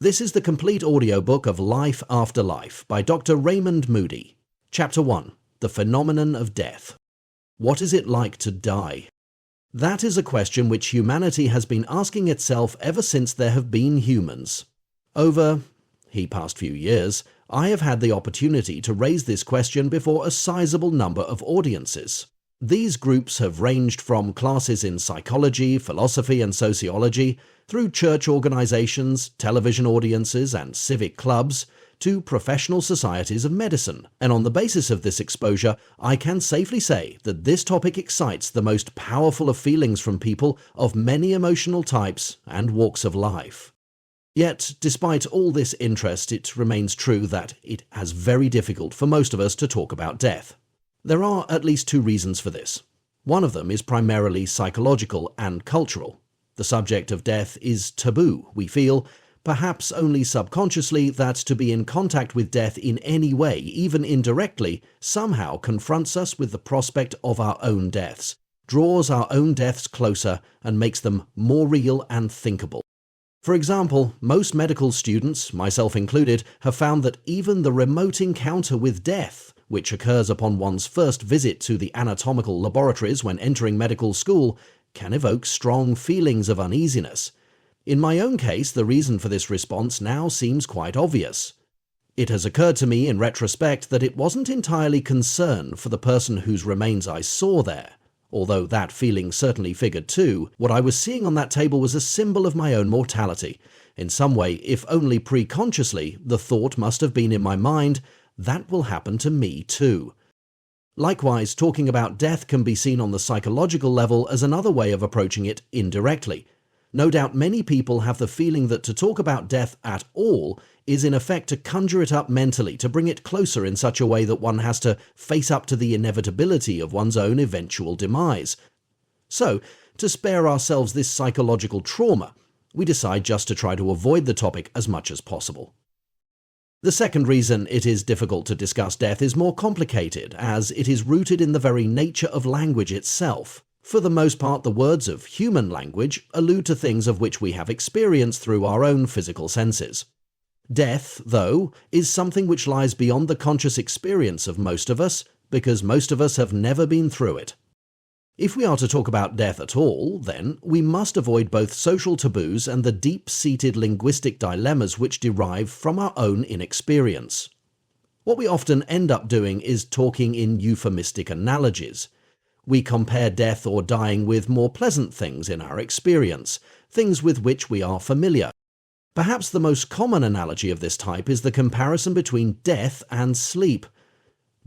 This is the complete audiobook of Life After Life by Dr. Raymond Moody. Chapter 1. The Phenomenon of Death. What is it like to die? That is a question which humanity has been asking itself ever since there have been humans. Over the past few years, I have had the opportunity to raise this question before a sizable number of audiences. These groups have ranged from classes in psychology, philosophy and sociology, through church organizations, television audiences and civic clubs, to professional societies of medicine. And on the basis of this exposure, I can safely say that this topic excites the most powerful of feelings from people of many emotional types and walks of life. Yet, despite all this interest, it remains true that it is very difficult for most of us to talk about death. There are at least two reasons for this. One of them is primarily psychological and cultural. The subject of death is taboo. We feel, perhaps only subconsciously, that to be in contact with death in any way, even indirectly, somehow confronts us with the prospect of our own deaths, draws our own deaths closer, and makes them more real and thinkable. For example, most medical students, myself included, have found that even the remote encounter with death, which occurs upon one's first visit to the anatomical laboratories when entering medical school, can evoke strong feelings of uneasiness. In my own case, the reason for this response now seems quite obvious. It has occurred to me in retrospect that it wasn't entirely concern for the person whose remains I saw there. Although that feeling certainly figured too, what I was seeing on that table was a symbol of my own mortality. In some way, if only preconsciously, the thought must have been in my mind, that will happen to me too. Likewise, talking about death can be seen on the psychological level as another way of approaching it indirectly. No doubt many people have the feeling that to talk about death at all is in effect to conjure it up mentally, to bring it closer in such a way that one has to face up to the inevitability of one's own eventual demise. So, to spare ourselves this psychological trauma, we decide just to try to avoid the topic as much as possible. The second reason it is difficult to discuss death is more complicated, as it is rooted in the very nature of language itself. For the most part, the words of human language allude to things of which we have experience through our own physical senses. Death, though, is something which lies beyond the conscious experience of most of us, because most of us have never been through it. If we are to talk about death at all, then, we must avoid both social taboos and the deep-seated linguistic dilemmas which derive from our own inexperience. What we often end up doing is talking in euphemistic analogies. We compare death or dying with more pleasant things in our experience, things with which we are familiar. Perhaps the most common analogy of this type is the comparison between death and sleep.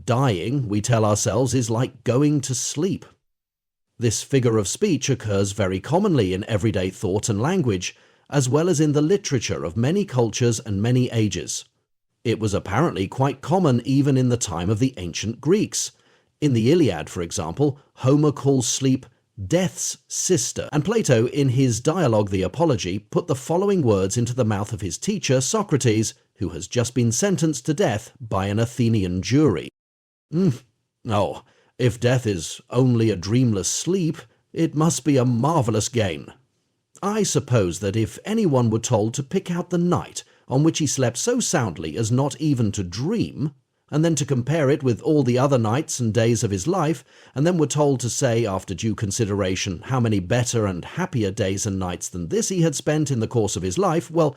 Dying, we tell ourselves, is like going to sleep. This figure of speech occurs very commonly in everyday thought and language, as well as in the literature of many cultures and many ages. It was apparently quite common even in the time of the ancient Greeks. In the Iliad, for example, Homer calls sleep death's sister, and Plato, in his dialogue The Apology, put the following words into the mouth of his teacher, Socrates, who has just been sentenced to death by an Athenian jury. Oh, if death is only a dreamless sleep, it must be a marvellous gain. I suppose that if anyone were told to pick out the night on which he slept so soundly as not even to dream, and then to compare it with all the other nights and days of his life, and then were told to say, after due consideration, how many better and happier days and nights than this he had spent in the course of his life, well,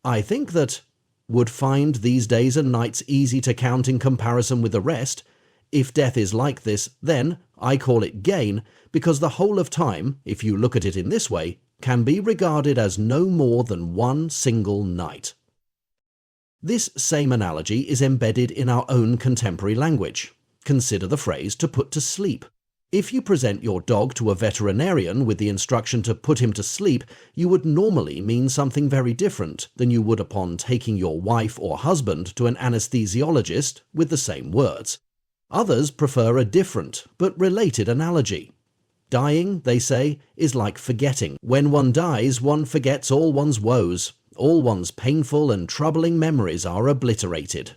I think that would find these days and nights easy to count in comparison with the rest. If death is like this, then I call it gain, because the whole of time, if you look at it in this way, can be regarded as no more than one single night. This same analogy is embedded in our own contemporary language. Consider the phrase to put to sleep. If you present your dog to a veterinarian with the instruction to put him to sleep, you would normally mean something very different than you would upon taking your wife or husband to an anesthesiologist with the same words. Others prefer a different, but related analogy. Dying, they say, is like forgetting. When one dies, one forgets all one's woes. All one's painful and troubling memories are obliterated.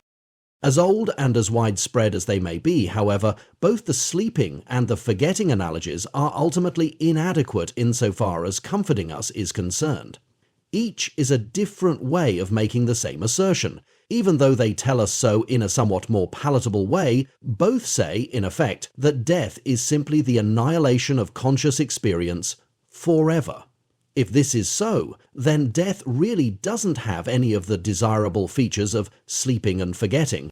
As old and as widespread as they may be, however, both the sleeping and the forgetting analogies are ultimately inadequate insofar as comforting us is concerned. Each is a different way of making the same assertion. Even though they tell us so in a somewhat more palatable way, both say, in effect, that death is simply the annihilation of conscious experience forever. If this is so, then death really doesn't have any of the desirable features of sleeping and forgetting.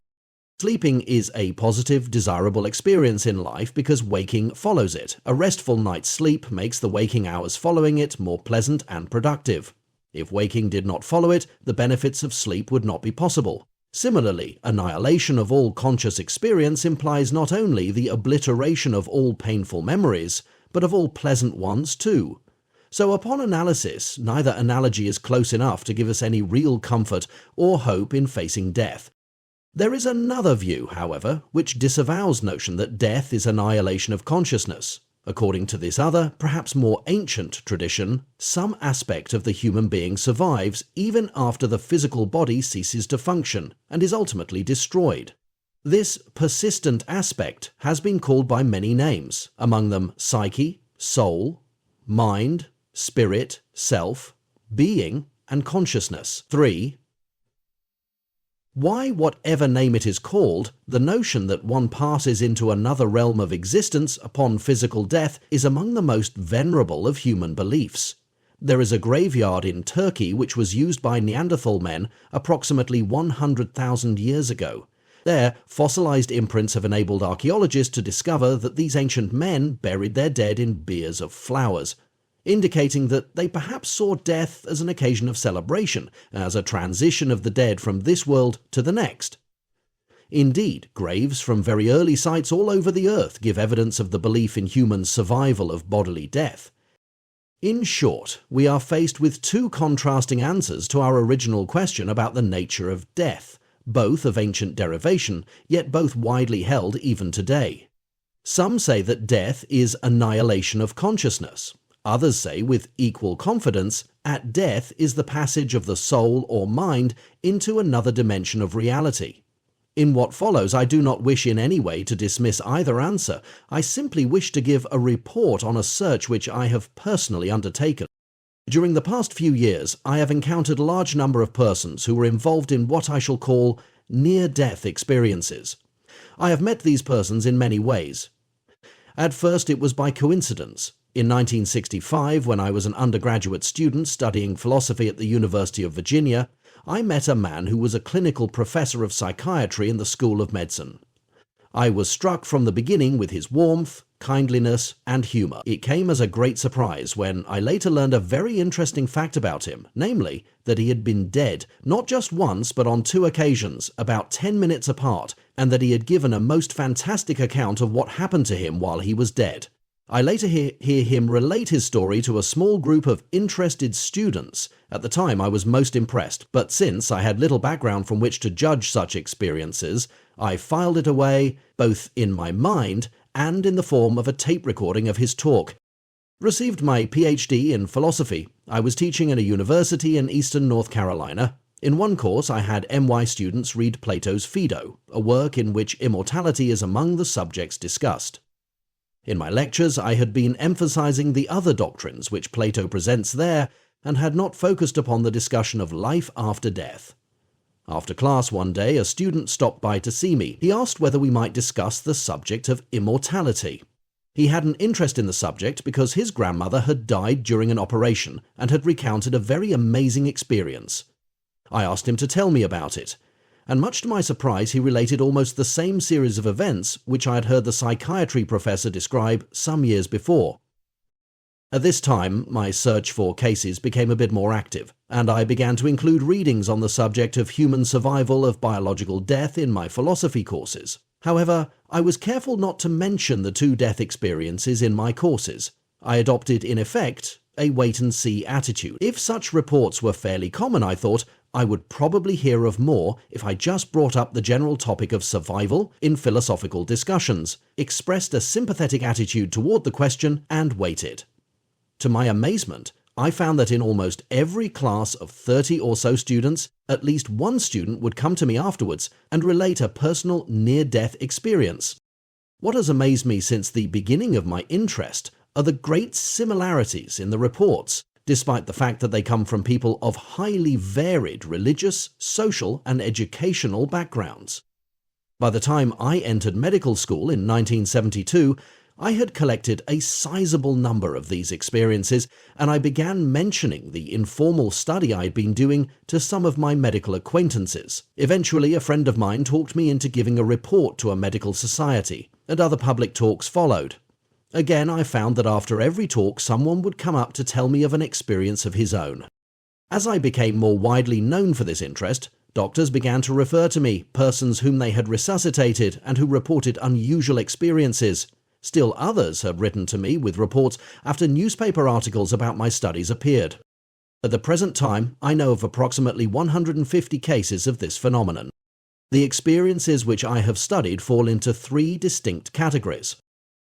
Sleeping is a positive, desirable experience in life because waking follows it. A restful night's sleep makes the waking hours following it more pleasant and productive. If waking did not follow it, the benefits of sleep would not be possible. Similarly, annihilation of all conscious experience implies not only the obliteration of all painful memories, but of all pleasant ones too. So upon analysis, neither analogy is close enough to give us any real comfort or hope in facing death. There is another view, however, which disavows notion that death is annihilation of consciousness. According to this other, perhaps more ancient tradition, some aspect of the human being survives even after the physical body ceases to function and is ultimately destroyed. This persistent aspect has been called by many names, among them psyche, soul, mind, spirit, self, being, and consciousness. 3. Why, whatever name it is called, the notion that one passes into another realm of existence upon physical death is among the most venerable of human beliefs. There is a graveyard in Turkey which was used by Neanderthal men approximately 100,000 years ago. There, fossilized imprints have enabled archaeologists to discover that these ancient men buried their dead in biers of flowers, indicating that they perhaps saw death as an occasion of celebration, as a transition of the dead from this world to the next. Indeed, graves from very early sites all over the earth give evidence of the belief in human survival of bodily death. In short, we are faced with two contrasting answers to our original question about the nature of death, both of ancient derivation, yet both widely held even today. Some say that death is annihilation of consciousness. Others say with equal confidence, at death is the passage of the soul or mind into another dimension of reality. In what follows, I do not wish in any way to dismiss either answer. I simply wish to give a report on a search which I have personally undertaken. During the past few years, I have encountered a large number of persons who were involved in what I shall call near-death experiences. I have met these persons in many ways. At first, it was by coincidence. In 1965, when I was an undergraduate student studying philosophy at the University of Virginia, I met a man who was a clinical professor of psychiatry in the School of Medicine. I was struck from the beginning with his warmth, kindliness, and humor. It came as a great surprise when I later learned a very interesting fact about him, namely, that he had been dead, not just once but on 2 occasions, about 10 minutes apart, and that he had given a most fantastic account of what happened to him while he was dead. I later hear him relate his story to a small group of interested students. At the time I was most impressed, but since I had little background from which to judge such experiences, I filed it away, both in my mind and in the form of a tape recording of his talk. Received my PhD in philosophy. I was teaching in a university in eastern North Carolina. In one course I had MY students read Plato's Phaedo, a work in which immortality is among the subjects discussed. In my lectures, I had been emphasizing the other doctrines which Plato presents there and had not focused upon the discussion of life after death. After class one day, a student stopped by to see me. He asked whether we might discuss the subject of immortality. He had an interest in the subject because his grandmother had died during an operation and had recounted a very amazing experience. I asked him to tell me about it, and much to my surprise he related almost the same series of events which I had heard the psychiatry professor describe some years before. At this time, my search for cases became a bit more active, and I began to include readings on the subject of human survival of biological death in my philosophy courses. However, I was careful not to mention the 2 death experiences in my courses. I adopted, in effect, a wait-and-see attitude. If such reports were fairly common, I thought, I would probably hear of more if I just brought up the general topic of survival in philosophical discussions, expressed a sympathetic attitude toward the question, and waited. To my amazement, I found that in almost every class of 30 or so students, at least one student would come to me afterwards and relate a personal near-death experience. What has amazed me since the beginning of my interest are the great similarities in the reports. despite the fact that they come from people of highly varied religious, social, and educational backgrounds. By the time I entered medical school in 1972, I had collected a sizable number of these experiences, and I began mentioning the informal study I'd been doing to some of my medical acquaintances. Eventually, a friend of mine talked me into giving a report to a medical society, and other public talks followed. Again, I found that after every talk, someone would come up to tell me of an experience of his own. As I became more widely known for this interest, doctors began to refer to me persons whom they had resuscitated and who reported unusual experiences. Still others had written to me with reports after newspaper articles about my studies appeared. At the present time, I know of approximately 150 cases of this phenomenon. The experiences which I have studied fall into three distinct categories.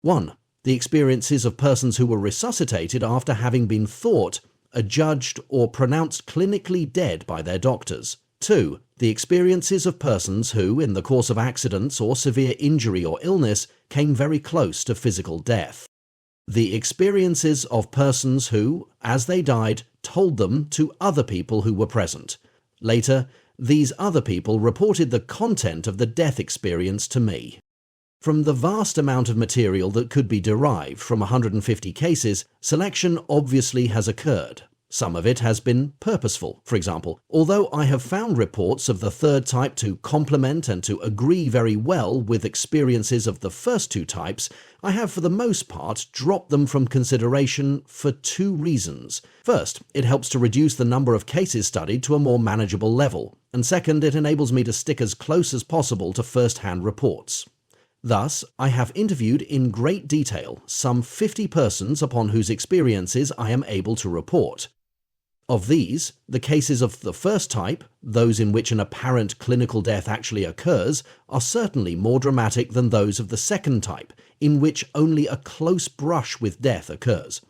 1. The experiences of persons who were resuscitated after having been thought, adjudged, or pronounced clinically dead by their doctors. 2. The experiences of persons who, in the course of accidents or severe injury or illness, came very close to physical death. The experiences of persons who, as they died, told them to other people who were present. Later, these other people reported the content of the death experience to me. From the vast amount of material that could be derived from 150 cases, selection obviously has occurred. Some of it has been purposeful. For example, although I have found reports of the third type to complement and to agree very well with experiences of the first two types, I have for the most part dropped them from consideration for two reasons. First, it helps to reduce the number of cases studied to a more manageable level, and second, it enables me to stick as close as possible to first-hand reports. Thus, I have interviewed in great detail some 50 persons upon whose experiences I am able to report. Of these, the cases of the first type, those in which an apparent clinical death actually occurs, are certainly more dramatic than those of the second type, in which only a close brush with death occurs.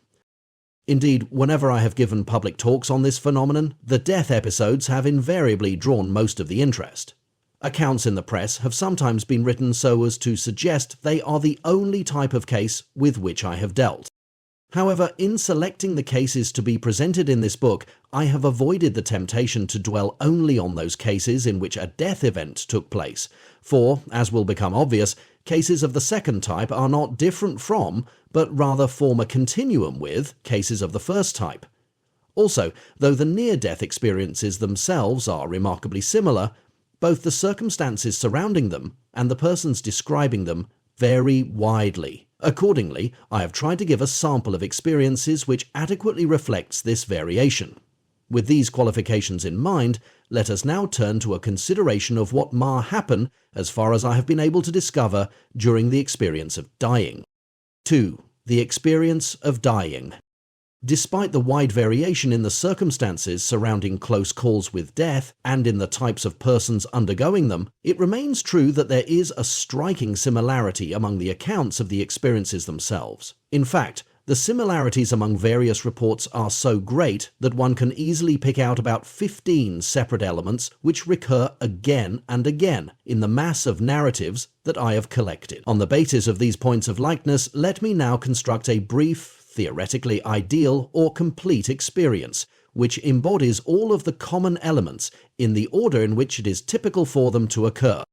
Indeed, whenever I have given public talks on this phenomenon, the death episodes have invariably drawn most of the interest. Accounts in the press have sometimes been written so as to suggest they are the only type of case with which I have dealt. However, in selecting the cases to be presented in this book, I have avoided the temptation to dwell only on those cases in which a death event took place, for, as will become obvious, cases of the second type are not different from, but rather form a continuum with, cases of the first type. Also, though the near-death experiences themselves are remarkably similar, both the circumstances surrounding them and the persons describing them vary widely. Accordingly, I have tried to give a sample of experiences which adequately reflects this variation. With these qualifications in mind, let us now turn to a consideration of what may happen, as far as I have been able to discover, during the experience of dying. 2. The experience of dying. Despite the wide variation in the circumstances surrounding close calls with death and in the types of persons undergoing them, it remains true that there is a striking similarity among the accounts of the experiences themselves. In fact, the similarities among various reports are so great that one can easily pick out about 15 separate elements which recur again and again in the mass of narratives that I have collected. On the basis of these points of likeness, let me now construct a brief, theoretically ideal or complete experience, which embodies all of the common elements in the order in which it is typical for them to occur.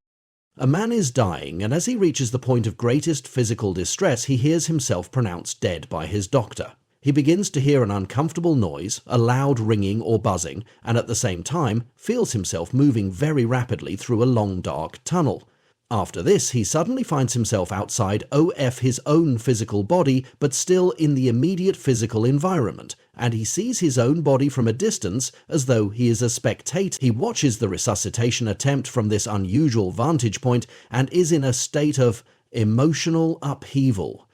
A man is dying, and as he reaches the point of greatest physical distress, he hears himself pronounced dead by his doctor. He begins to hear an uncomfortable noise, a loud ringing or buzzing, and at the same time feels himself moving very rapidly through a long dark tunnel. After this, he suddenly finds himself outside his own physical body, but still in the immediate physical environment, and he sees his own body from a distance as though he is a spectator. He watches the resuscitation attempt from this unusual vantage point and is in a state of emotional upheaval.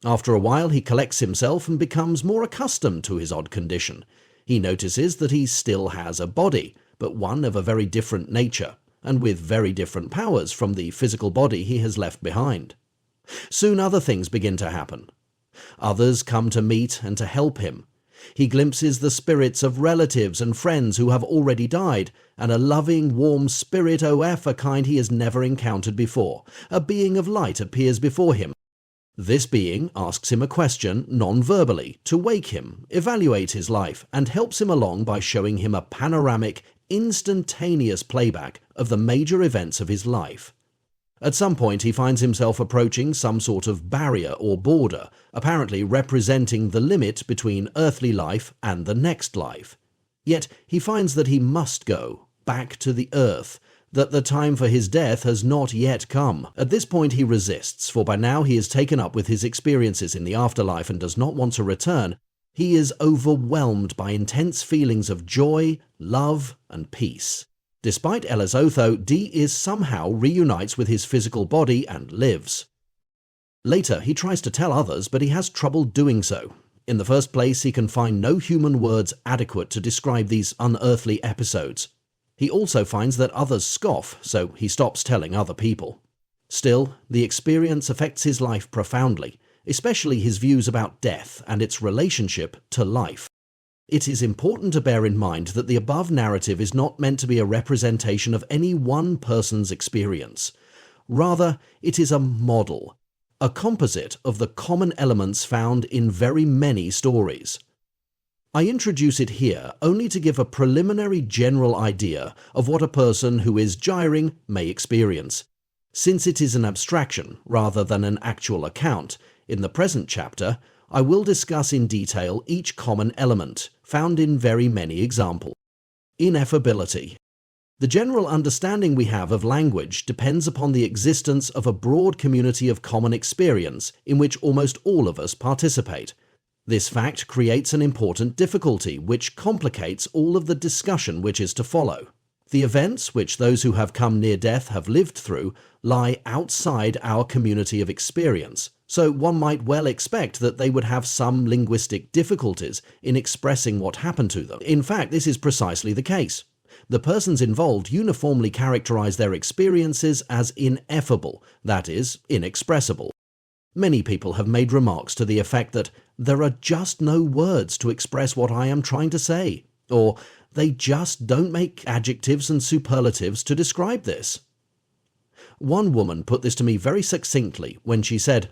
After a while, he collects himself and becomes more accustomed to his odd condition. He notices that he still has a body, but one of a very different nature, and with very different powers from the physical body he has left behind. Soon other things begin to happen. Others come to meet and to help him. He glimpses the spirits of relatives and friends who have already died, and a loving, warm spirit a kind he has never encountered before. A being of light appears before him. This being asks him a question non-verbally to wake him, evaluate his life, and helps him along by showing him a panoramic, instantaneous playback of the major events of his life. At some point he finds himself approaching some sort of barrier or border, apparently representing the limit between earthly life and the next life. Yet he finds that he must go back to the earth, that the time for his death has not yet come. At this point he resists, for by now he is taken up with his experiences in the afterlife and does not want to return. He is overwhelmed by intense feelings of joy, love, and peace. Despite Elizotho, D is somehow reunites with his physical body and lives. Later he tries to tell others, but he has trouble doing so. In the first place, he can find no human words adequate to describe these unearthly episodes. He also finds that others scoff, so he stops telling other people. Still, the experience affects his life profoundly, especially his views about death and its relationship to life. It is important to bear in mind that the above narrative is not meant to be a representation of any one person's experience. Rather, it is a model, a composite of the common elements found in very many stories. I introduce it here only to give a preliminary general idea of what a person who is gyring may experience. Since it is an abstraction rather than an actual account, in the present chapter I will discuss in detail each common element, found in very many examples. Ineffability. The general understanding we have of language depends upon the existence of a broad community of common experience in which almost all of us participate. This fact creates an important difficulty which complicates all of the discussion which is to follow. The events which those who have come near death have lived through lie outside our community of experience, so one might well expect that they would have some linguistic difficulties in expressing what happened to them. In fact, this is precisely the case. The persons involved uniformly characterize their experiences as ineffable, that is, inexpressible. Many people have made remarks to the effect that there are just no words to express what I am trying to say, or they just don't make adjectives and superlatives to describe this. One woman put this to me very succinctly when she said,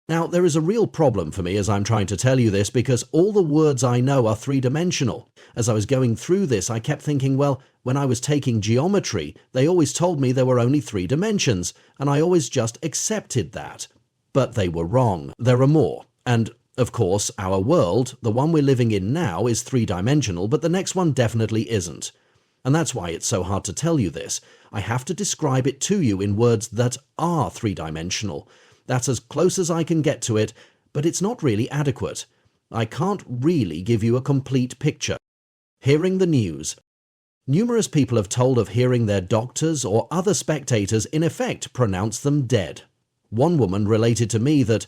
"Now, there is a real problem for me as I'm trying to tell you this because all the words I know are three-dimensional. As I was going through this, I kept thinking, well, when I was taking geometry, they always told me there were only 3 dimensions, and I always just accepted that. But they were wrong. There are more. And, of course, our world, the one we're living in now, is 3-dimensional, but the next one definitely isn't. And that's why it's so hard to tell you this. I have to describe it to you in words that are 3-dimensional. That's as close as I can get to it, but it's not really adequate. I can't really give you a complete picture." Hearing the news. Numerous people have told of hearing their doctors or other spectators in effect pronounce them dead. One woman related to me that,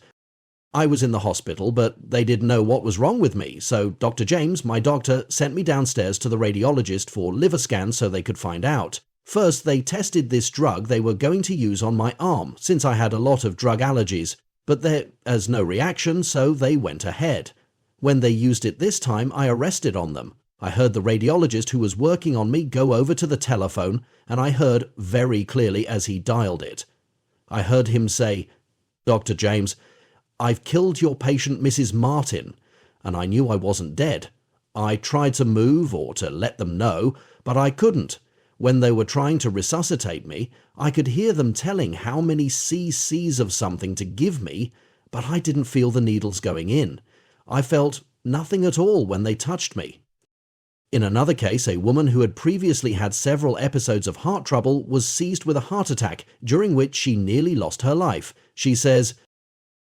"I was in the hospital, but they didn't know what was wrong with me, so Dr. James, my doctor, sent me downstairs to the radiologist for liver scans so they could find out. First, they tested this drug they were going to use on my arm, since I had a lot of drug allergies, but there was no reaction, so they went ahead. When they used it this time, I arrested on them. I heard the radiologist who was working on me go over to the telephone, and I heard very clearly as he dialed it. I heard him say, 'Dr. James, I've killed your patient Mrs. Martin,' and I knew I wasn't dead. I tried to move or to let them know, but I couldn't. When they were trying to resuscitate me, I could hear them telling how many cc's of something to give me, but I didn't feel the needles going in. I felt nothing at all when they touched me." In another case, a woman who had previously had several episodes of heart trouble was seized with a heart attack, during which she nearly lost her life. She says,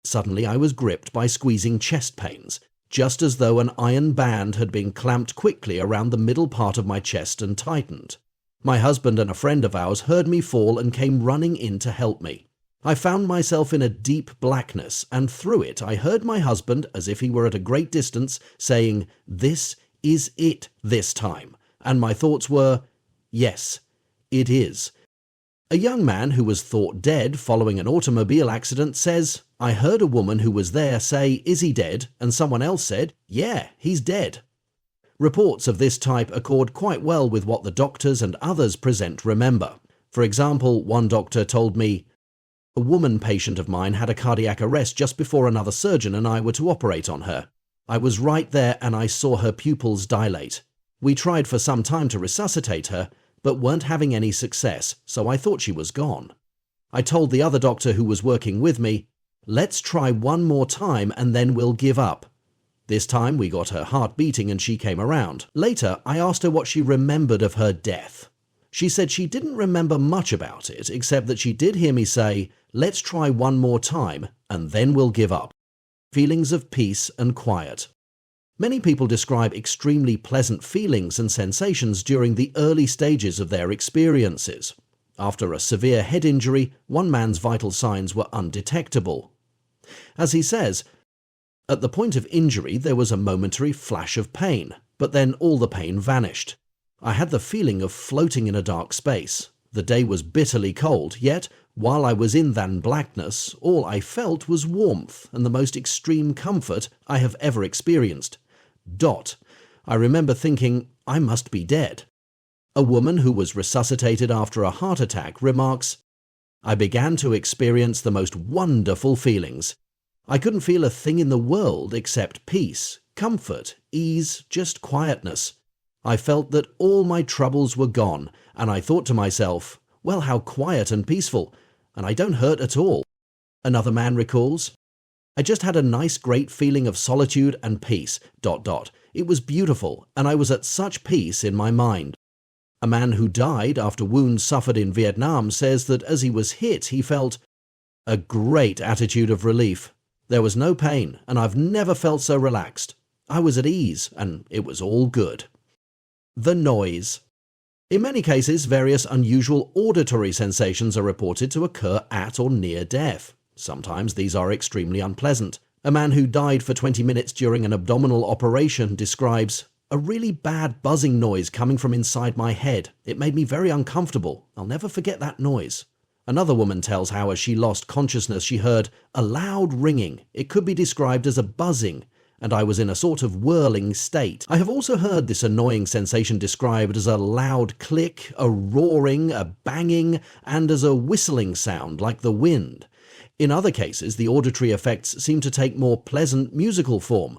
"Suddenly I was gripped by squeezing chest pains, just as though an iron band had been clamped quickly around the middle part of my chest and tightened. My husband and a friend of ours heard me fall and came running in to help me. I found myself in a deep blackness, and through it I heard my husband, as if he were at a great distance, saying, 'This is it this time,' and my thoughts were, 'Yes, it is.' A young man who was thought dead following an automobile accident says, 'I heard a woman who was there say, "Is he dead?" and someone else said, "Yeah, he's dead." Reports of this type accord quite well with what the doctors and others present remember. For example, one doctor told me, A woman patient of mine had a cardiac arrest just before another surgeon and I were to operate on her. I was right there and I saw her pupils dilate. We tried for some time to resuscitate her, but weren't having any success, so I thought she was gone. I told the other doctor who was working with me, "Let's try one more time and then we'll give up." This time we got her heart beating and she came around. Later, I asked her what she remembered of her death. She said she didn't remember much about it, except that she did hear me say, "Let's try one more time and then we'll give up." Feelings of peace and quiet. Many people describe extremely pleasant feelings and sensations during the early stages of their experiences. After a severe head injury, one man's vital signs were undetectable. As he says, "At the point of injury there was a momentary flash of pain, but then all the pain vanished. I had the feeling of floating in a dark space. The day was bitterly cold, yet, while I was in that blackness, all I felt was warmth and the most extreme comfort I have ever experienced. I remember thinking, I must be dead." A woman who was resuscitated after a heart attack remarks, "I began to experience the most wonderful feelings. I couldn't feel a thing in the world except peace, comfort, ease, just quietness. I felt that all my troubles were gone, and I thought to myself, well, how quiet and peaceful, and I don't hurt at all." Another man recalls, "I just had a nice great feeling of solitude and peace, ... It was beautiful, and I was at such peace in my mind." A man who died after wounds suffered in Vietnam says that as he was hit, he felt a great attitude of relief. There was no pain, and I've never felt so relaxed. I was at ease, and it was all good. The noise. In many cases, various unusual auditory sensations are reported to occur at or near death. Sometimes these are extremely unpleasant. A man who died for 20 minutes during an abdominal operation describes, "A really bad buzzing noise coming from inside my head. It made me very uncomfortable. I'll never forget that noise." Another woman tells how as she lost consciousness she heard a loud ringing. It could be described as a buzzing, and I was in a sort of whirling state. I have also heard this annoying sensation described as a loud click, a roaring, a banging, and as a whistling sound like the wind. In other cases, the auditory effects seem to take more pleasant musical form.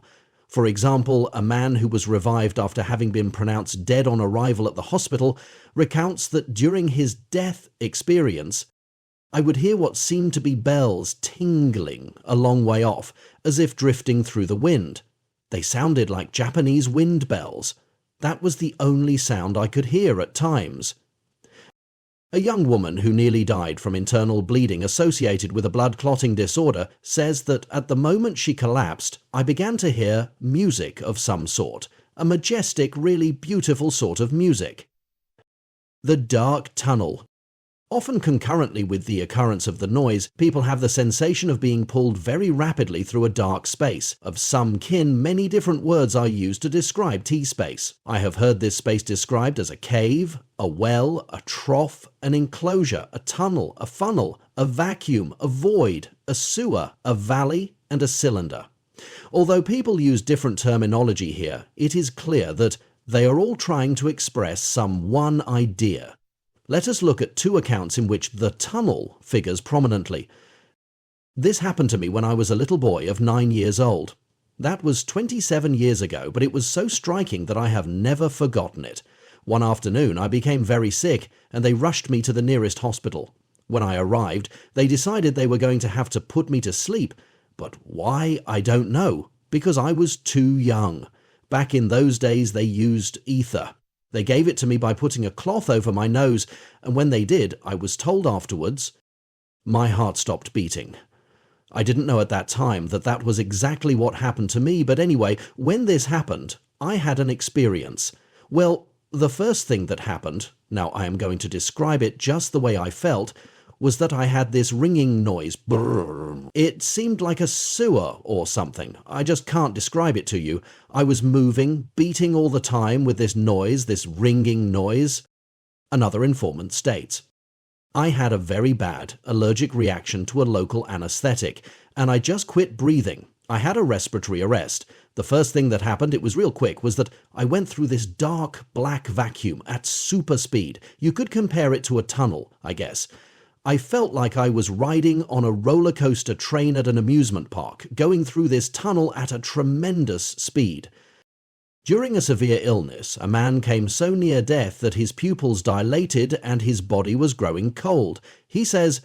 For example, a man who was revived after having been pronounced dead on arrival at the hospital recounts that during his death experience, "I would hear what seemed to be bells tingling a long way off, as if drifting through the wind. They sounded like Japanese wind bells. That was the only sound I could hear at times." A young woman who nearly died from internal bleeding associated with a blood clotting disorder says that at the moment she collapsed, "I began to hear music of some sort, a majestic, really beautiful sort of music." The dark tunnel. Often concurrently with the occurrence of the noise, people have the sensation of being pulled very rapidly through a dark space. Of some kin, many different words are used to describe T-space. I have heard this space described as a cave, a well, a trough, an enclosure, a tunnel, a funnel, a vacuum, a void, a sewer, a valley, and a cylinder. Although people use different terminology here, it is clear that they are all trying to express some one idea. Let us look at two accounts in which the tunnel figures prominently. This happened to me when I was a little boy of 9 years old. That was 27 years ago, but it was so striking that I have never forgotten it. One afternoon I became very sick, and they rushed me to the nearest hospital. When I arrived, they decided they were going to have to put me to sleep, but why, I don't know, because I was too young. Back in those days they used ether. They gave it to me by putting a cloth over my nose, and when they did, I was told afterwards, my heart stopped beating. I didn't know at that time that that was exactly what happened to me, but anyway, when this happened, I had an experience. Well, the first thing that happened, now I am going to describe it just the way I felt, was that I had this ringing noise. Brrr. It seemed like a sewer or something. I just can't describe it to you. I was moving, beating all the time with this noise, this ringing noise. Another informant states, I had a very bad allergic reaction to a local anesthetic, and I just quit breathing. I had a respiratory arrest. The first thing that happened, it was real quick, was that I went through this dark black vacuum at super speed. You could compare it to a tunnel, I guess. I felt like I was riding on a roller coaster train at an amusement park, going through this tunnel at a tremendous speed. During a severe illness, a man came so near death that his pupils dilated and his body was growing cold. He says,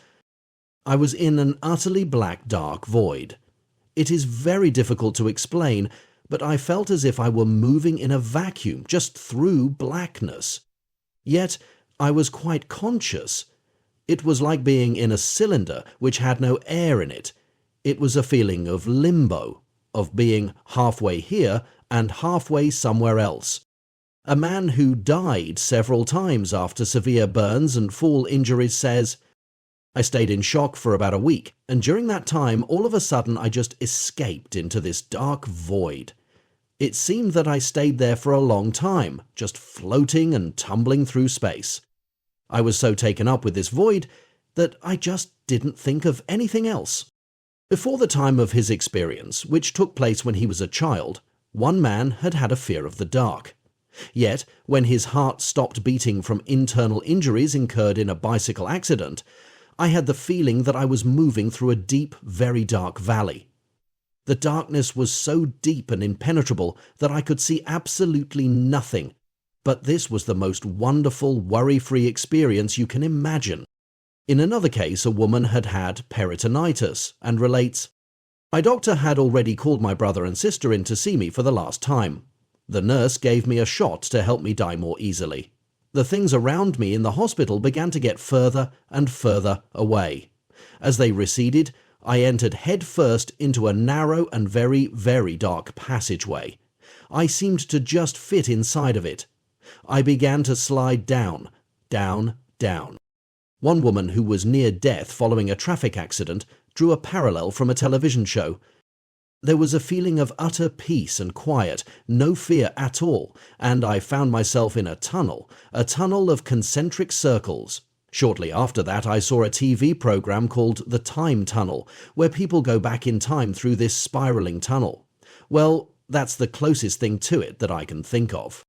"I was in an utterly black, dark void. It is very difficult to explain, but I felt as if I were moving in a vacuum, just through blackness. Yet I was quite conscious. It was like being in a cylinder which had no air in it. It was a feeling of limbo, of being halfway here and halfway somewhere else." A man who died several times after severe burns and fall injuries says, "I stayed in shock for about a week, and during that time, all of a sudden I just escaped into this dark void. It seemed that I stayed there for a long time, just floating and tumbling through space. I was so taken up with this void that I just didn't think of anything else." Before the time of his experience, which took place when he was a child, one man had had a fear of the dark. Yet, when his heart stopped beating from internal injuries incurred in a bicycle accident, I had the feeling that I was moving through a deep, very dark valley. The darkness was so deep and impenetrable that I could see absolutely nothing, but this was the most wonderful, worry-free experience you can imagine. In another case, a woman had had peritonitis and relates, "My doctor had already called my brother and sister in to see me for the last time. The nurse gave me a shot to help me die more easily. The things around me in the hospital began to get further and further away. As they receded, I entered head first into a narrow and very, very dark passageway. I seemed to just fit inside of it. I began to slide down, down, down." One woman who was near death following a traffic accident drew a parallel from a television show. "There was a feeling of utter peace and quiet, no fear at all, and I found myself in a tunnel of concentric circles. Shortly after that, I saw a TV program called The Time Tunnel, where people go back in time through this spiraling tunnel. Well, that's the closest thing to it that I can think of."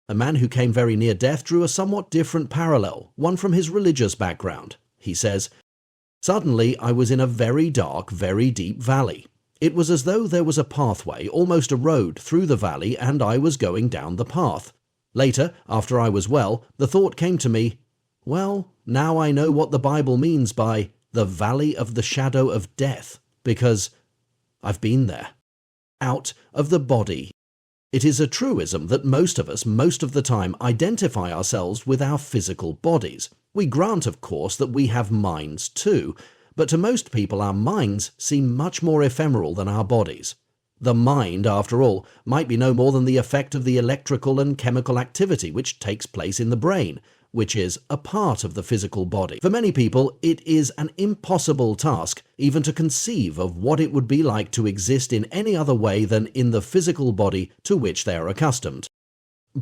A man who came very near death drew a somewhat different parallel, one from his religious background. He says, "Suddenly I was in a very dark, very deep valley. It was as though there was a pathway, almost a road, through the valley, and I was going down the path. Later, after I was well, the thought came to me, well, now I know what the Bible means by the valley of the shadow of death, because I've been there. Out of the body." It is a truism that most of us, most of the time, identify ourselves with our physical bodies. We grant, of course, that we have minds too, but to most people our minds seem much more ephemeral than our bodies. The mind, after all, might be no more than the effect of the electrical and chemical activity which takes place in the brain, which is a part of the physical body. For many people, it is an impossible task even to conceive of what it would be like to exist in any other way than in the physical body to which they are accustomed.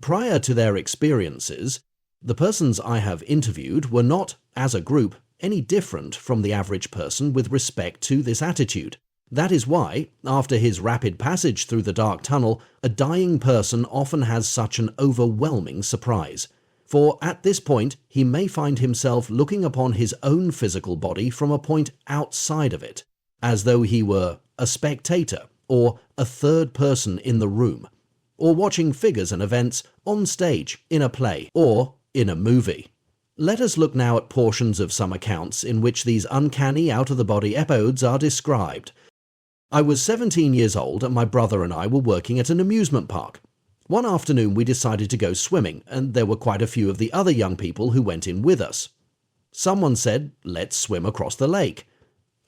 Prior to their experiences, the persons I have interviewed were not, as a group, any different from the average person with respect to this attitude. That is why, after his rapid passage through the dark tunnel, a dying person often has such an overwhelming surprise. For at this point, he may find himself looking upon his own physical body from a point outside of it, as though he were a spectator or a third person in the room, or watching figures and events on stage, in a play, or in a movie. Let us look now at portions of some accounts in which these uncanny out-of-the-body episodes are described. I was 17 years old and my brother and I were working at an amusement park. One afternoon we decided to go swimming, and there were quite a few of the other young people who went in with us. Someone said, "Let's swim across the lake."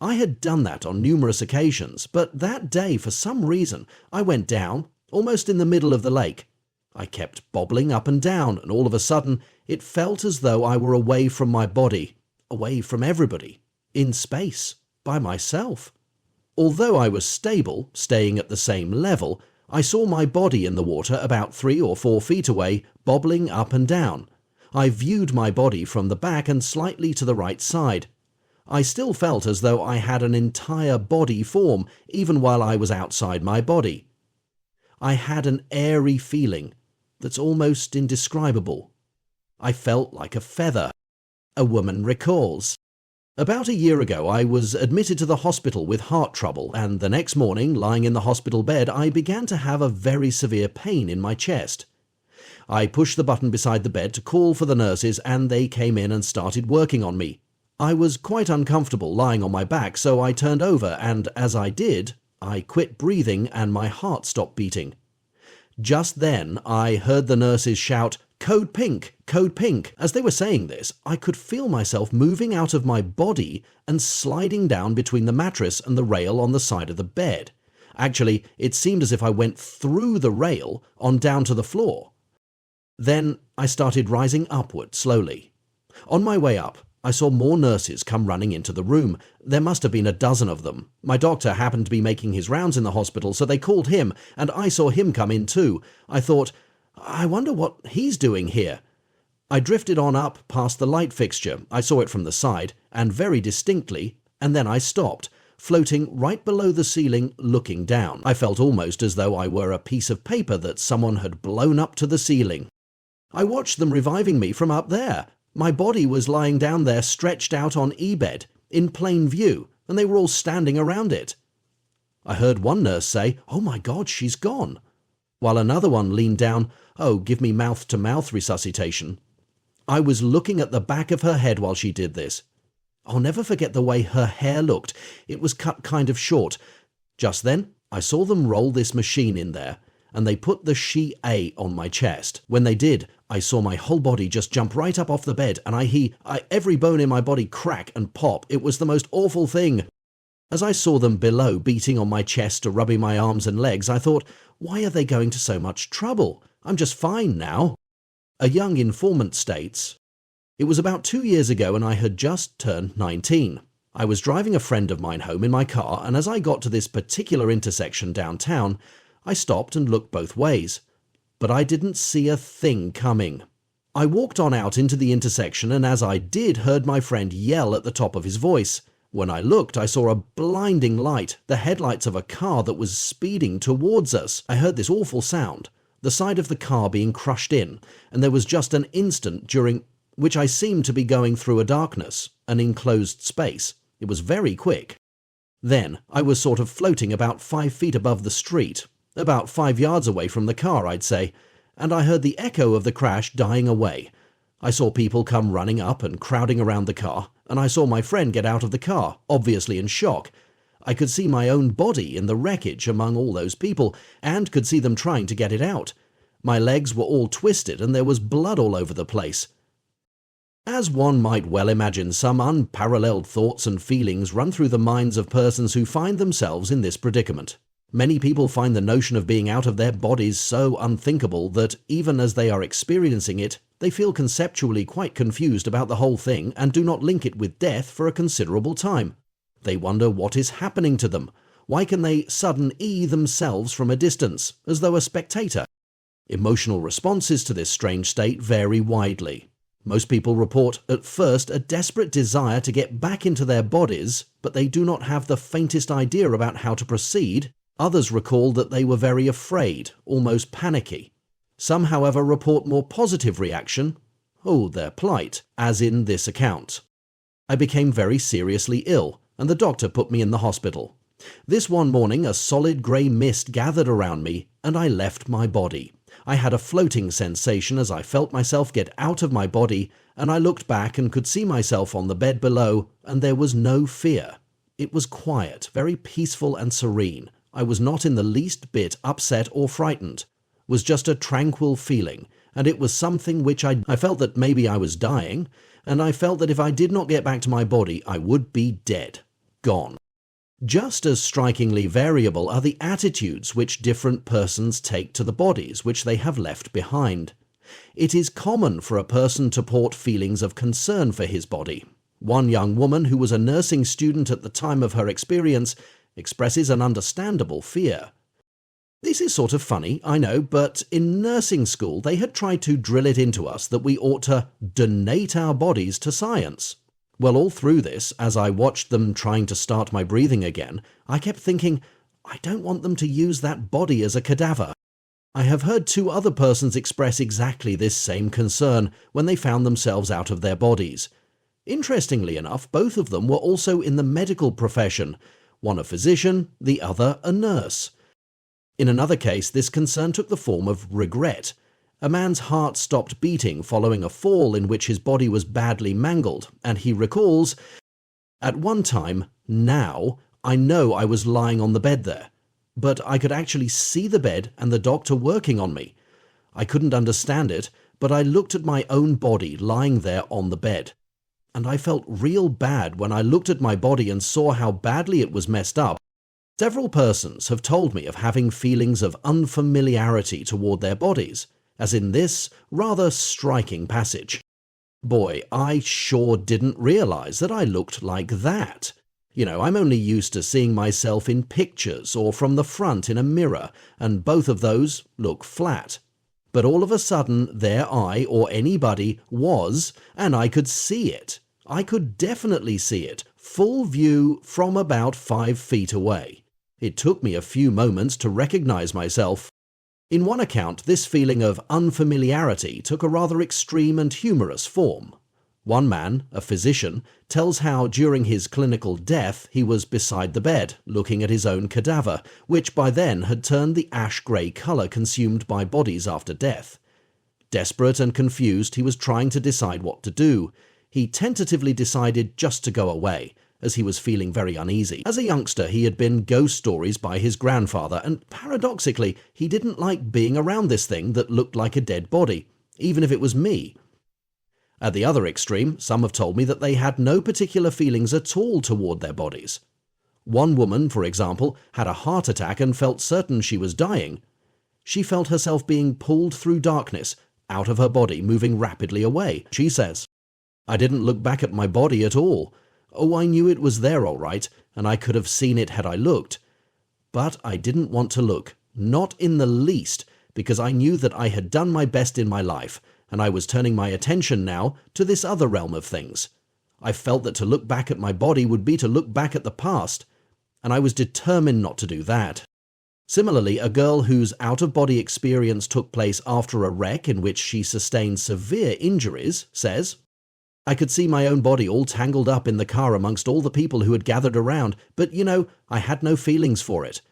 I had done that on numerous occasions, but that day, for some reason, I went down, almost in the middle of the lake. I kept bobbling up and down, and all of a sudden, it felt as though I were away from my body, away from everybody, in space, by myself. Although I was stable, staying at the same level, I saw my body in the water about 3 or 4 feet away, bobbling up and down. I viewed my body from the back and slightly to the right side. I still felt as though I had an entire body form, even while I was outside my body. I had an airy feeling that's almost indescribable. I felt like a feather. A woman recalls, About a year ago, I was admitted to the hospital with heart trouble, and the next morning, lying in the hospital bed, I began to have a very severe pain in my chest. I pushed the button beside the bed to call for the nurses, and they came in and started working on me. I was quite uncomfortable lying on my back, so I turned over, and as I did, I quit breathing and my heart stopped beating. Just then, I heard the nurses shout, "Code pink! Code pink!" As they were saying this, I could feel myself moving out of my body and sliding down between the mattress and the rail on the side of the bed. Actually, it seemed as if I went through the rail on down to the floor. Then I started rising upward slowly. On my way up, I saw more nurses come running into the room. There must have been a dozen of them. My doctor happened to be making his rounds in the hospital, so they called him, and I saw him come in too. I thought, I wonder what he's doing here. I drifted on up past the light fixture. I saw it from the side, and very distinctly, and then I stopped, floating right below the ceiling, looking down. I felt almost as though I were a piece of paper that someone had blown up to the ceiling. I watched them reviving me from up there. My body was lying down there stretched out on E-bed, in plain view, and they were all standing around it. I heard one nurse say, "Oh my God, she's gone," while another one leaned down, "Oh, give me mouth-to-mouth resuscitation." I was looking at the back of her head while she did this. I'll never forget the way her hair looked. It was cut kind of short. Just then, I saw them roll this machine in there, and they put the She-A on my chest. When they did, I saw my whole body just jump right up off the bed, and every bone in my body crack and pop. It was the most awful thing. As I saw them below beating on my chest or rubbing my arms and legs, I thought, why are they going to so much trouble? I'm just fine now. A young informant states, "It was about 2 years ago and I had just turned 19. I was driving a friend of mine home in my car, and as I got to this particular intersection downtown, I stopped and looked both ways. But I didn't see a thing coming. I walked on out into the intersection, and as I did, heard my friend yell at the top of his voice. When I looked, I saw a blinding light, the headlights of a car that was speeding towards us. I heard this awful sound, the side of the car being crushed in, and there was just an instant during which I seemed to be going through a darkness, an enclosed space. It was very quick. Then I was sort of floating about 5 feet above the street, about 5 yards away from the car, I'd say, and I heard the echo of the crash dying away. I saw people come running up and crowding around the car, and I saw my friend get out of the car, obviously in shock. I could see my own body in the wreckage among all those people, and could see them trying to get it out. My legs were all twisted, and there was blood all over the place. As one might well imagine, some unparalleled thoughts and feelings run through the minds of persons who find themselves in this predicament. Many people find the notion of being out of their bodies so unthinkable that, even as they are experiencing it, they feel conceptually quite confused about the whole thing and do not link it with death for a considerable time. They wonder what is happening to them. Why can they sudden E themselves from a distance, as though a spectator? Emotional responses to this strange state vary widely. Most people report at first a desperate desire to get back into their bodies, but they do not have the faintest idea about how to proceed. Others recall that they were very afraid, almost panicky. Some, however, report more positive reaction, their plight, as in this account. I became very seriously ill, and the doctor put me in the hospital. This one morning a solid grey mist gathered around me, and I left my body. I had a floating sensation as I felt myself get out of my body, and I looked back and could see myself on the bed below, and there was no fear. It was quiet, very peaceful and serene. I was not in the least bit upset or frightened. It was just a tranquil feeling, and it was something which I felt that maybe I was dying, and I felt that if I did not get back to my body, I would be dead, gone. Just as strikingly variable are the attitudes which different persons take to the bodies which they have left behind. It is common for a person to port feelings of concern for his body. One young woman who was a nursing student at the time of her experience expresses an understandable fear. This is sort of funny, I know, but in nursing school they had tried to drill it into us that we ought to donate our bodies to science. Well, all through this, as I watched them trying to start my breathing again, I kept thinking, I don't want them to use that body as a cadaver. I have heard 2 other persons express exactly this same concern when they found themselves out of their bodies. Interestingly enough, both of them were also in the medical profession, one a physician, the other a nurse. In another case, this concern took the form of regret. A man's heart stopped beating following a fall in which his body was badly mangled, and he recalls, "At one time, now, I know I was lying on the bed there, but I could actually see the bed and the doctor working on me. I couldn't understand it, but I looked at my own body lying there on the bed. And I felt real bad when I looked at my body and saw how badly it was messed up." Several persons have told me of having feelings of unfamiliarity toward their bodies, as in this rather striking passage. "Boy, I sure didn't realize that I looked like that. I'm only used to seeing myself in pictures or from the front in a mirror, and both of those look flat. But all of a sudden, there I, or anybody, was, and I could see it. I could definitely see it, full view from about 5 feet away. It took me a few moments to recognize myself." In one account, this feeling of unfamiliarity took a rather extreme and humorous form. One man, a physician, tells how during his clinical death he was beside the bed, looking at his own cadaver, which by then had turned the ash-grey colour consumed by bodies after death. Desperate and confused, he was trying to decide what to do. He tentatively decided just to go away, as he was feeling very uneasy. As a youngster, he had been ghost stories by his grandfather, and paradoxically, he didn't like being around this thing that looked like a dead body, even if it was me. At the other extreme, some have told me that they had no particular feelings at all toward their bodies. One woman, for example, had a heart attack and felt certain she was dying. She felt herself being pulled through darkness, out of her body, moving rapidly away. She says, "I didn't look back at my body at all. Oh, I knew it was there all right, and I could have seen it had I looked. But I didn't want to look, not in the least, because I knew that I had done my best in my life, and I was turning my attention now to this other realm of things. I felt that to look back at my body would be to look back at the past, and I was determined not to do that." Similarly, a girl whose out-of-body experience took place after a wreck in which she sustained severe injuries says, "I could see my own body all tangled up in the car amongst all the people who had gathered around, but, I had no feelings for it.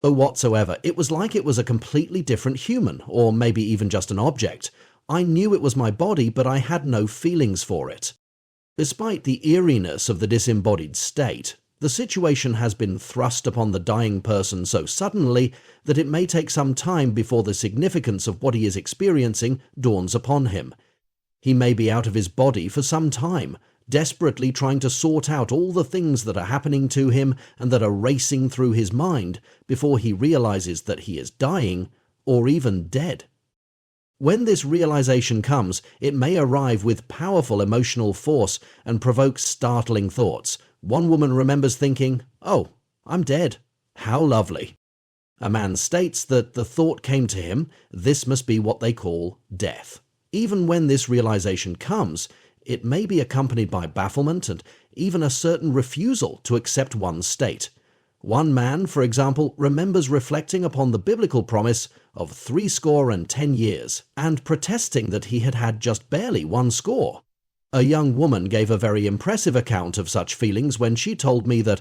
Or whatsoever. It was like it was a completely different human, or maybe even just an object. I knew it was my body, but I had no feelings for it." Despite the eeriness of the disembodied state, the situation has been thrust upon the dying person so suddenly that it may take some time before the significance of what he is experiencing dawns upon him. He may be out of his body for some time, desperately trying to sort out all the things that are happening to him and that are racing through his mind before he realizes that he is dying or even dead. When this realization comes, it may arrive with powerful emotional force and provoke startling thoughts. One woman remembers thinking, "Oh, I'm dead. How lovely." A man states that the thought came to him, this must be what they call death. Even when this realization comes, it may be accompanied by bafflement and even a certain refusal to accept one's state. One man, for example, remembers reflecting upon the biblical promise of 70 years and protesting that he had had just barely 1 score. A young woman gave a very impressive account of such feelings when she told me that,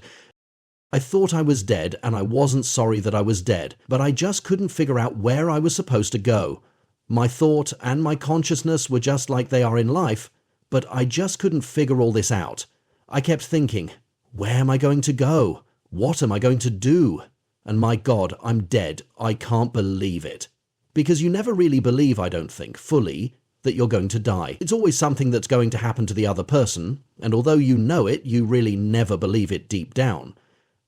"I thought I was dead and I wasn't sorry that I was dead, but I just couldn't figure out where I was supposed to go. My thought and my consciousness were just like they are in life, but I just couldn't figure all this out. I kept thinking, where am I going to go? What am I going to do? And my God, I'm dead. I can't believe it." Because you never really believe, I don't think, fully, that you're going to die. It's always something that's going to happen to the other person, and although you know it, you really never believe it deep down.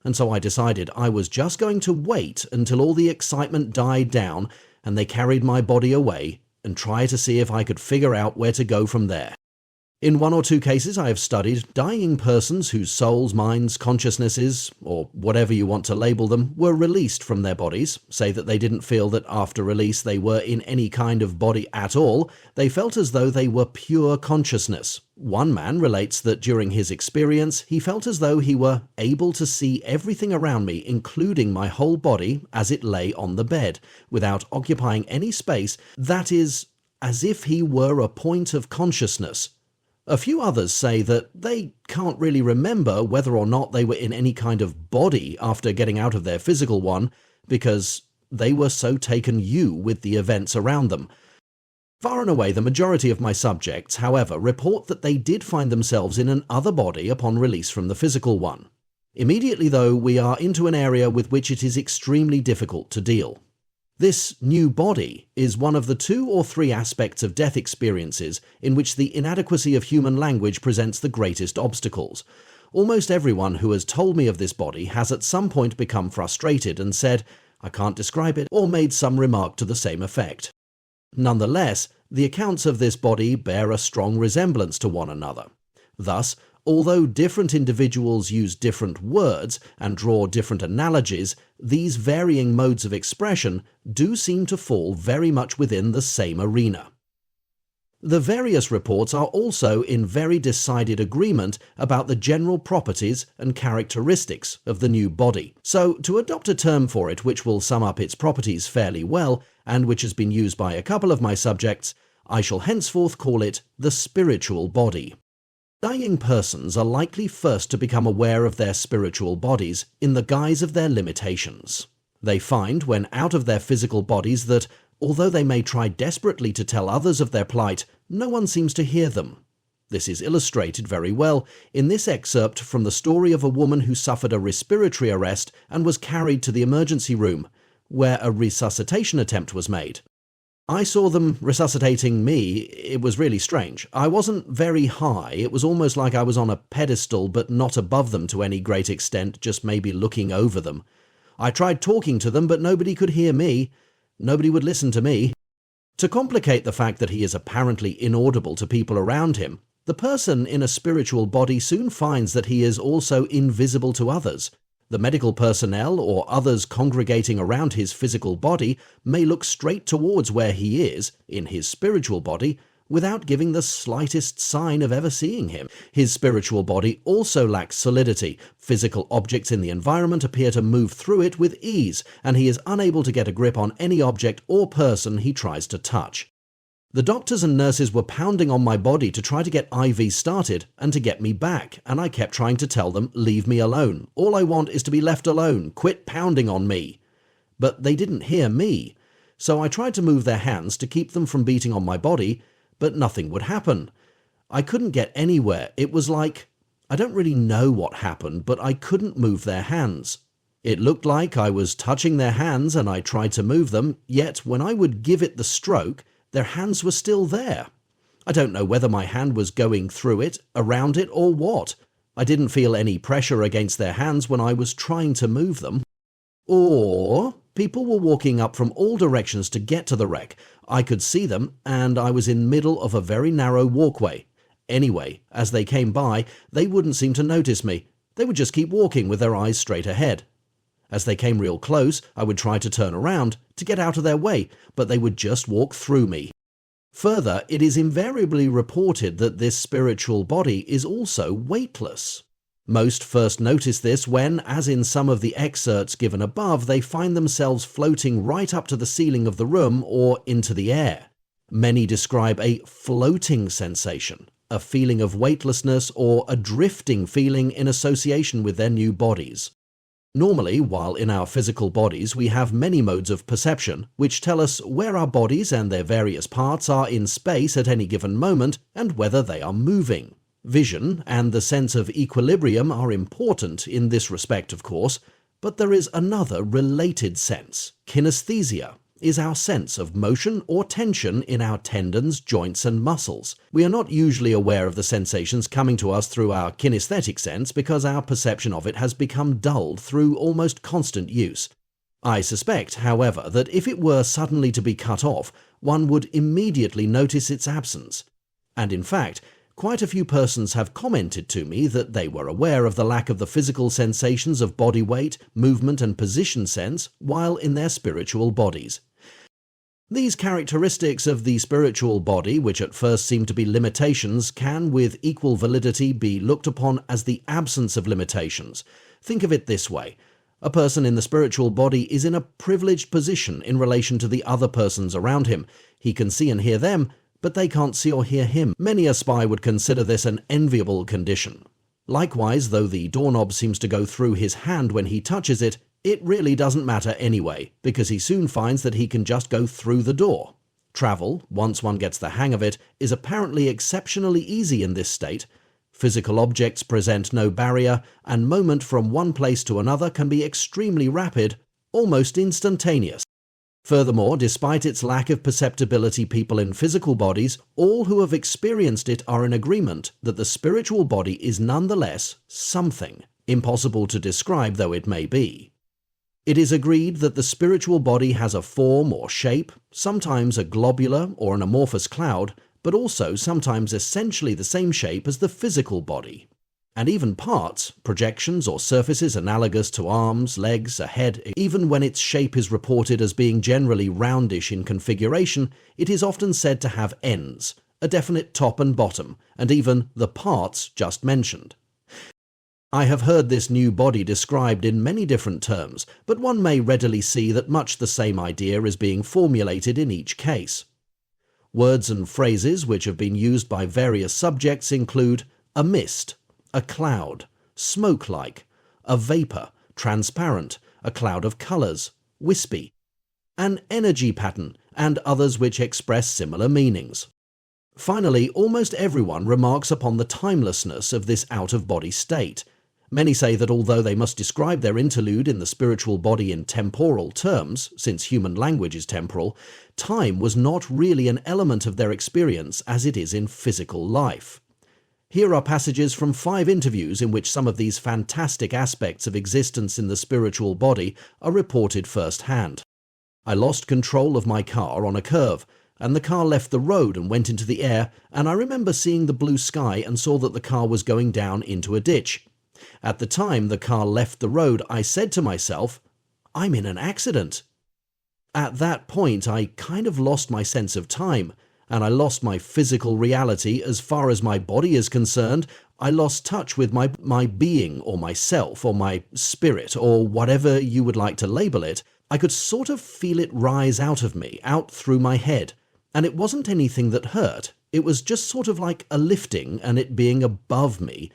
And so I decided I was just going to wait until all the excitement died down and they carried my body away and try to see if I could figure out where to go from there. In 1 or 2 cases I have studied, dying persons whose souls, minds, consciousnesses, or whatever you want to label them, were released from their bodies, say that they didn't feel that after release they were in any kind of body at all, they felt as though they were pure consciousness. One man relates that during his experience he felt as though he were able to see everything around me, including my whole body as it lay on the bed, without occupying any space, that is, as if he were a point of consciousness. A few others say that they can't really remember whether or not they were in any kind of body after getting out of their physical one, because they were so taken with the events around them. Far and away the majority of my subjects, however, report that they did find themselves in an other body upon release from the physical one. Immediately, though, we are into an area with which it is extremely difficult to deal. This new body is one of the 2 or 3 aspects of death experiences in which the inadequacy of human language presents the greatest obstacles. Almost everyone who has told me of this body has at some point become frustrated and said, "I can't describe it," or made some remark to the same effect. Nonetheless, the accounts of this body bear a strong resemblance to one another. Thus, although different individuals use different words and draw different analogies, these varying modes of expression do seem to fall very much within the same arena. The various reports are also in very decided agreement about the general properties and characteristics of the new body. So, to adopt a term for it which will sum up its properties fairly well, and which has been used by a couple of my subjects, I shall henceforth call it the spiritual body. Dying persons are likely first to become aware of their spiritual bodies in the guise of their limitations. They find, when out of their physical bodies, that, although they may try desperately to tell others of their plight, no one seems to hear them. This is illustrated very well in this excerpt from the story of a woman who suffered a respiratory arrest and was carried to the emergency room, where a resuscitation attempt was made. I saw them resuscitating me. It was really strange. I wasn't very high. It was almost like I was on a pedestal, but not above them to any great extent, just maybe looking over them. I tried talking to them, but nobody could hear me. Nobody would listen to me. To complicate the fact that he is apparently inaudible to people around him, the person in a spiritual body soon finds that he is also invisible to others. The medical personnel or others congregating around his physical body may look straight towards where he is, in his spiritual body, without giving the slightest sign of ever seeing him. His spiritual body also lacks solidity. Physical objects in the environment appear to move through it with ease, and he is unable to get a grip on any object or person he tries to touch. The doctors and nurses were pounding on my body to try to get IV started and to get me back, and I kept trying to tell them, "Leave me alone. All I want is to be left alone. Quit pounding on me." But they didn't hear me, so I tried to move their hands to keep them from beating on my body, but nothing would happen. I couldn't get anywhere. It was like, I don't really know what happened, but I couldn't move their hands. It looked like I was touching their hands and I tried to move them, yet when I would give it the stroke, their hands were still there. I don't know whether my hand was going through it, around it, or what. I didn't feel any pressure against their hands when I was trying to move them. Or people were walking up from all directions to get to the wreck. I could see them, and I was in the middle of a very narrow walkway. Anyway, as they came by, they wouldn't seem to notice me. They would just keep walking with their eyes straight ahead. As they came real close, I would try to turn around to get out of their way, but they would just walk through me. Further, it is invariably reported that this spiritual body is also weightless. Most first notice this when, as in some of the excerpts given above, they find themselves floating right up to the ceiling of the room or into the air. Many describe a floating sensation, a feeling of weightlessness or a drifting feeling in association with their new bodies. Normally, while in our physical bodies, we have many modes of perception, which tell us where our bodies and their various parts are in space at any given moment and whether they are moving. Vision and the sense of equilibrium are important in this respect, of course, but there is another related sense. Kinesthesia is our sense of motion or tension in our tendons, joints, and muscles. We are not usually aware of the sensations coming to us through our kinesthetic sense because our perception of it has become dulled through almost constant use. I suspect, however, that if it were suddenly to be cut off, one would immediately notice its absence. And in fact, quite a few persons have commented to me that they were aware of the lack of the physical sensations of body weight, movement, and position sense while in their spiritual bodies. These characteristics of the spiritual body, which at first seem to be limitations, can with equal validity be looked upon as the absence of limitations. Think of it this way. A person in the spiritual body is in a privileged position in relation to the other persons around him. He can see and hear them, but they can't see or hear him. Many a spy would consider this an enviable condition. Likewise, though the doorknob seems to go through his hand when he touches it, it really doesn't matter anyway, because he soon finds that he can just go through the door. Travel, once one gets the hang of it, is apparently exceptionally easy in this state. Physical objects present no barrier, and movement from one place to another can be extremely rapid, almost instantaneous. Furthermore, despite its lack of perceptibility, people in physical bodies, all who have experienced it are in agreement that the spiritual body is nonetheless something, impossible to describe though it may be. It is agreed that the spiritual body has a form or shape, sometimes a globular or an amorphous cloud, but also sometimes essentially the same shape as the physical body. And even parts, projections or surfaces analogous to arms, legs, a head, even when its shape is reported as being generally roundish in configuration, it is often said to have ends, a definite top and bottom, and even the parts just mentioned. I have heard this new body described in many different terms, but one may readily see that much the same idea is being formulated in each case. Words and phrases which have been used by various subjects include a mist, a cloud, smoke-like, a vapor, transparent, a cloud of colors, wispy, an energy pattern, and others which express similar meanings. Finally, almost everyone remarks upon the timelessness of this out-of-body state. Many say that although they must describe their interlude in the spiritual body in temporal terms, since human language is temporal, time was not really an element of their experience as it is in physical life. Here are passages from 5 interviews in which some of these fantastic aspects of existence in the spiritual body are reported firsthand. I lost control of my car on a curve, and the car left the road and went into the air, and I remember seeing the blue sky and saw that the car was going down into a ditch. At the time the car left the road, I said to myself, "I'm in an accident." At that point, I kind of lost my sense of time, and I lost my physical reality as far as my body is concerned. I lost touch with my being, or myself, or my spirit, or whatever you would like to label it. I could sort of feel it rise out of me, out through my head, and it wasn't anything that hurt. It was just sort of like a lifting and it being above me.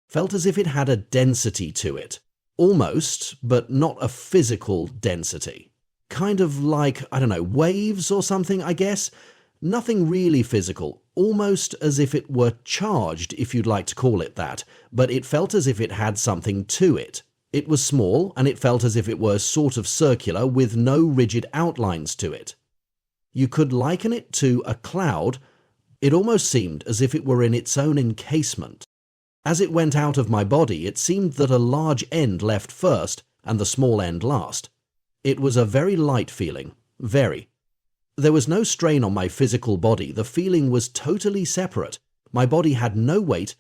Felt as if it had a density to it. Almost, but not a physical density. Kind of like, I don't know, waves or something, I guess. Nothing really physical, almost as if it were charged, if you'd like to call it that, but it felt as if it had something to it. It was small, and it felt as if it were sort of circular with no rigid outlines to it. You could liken it to a cloud. It almost seemed as if it were in its own encasement. As it went out of my body, it seemed that a large end left first and the small end last. It was a very light feeling, very. There was no strain on my physical body. The feeling was totally separate. My body had no weight.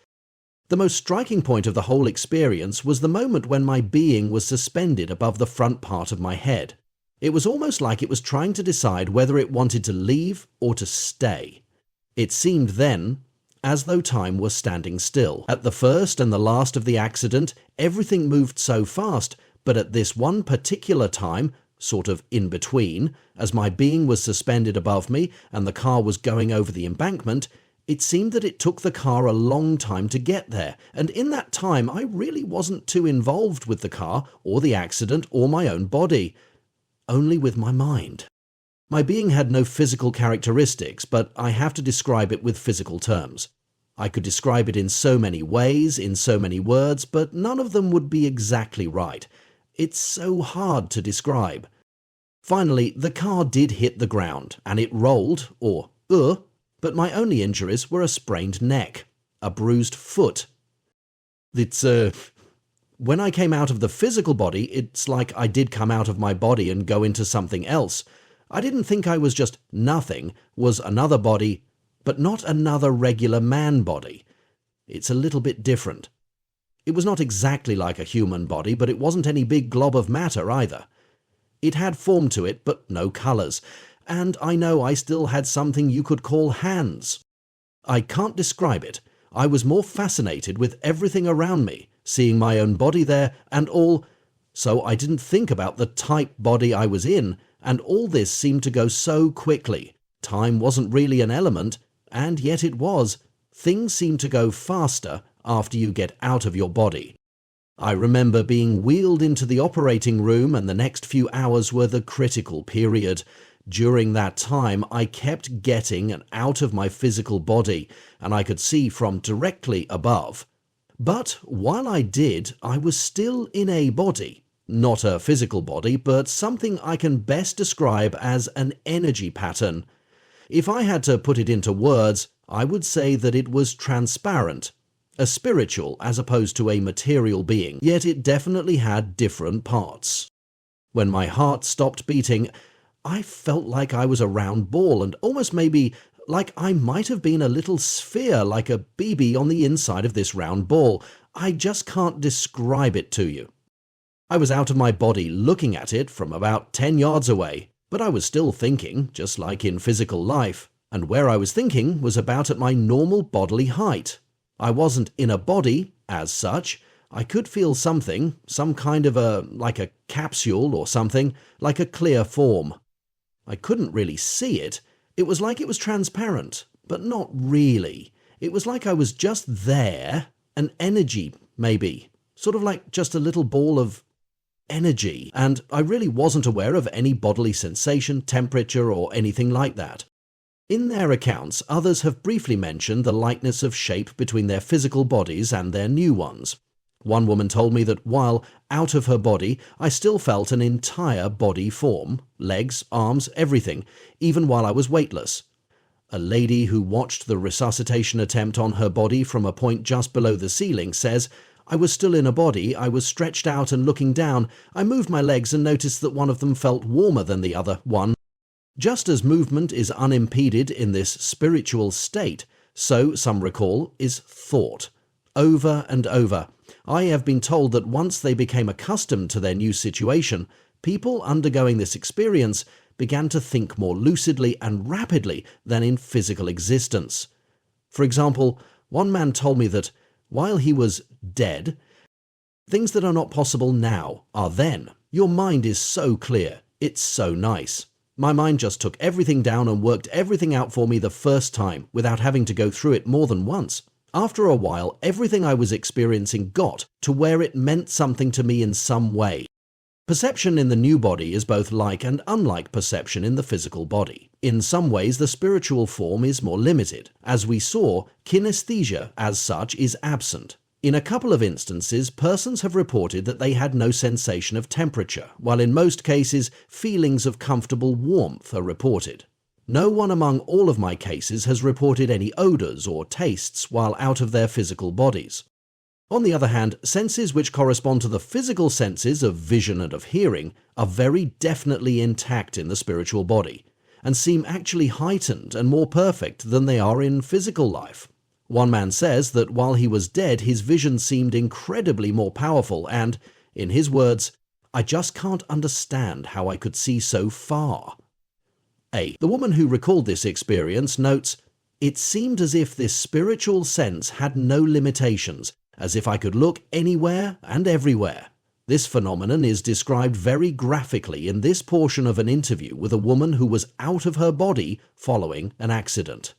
The most striking point of the whole experience was the moment when my being was suspended above the front part of my head. It was almost like it was trying to decide whether it wanted to leave or to stay. It seemed then as though time was standing still. At the first and the last of the accident, everything moved so fast, but at this one particular time, sort of in between, as my being was suspended above me and the car was going over the embankment, it seemed that it took the car a long time to get there, and in that time I really wasn't too involved with the car or the accident or my own body, only with my mind. My being had no physical characteristics, but I have to describe it with physical terms. I could describe it in so many ways, in so many words, but none of them would be exactly right. It's so hard to describe. Finally, the car did hit the ground, and it rolled, but my only injuries were a sprained neck, a bruised foot. When I came out of the physical body, it's like I did come out of my body and go into something else. I didn't think I was just nothing, was another body, but not another regular man body. It's a little bit different. It was not exactly like a human body, but it wasn't any big glob of matter either. It had form to it, but no colours, and I know I still had something you could call hands. I can't describe it. I was more fascinated with everything around me, seeing my own body there and all, so I didn't think about the type body I was in, and all this seemed to go so quickly. Time wasn't really an element, and yet it was. Things seem to go faster after you get out of your body. I remember being wheeled into the operating room, and the next few hours were the critical period. During that time, I kept getting out of my physical body, and I could see from directly above. But while I did, I was still in a body. Not a physical body, but something I can best describe as an energy pattern. If I had to put it into words, I would say that it was transparent. A spiritual as opposed to a material being, yet it definitely had different parts. When my heart stopped beating, I felt like I was a round ball, and almost maybe like I might have been a little sphere, like a BB on the inside of this round ball. I just can't describe it to you. I was out of my body looking at it from about 10 yards away, but I was still thinking, just like in physical life, and where I was thinking was about at my normal bodily height. I wasn't in a body, as such. I could feel something, some kind of like a capsule or something, like a clear form. I couldn't really see it. It was like it was transparent, but not really. It was like I was just there, an energy, maybe, sort of like just a little ball of energy, and I really wasn't aware of any bodily sensation, temperature, or anything like that. In their accounts, others have briefly mentioned the likeness of shape between their physical bodies and their new ones. One woman told me that while out of her body, I still felt an entire body form, legs, arms, everything, even while I was weightless. A lady who watched the resuscitation attempt on her body from a point just below the ceiling says, "I was still in a body, I was stretched out and looking down. I moved my legs and noticed that one of them felt warmer than the other one. Just as movement is unimpeded in this spiritual state, so, some recall, is thought. Over and over. I have been told that once they became accustomed to their new situation, people undergoing this experience began to think more lucidly and rapidly than in physical existence. For example, one man told me that while he was dead, things that are not possible now are then. Your mind is so clear. It's so nice. My mind just took everything down and worked everything out for me the first time without having to go through it more than once. After a while, everything I was experiencing got to where it meant something to me in some way. Perception in the new body is both like and unlike perception in the physical body. In some ways, the spiritual form is more limited. As we saw, kinesthesia as such is absent. In a couple of instances, persons have reported that they had no sensation of temperature, while in most cases, feelings of comfortable warmth are reported. No one among all of my cases has reported any odors or tastes while out of their physical bodies. On the other hand, senses which correspond to the physical senses of vision and of hearing are very definitely intact in the spiritual body, and seem actually heightened and more perfect than they are in physical life. One man says that while he was dead, his vision seemed incredibly more powerful and, in his words, "I just can't understand how I could see so far." The woman who recalled this experience notes, "It seemed as if this spiritual sense had no limitations, as if I could look anywhere and everywhere." This phenomenon is described very graphically in this portion of an interview with a woman who was out of her body following an accident.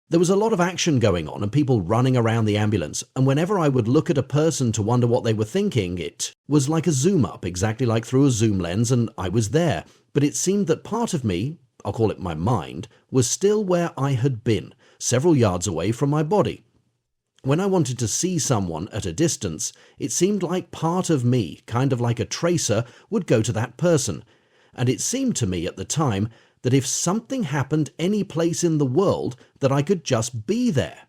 There was a lot of action going on and people running around the ambulance, and whenever I would look at a person to wonder what they were thinking, it was like a zoom up, exactly like through a zoom lens, and I was there. But it seemed that part of me, I'll call it my mind, was still where I had been, several yards away from my body. When I wanted to see someone at a distance, it seemed like part of me, kind of like a tracer, would go to that person. And it seemed to me at the time that if something happened any place in the world, that I could just be there.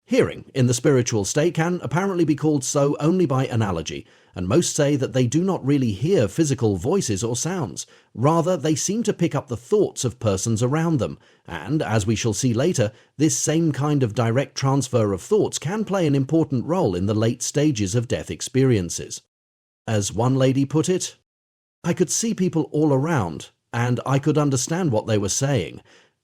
Hearing in the spiritual state can apparently be called so only by analogy, and most say that they do not really hear physical voices or sounds. Rather, they seem to pick up the thoughts of persons around them, and, as we shall see later, this same kind of direct transfer of thoughts can play an important role in the late stages of death experiences. As one lady put it, "I could see people all around, and I could understand what they were saying.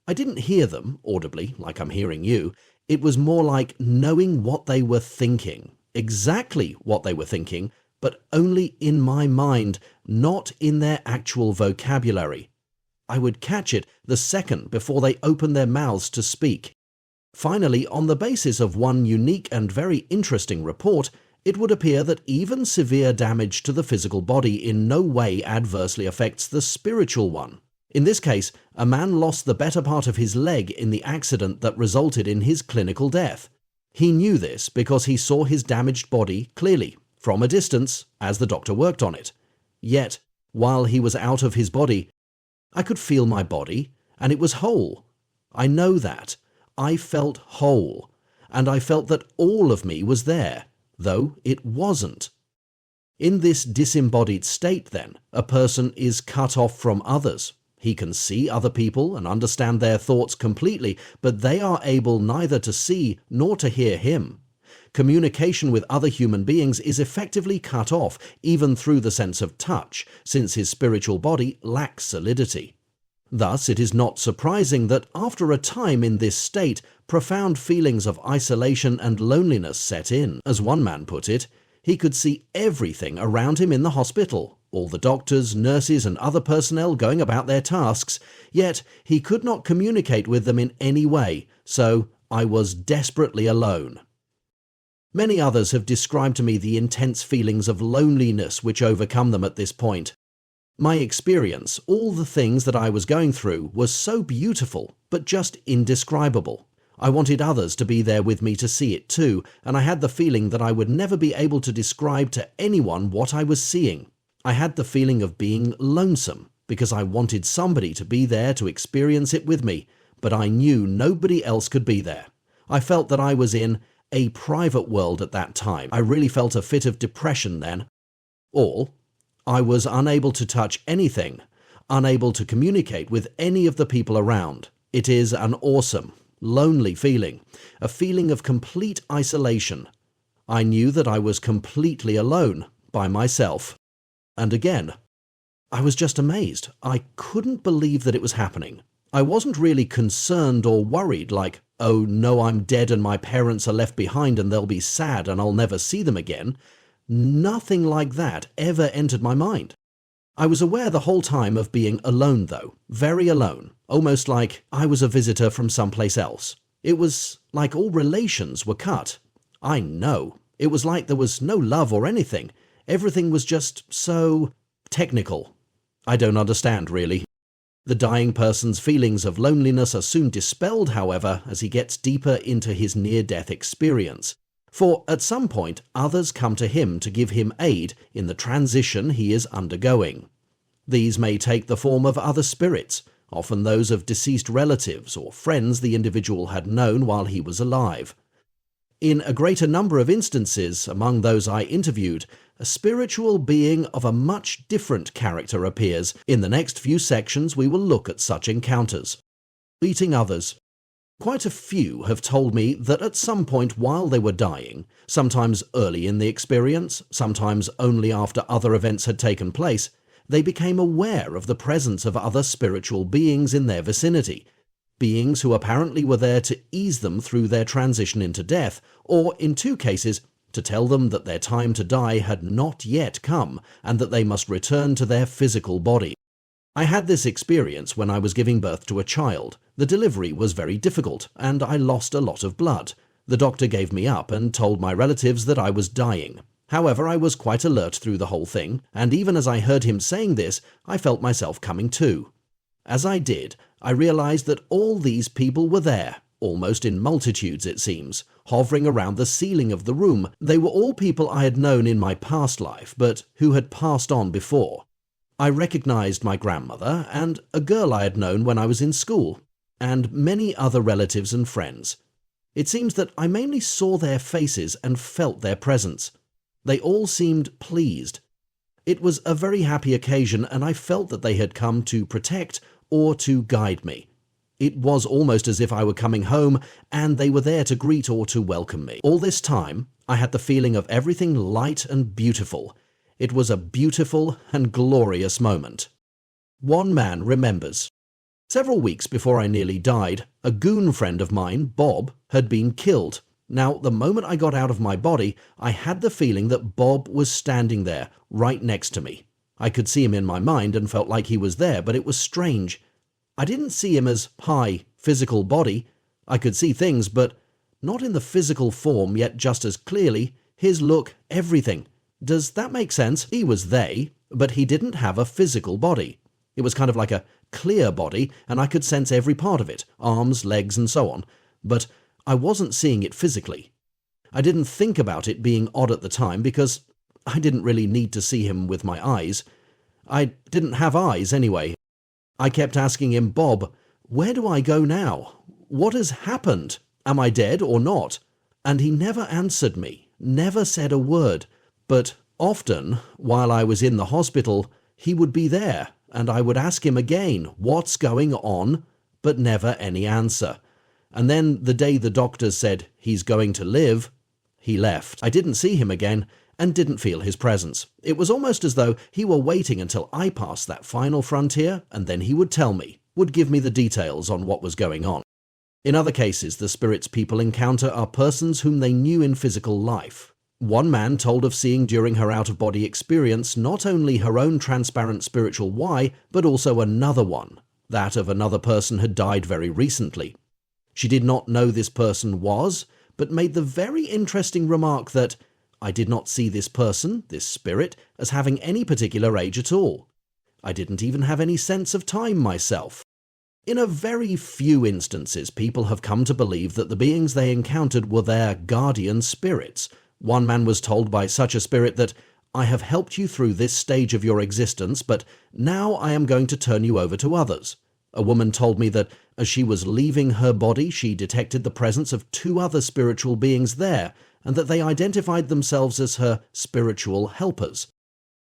I didn't hear them audibly, like I'm hearing you. It was more like knowing what they were thinking, exactly what they were thinking, but only in my mind, not in their actual vocabulary. I would catch it the second before they opened their mouths to speak. Finally, on the basis of one unique and very interesting report, it would appear that even severe damage to the physical body in no way adversely affects the spiritual one. In this case, a man lost the better part of his leg in the accident that resulted in his clinical death. He knew this because he saw his damaged body clearly, from a distance, as the doctor worked on it. Yet, while he was out of his body, I could feel my body, and it was whole. I know that. I felt whole, and I felt that all of me was there, though it wasn't. In this disembodied state, then, a person is cut off from others. He can see other people and understand their thoughts completely, but they are able neither to see nor to hear him. Communication with other human beings is effectively cut off, even through the sense of touch, since his spiritual body lacks solidity. Thus, it is not surprising that after a time in this state, profound feelings of isolation and loneliness set in. As one man put it, he could see everything around him in the hospital, all the doctors, nurses, and other personnel going about their tasks, yet he could not communicate with them in any way, so I was desperately alone. Many others have described to me the intense feelings of loneliness which overcome them at this point. My experience, all the things that I was going through, was so beautiful, but just indescribable. I wanted others to be there with me to see it too, and I had the feeling that I would never be able to describe to anyone what I was seeing. I had the feeling of being lonesome, because I wanted somebody to be there to experience it with me, but I knew nobody else could be there. I felt that I was in a private world at that time. I really felt a fit of depression then. I was unable to touch anything, unable to communicate with any of the people around. It is an awesome, lonely feeling, a feeling of complete isolation. I knew that I was completely alone, by myself. And again, I was just amazed. I couldn't believe that it was happening. I wasn't really concerned or worried like, oh no, I'm dead and my parents are left behind and they'll be sad and I'll never see them again. Nothing like that ever entered my mind. I was aware the whole time of being alone though, very alone, almost like I was a visitor from someplace else. It was like all relations were cut. I know. It was like there was no love or anything. Everything was just so technical. I don't understand, really. The dying person's feelings of loneliness are soon dispelled, however, as he gets deeper into his near-death experience. For at some point, others come to him to give him aid in the transition he is undergoing. These may take the form of other spirits, often those of deceased relatives or friends the individual had known while he was alive. In a greater number of instances, among those I interviewed, a spiritual being of a much different character appears. In the next few sections we will look at such encounters. Meeting others. Quite a few have told me that at some point while they were dying, sometimes early in the experience, sometimes only after other events had taken place, they became aware of the presence of other spiritual beings in their vicinity, beings who apparently were there to ease them through their transition into death, or, in two cases, to tell them that their time to die had not yet come and that they must return to their physical body. I had this experience when I was giving birth to a child. The delivery was very difficult, and I lost a lot of blood. The doctor gave me up and told my relatives that I was dying. However, I was quite alert through the whole thing, and even as I heard him saying this, I felt myself coming to. As I did, I realized that all these people were there, almost in multitudes it seems, hovering around the ceiling of the room. They were all people I had known in my past life, but who had passed on before. I recognized my grandmother and a girl I had known when I was in school, and many other relatives and friends. It seems that I mainly saw their faces and felt their presence. They all seemed pleased. It was a very happy occasion, and I felt that they had come to protect or to guide me. It was almost as if I were coming home, and they were there to greet or to welcome me. All this time, I had the feeling of everything light and beautiful. It was a beautiful and glorious moment. One man remembers. Several weeks before I nearly died, a goon friend of mine, Bob, had been killed. Now, the moment I got out of my body, I had the feeling that Bob was standing there, right next to me. I could see him in my mind and felt like he was there, but it was strange. I didn't see him as high, physical body. I could see things, but not in the physical form, yet just as clearly. His look, everything. Does that make sense? He was they, but he didn't have a physical body. It was kind of like a clear body, and I could sense every part of it, arms, legs, and so on, but I wasn't seeing it physically. I didn't think about it being odd at the time because I didn't really need to see him with my eyes. I didn't have eyes anyway. I kept asking him, Bob, where do I go now? What has happened? Am I dead or not? And he never answered me, never said a word, but often, while I was in the hospital, he would be there, and I would ask him again, what's going on? But never any answer. And then the day the doctors said he's going to live, he left. I didn't see him again and didn't feel his presence. It was almost as though he were waiting until I passed that final frontier, and then he would tell me, would give me the details on what was going on. In other cases, the spirits people encounter are persons whom they knew in physical life. One man told of seeing during her out-of-body experience not only her own transparent spiritual why, but also another one. That of another person had died very recently. She did not know this person was, but made the very interesting remark that, I did not see this person, this spirit, as having any particular age at all. I didn't even have any sense of time myself. In a very few instances, people have come to believe that the beings they encountered were their guardian spirits. One man was told by such a spirit that, I have helped you through this stage of your existence, but now I am going to turn you over to others. A woman told me that as she was leaving her body, she detected the presence of 2 other spiritual beings there, and that they identified themselves as her spiritual helpers.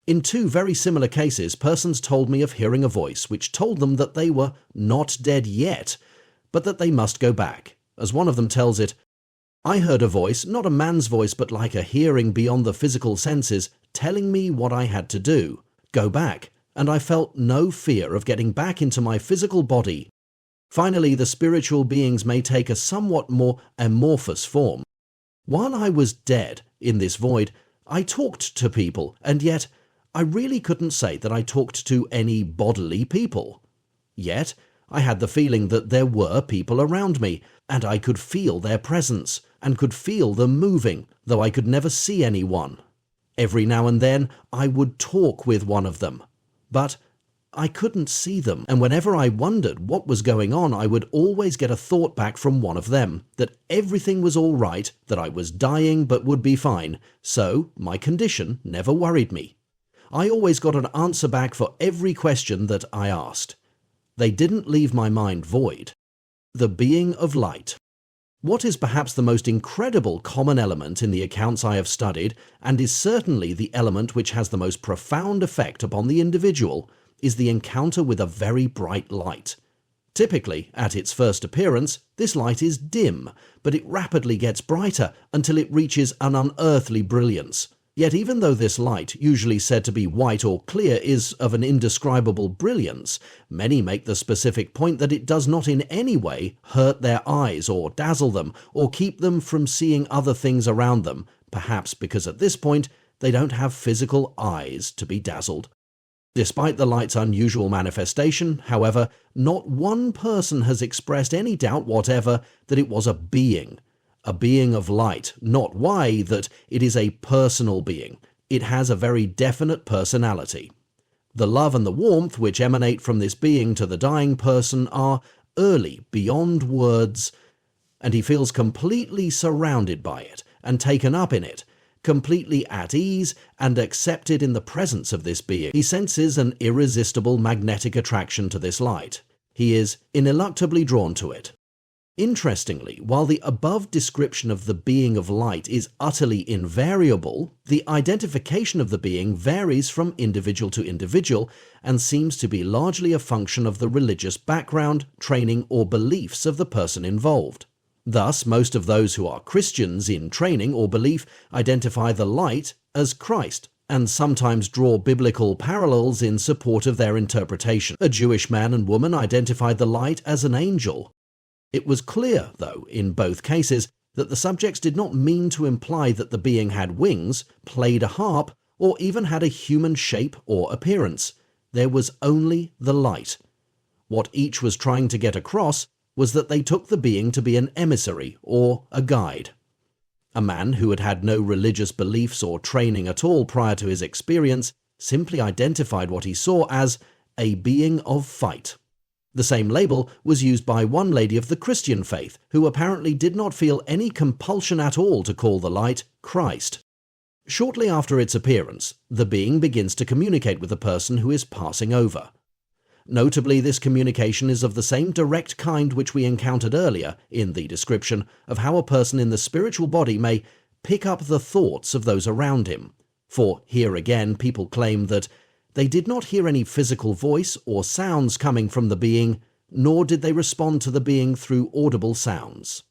In 2 very similar cases, persons told me of hearing a voice which told them that they were not dead yet, but that they must go back. As one of them tells it, I heard a voice, not a man's voice, but like a hearing beyond the physical senses, telling me what I had to do. Go back. And I felt no fear of getting back into my physical body. Finally, the spiritual beings may take a somewhat more amorphous form. While I was dead in this void, I talked to people, and yet I really couldn't say that I talked to any bodily people. Yet I had the feeling that there were people around me, and I could feel their presence, and could feel them moving, though I could never see anyone. Every now and then I would talk with one of them. But I couldn't see them, and whenever I wondered what was going on, I would always get a thought back from one of them, that everything was all right, that I was dying but would be fine, so my condition never worried me. I always got an answer back for every question that I asked. They didn't leave my mind void. The being of light. What is perhaps the most incredible common element in the accounts I have studied, and is certainly the element which has the most profound effect upon the individual, is the encounter with a very bright light. Typically, at its first appearance, this light is dim, but it rapidly gets brighter until it reaches an unearthly brilliance. Yet even though this light, usually said to be white or clear, is of an indescribable brilliance, many make the specific point that it does not in any way hurt their eyes or dazzle them or keep them from seeing other things around them, perhaps because at this point they don't have physical eyes to be dazzled. Despite the light's unusual manifestation, however, not one person has expressed any doubt whatever that it was a being of light, not why that it is a personal being. It has a very definite personality. The love and the warmth which emanate from this being to the dying person are early, beyond words, and he feels completely surrounded by it and taken up in it, completely at ease and accepted in the presence of this being. He senses an irresistible magnetic attraction to this light. He is ineluctably drawn to it. Interestingly, while the above description of the being of light is utterly invariable, the identification of the being varies from individual to individual and seems to be largely a function of the religious background, training, or beliefs of the person involved. Thus, most of those who are Christians in training or belief identify the light as Christ, and sometimes draw biblical parallels in support of their interpretation. A Jewish man and woman identified the light as an angel. It was clear, though, in both cases, that the subjects did not mean to imply that the being had wings, played a harp, or even had a human shape or appearance. There was only the light. What each was trying to get across was that they took the being to be an emissary or a guide. A man who had had no religious beliefs or training at all prior to his experience simply identified what he saw as a being of fight. The same label was used by one lady of the Christian faith who apparently did not feel any compulsion at all to call the light Christ. Shortly after its appearance, the being begins to communicate with the person who is passing over. Notably, this communication is of the same direct kind which we encountered earlier in the description of how a person in the spiritual body may pick up the thoughts of those around him. For here again, people claim that they did not hear any physical voice or sounds coming from the being, nor did they respond to the being through audible sounds.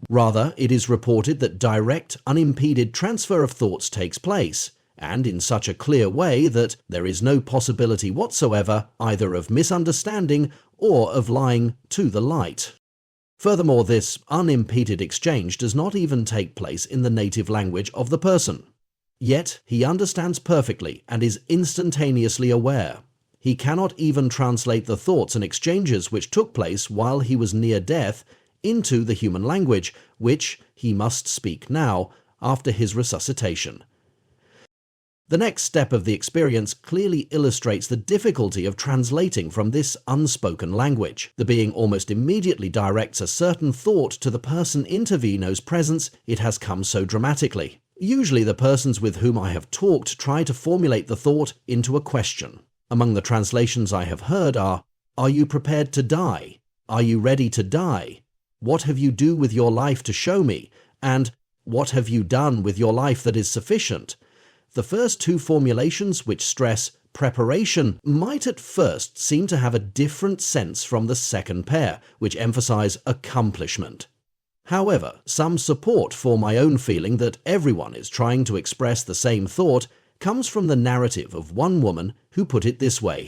Rather, it is reported that direct, unimpeded transfer of thoughts takes place, and in such a clear way that there is no possibility whatsoever either of misunderstanding or of lying to the light. Furthermore, this unimpeded exchange does not even take place in the native language of the person. Yet he understands perfectly and is instantaneously aware. He cannot even translate the thoughts and exchanges which took place while he was near death into the human language, which he must speak now after his resuscitation. The next step of the experience clearly illustrates the difficulty of translating from this unspoken language. The being almost immediately directs a certain thought to the person interveno's presence. It has come so dramatically. Usually the persons with whom I have talked try to formulate the thought into a question. Among the translations I have heard are you prepared to die? Are you ready to die? What have you do with your life to show me? And what have you done with your life that is sufficient? The first two formulations, which stress preparation, might at first seem to have a different sense from the second pair, which emphasize accomplishment. However, some support for my own feeling that everyone is trying to express the same thought comes from the narrative of one woman who put it this way.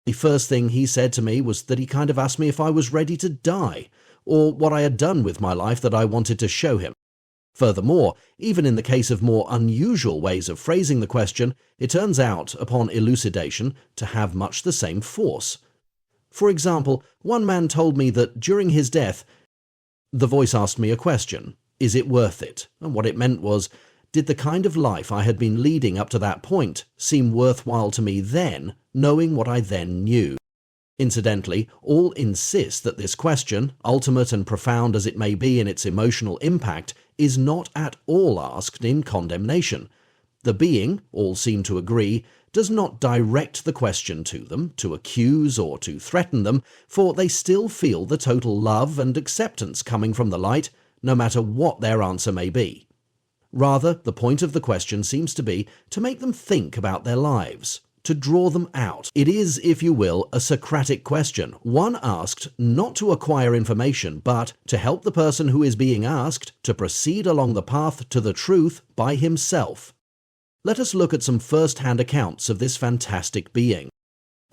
The first thing he said to me was that he kind of asked me if I was ready to die, or what I had done with my life that I wanted to show him. Furthermore, even in the case of more unusual ways of phrasing the question, it turns out, upon elucidation, to have much the same force. For example, one man told me that during his death, the voice asked me a question, is it worth it? And what it meant was, did the kind of life I had been leading up to that point seem worthwhile to me then, knowing what I then knew? Incidentally, all insist that this question, ultimate and profound as it may be in its emotional impact, is not at all asked in condemnation. The being, all seem to agree, does not direct the question to them, to accuse or to threaten them, for they still feel the total love and acceptance coming from the light, no matter what their answer may be. Rather, the point of the question seems to be to make them think about their lives, to draw them out. It is, if you will, a Socratic question, one asked not to acquire information, but to help the person who is being asked to proceed along the path to the truth by himself. Let us look at some first-hand accounts of this fantastic being.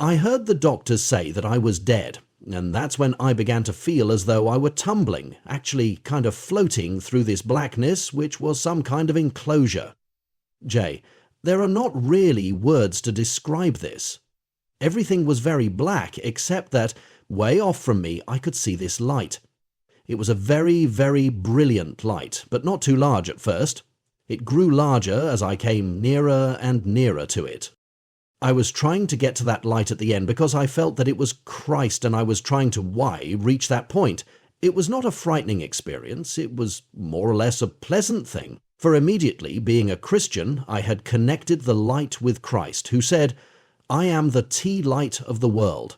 I heard the doctors say that I was dead, and that's when I began to feel as though I were tumbling, actually kind of floating through this blackness, which was some kind of enclosure. J. There are not really words to describe this. Everything was very black, except that, way off from me, I could see this light. It was a very, very brilliant light, but not too large at first. It grew larger as I came nearer and nearer to it. I was trying to get to that light at the end because I felt that it was Christ, and I was trying to reach that point. It was not a frightening experience, it was more or less a pleasant thing. For immediately, being a Christian, I had connected the light with Christ, who said, I am the T-light of the world.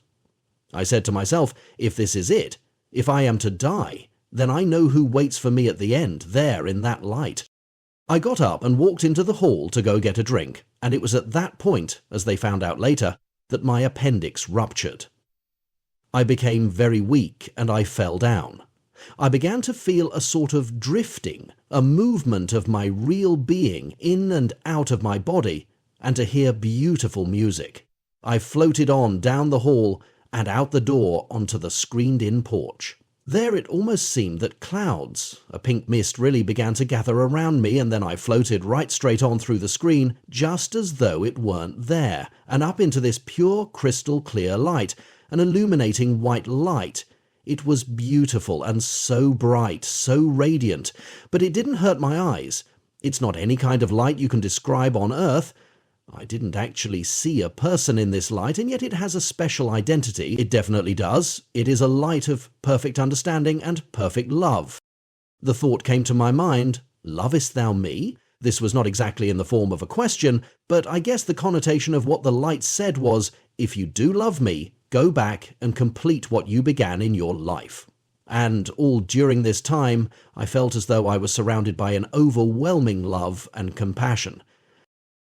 I said to myself, if this is it, if I am to die, then I know who waits for me at the end, there in that light. I got up and walked into the hall to go get a drink, and it was at that point, as they found out later, that my appendix ruptured. I became very weak and I fell down. I began to feel a sort of drifting, a movement of my real being in and out of my body, and to hear beautiful music. I floated on down the hall and out the door onto the screened-in porch. There it almost seemed that clouds, a pink mist, really began to gather around me, and then I floated right straight on through the screen, just as though it weren't there, and up into this pure crystal clear light, an illuminating white light. It was beautiful and so bright, so radiant, but it didn't hurt my eyes. It's not any kind of light you can describe on Earth. I didn't actually see a person in this light, and yet it has a special identity. It definitely does. It is a light of perfect understanding and perfect love. The thought came to my mind, "Lovest thou me?" This was not exactly in the form of a question, but I guess the connotation of what the light said was, "If you do love me, go back and complete what you began in your life." And all during this time, I felt as though I was surrounded by an overwhelming love and compassion.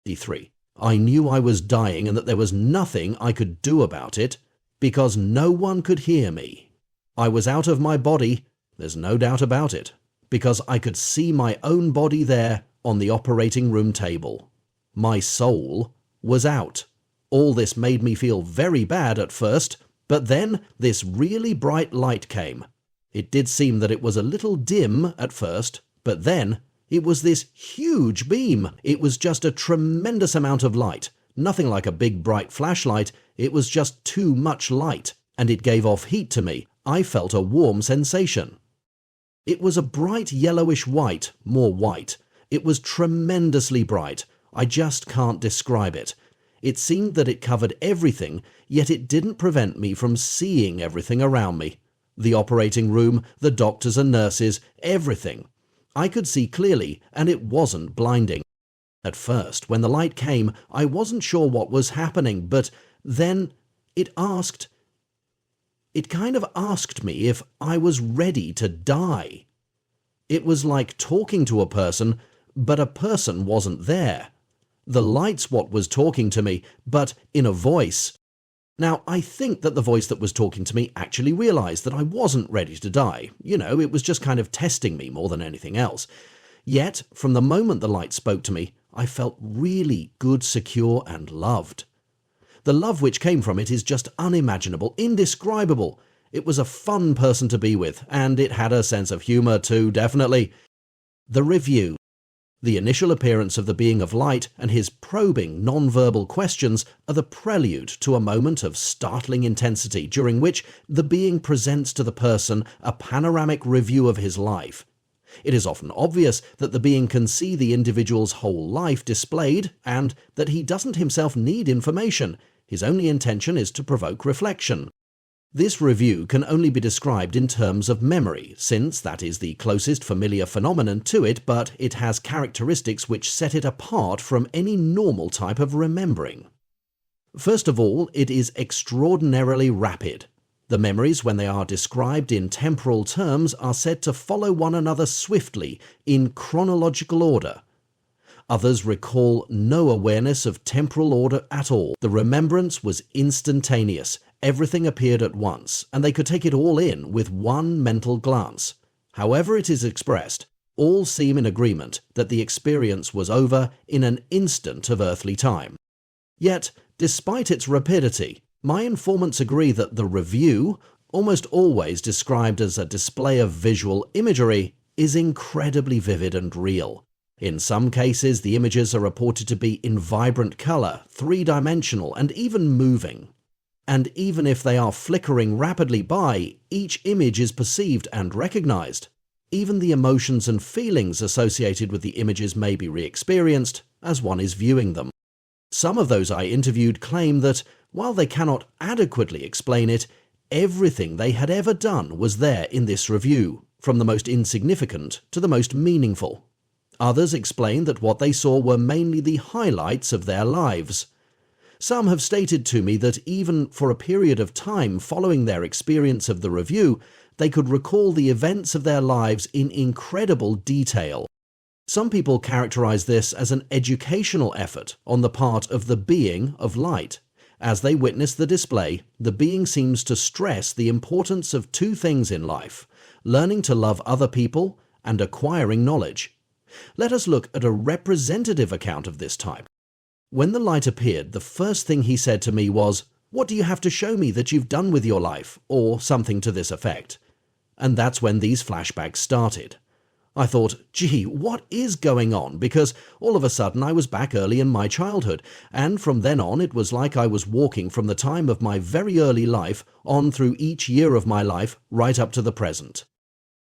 3. I knew I was dying and that there was nothing I could do about it, because no one could hear me. I was out of my body, there's no doubt about it, because I could see my own body there on the operating room table. My soul was out. All this made me feel very bad at first, but then this really bright light came. It did seem that it was a little dim at first, but then it was this huge beam. It was just a tremendous amount of light. Nothing like a big bright flashlight. It was just too much light, and it gave off heat to me. I felt a warm sensation. It was a bright yellowish white, more white. It was tremendously bright. I just can't describe it. It seemed that it covered everything, yet it didn't prevent me from seeing everything around me. The operating room, the doctors and nurses, everything. I could see clearly, and it wasn't blinding. At first, when the light came, I wasn't sure what was happening, but then it kind of asked me if I was ready to die. It was like talking to a person, but a person wasn't there. The light's what was talking to me, but in a voice. Now, I think that the voice that was talking to me actually realized that I wasn't ready to die. It was just kind of testing me more than anything else. Yet, from the moment the light spoke to me, I felt really good, secure, and loved. The love which came from it is just unimaginable, indescribable. It was a fun person to be with, and it had a sense of humor too, definitely. The review. The initial appearance of the being of light and his probing, non-verbal questions are the prelude to a moment of startling intensity during which the being presents to the person a panoramic review of his life. It is often obvious that the being can see the individual's whole life displayed and that he doesn't himself need information. His only intention is to provoke reflection. This review can only be described in terms of memory, since that is the closest familiar phenomenon to it, but it has characteristics which set it apart from any normal type of remembering. First of all, it is extraordinarily rapid. The memories, when they are described in temporal terms, are said to follow one another swiftly, in chronological order. Others recall no awareness of temporal order at all. The remembrance was instantaneous. Everything appeared at once, and they could take it all in with one mental glance. However it is expressed, all seem in agreement that the experience was over in an instant of earthly time. Yet, despite its rapidity, my informants agree that the review, almost always described as a display of visual imagery, is incredibly vivid and real. In some cases, the images are reported to be in vibrant color, three-dimensional, and even moving. And even if they are flickering rapidly by, each image is perceived and recognized. Even the emotions and feelings associated with the images may be re-experienced as one is viewing them. Some of those I interviewed claim that, while they cannot adequately explain it, everything they had ever done was there in this review, from the most insignificant to the most meaningful. Others explain that what they saw were mainly the highlights of their lives. Some have stated to me that even for a period of time following their experience of the review, they could recall the events of their lives in incredible detail. Some people characterize this as an educational effort on the part of the being of light. As they witness the display, the being seems to stress the importance of two things in life: learning to love other people and acquiring knowledge. Let us look at a representative account of this type. When the light appeared, the first thing he said to me was, "What do you have to show me that you've done with your life?" or something to this effect. And that's when these flashbacks started. I thought, gee, what is going on? Because all of a sudden I was back early in my childhood, and from then on it was like I was walking from the time of my very early life on through each year of my life right up to the present.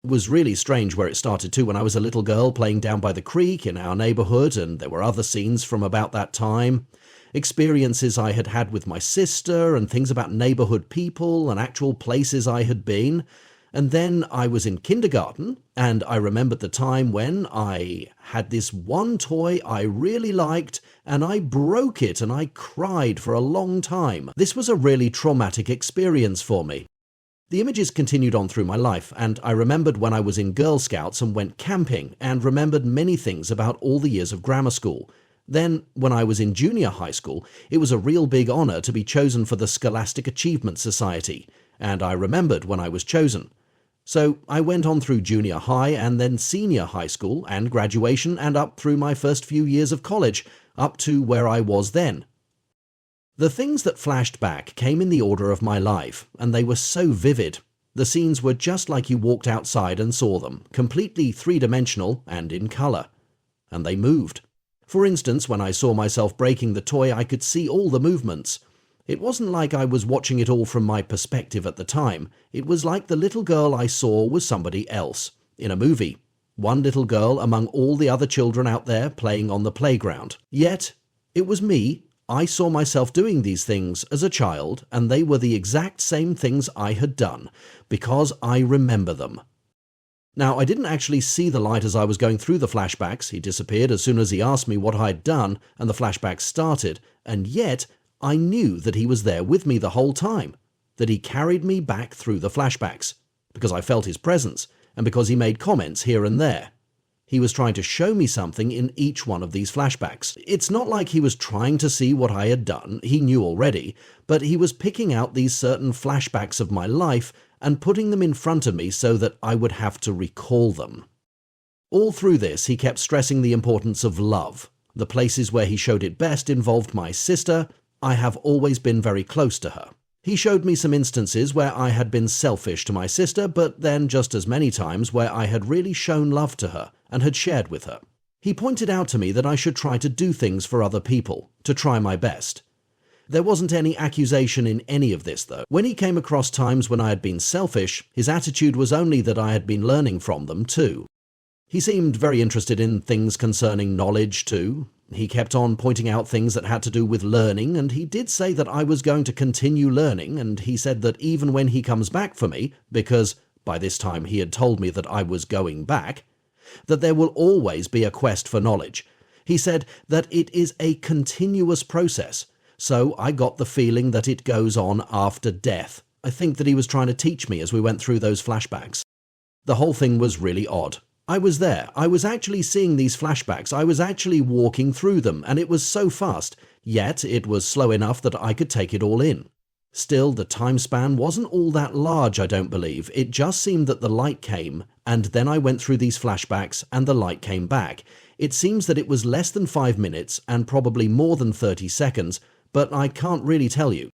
It was really strange where it started too, when I was a little girl playing down by the creek in our neighborhood, and there were other scenes from about that time. Experiences I had had with my sister, and things about neighborhood people and actual places I had been. And then I was in kindergarten, and I remembered the time when I had this one toy I really liked, and I broke it and I cried for a long time. This was a really traumatic experience for me. The images continued on through my life, and I remembered when I was in Girl Scouts and went camping, and remembered many things about all the years of grammar school. Then, when I was in junior high school, it was a real big honor to be chosen for the Scholastic Achievement Society, and I remembered when I was chosen. So I went on through junior high and then senior high school and graduation and up through my first few years of college, up to where I was then. The things that flashed back came in the order of my life, and they were so vivid. The scenes were just like you walked outside and saw them, completely three-dimensional and in color. And they moved. For instance, when I saw myself breaking the toy, I could see all the movements. It wasn't like I was watching it all from my perspective at the time. It was like the little girl I saw was somebody else, in a movie. One little girl among all the other children out there playing on the playground. Yet, it was me. I saw myself doing these things as a child, and they were the exact same things I had done, because I remember them. Now, I didn't actually see the light as I was going through the flashbacks. He disappeared as soon as he asked me what I'd done, and the flashbacks started, and yet I knew that he was there with me the whole time, that he carried me back through the flashbacks, because I felt his presence, and because he made comments here and there. He was trying to show me something in each one of these flashbacks. It's not like he was trying to see what I had done, he knew already, but he was picking out these certain flashbacks of my life and putting them in front of me so that I would have to recall them. All through this, he kept stressing the importance of love. The places where he showed it best involved my sister. I have always been very close to her. He showed me some instances where I had been selfish to my sister, but then just as many times where I had really shown love to her and had shared with her. He pointed out to me that I should try to do things for other people, to try my best. There wasn't any accusation in any of this, though. When he came across times when I had been selfish, his attitude was only that I had been learning from them too. He seemed very interested in things concerning knowledge too. He kept on pointing out things that had to do with learning, and he did say that I was going to continue learning, and he said that even when he comes back for me, because by this time he had told me that I was going back, that there will always be a quest for knowledge. He said that it is a continuous process, so I got the feeling that it goes on after death. I think that he was trying to teach me as we went through those flashbacks. The whole thing was really odd. I was there. I was actually seeing these flashbacks. I was actually walking through them, and it was so fast, yet it was slow enough that I could take it all in. Still, the time span wasn't all that large, I don't believe. It just seemed that the light came, and then I went through these flashbacks, and the light came back. It seems that it was less than 5 minutes, and probably more than 30 seconds, but I can't really tell you.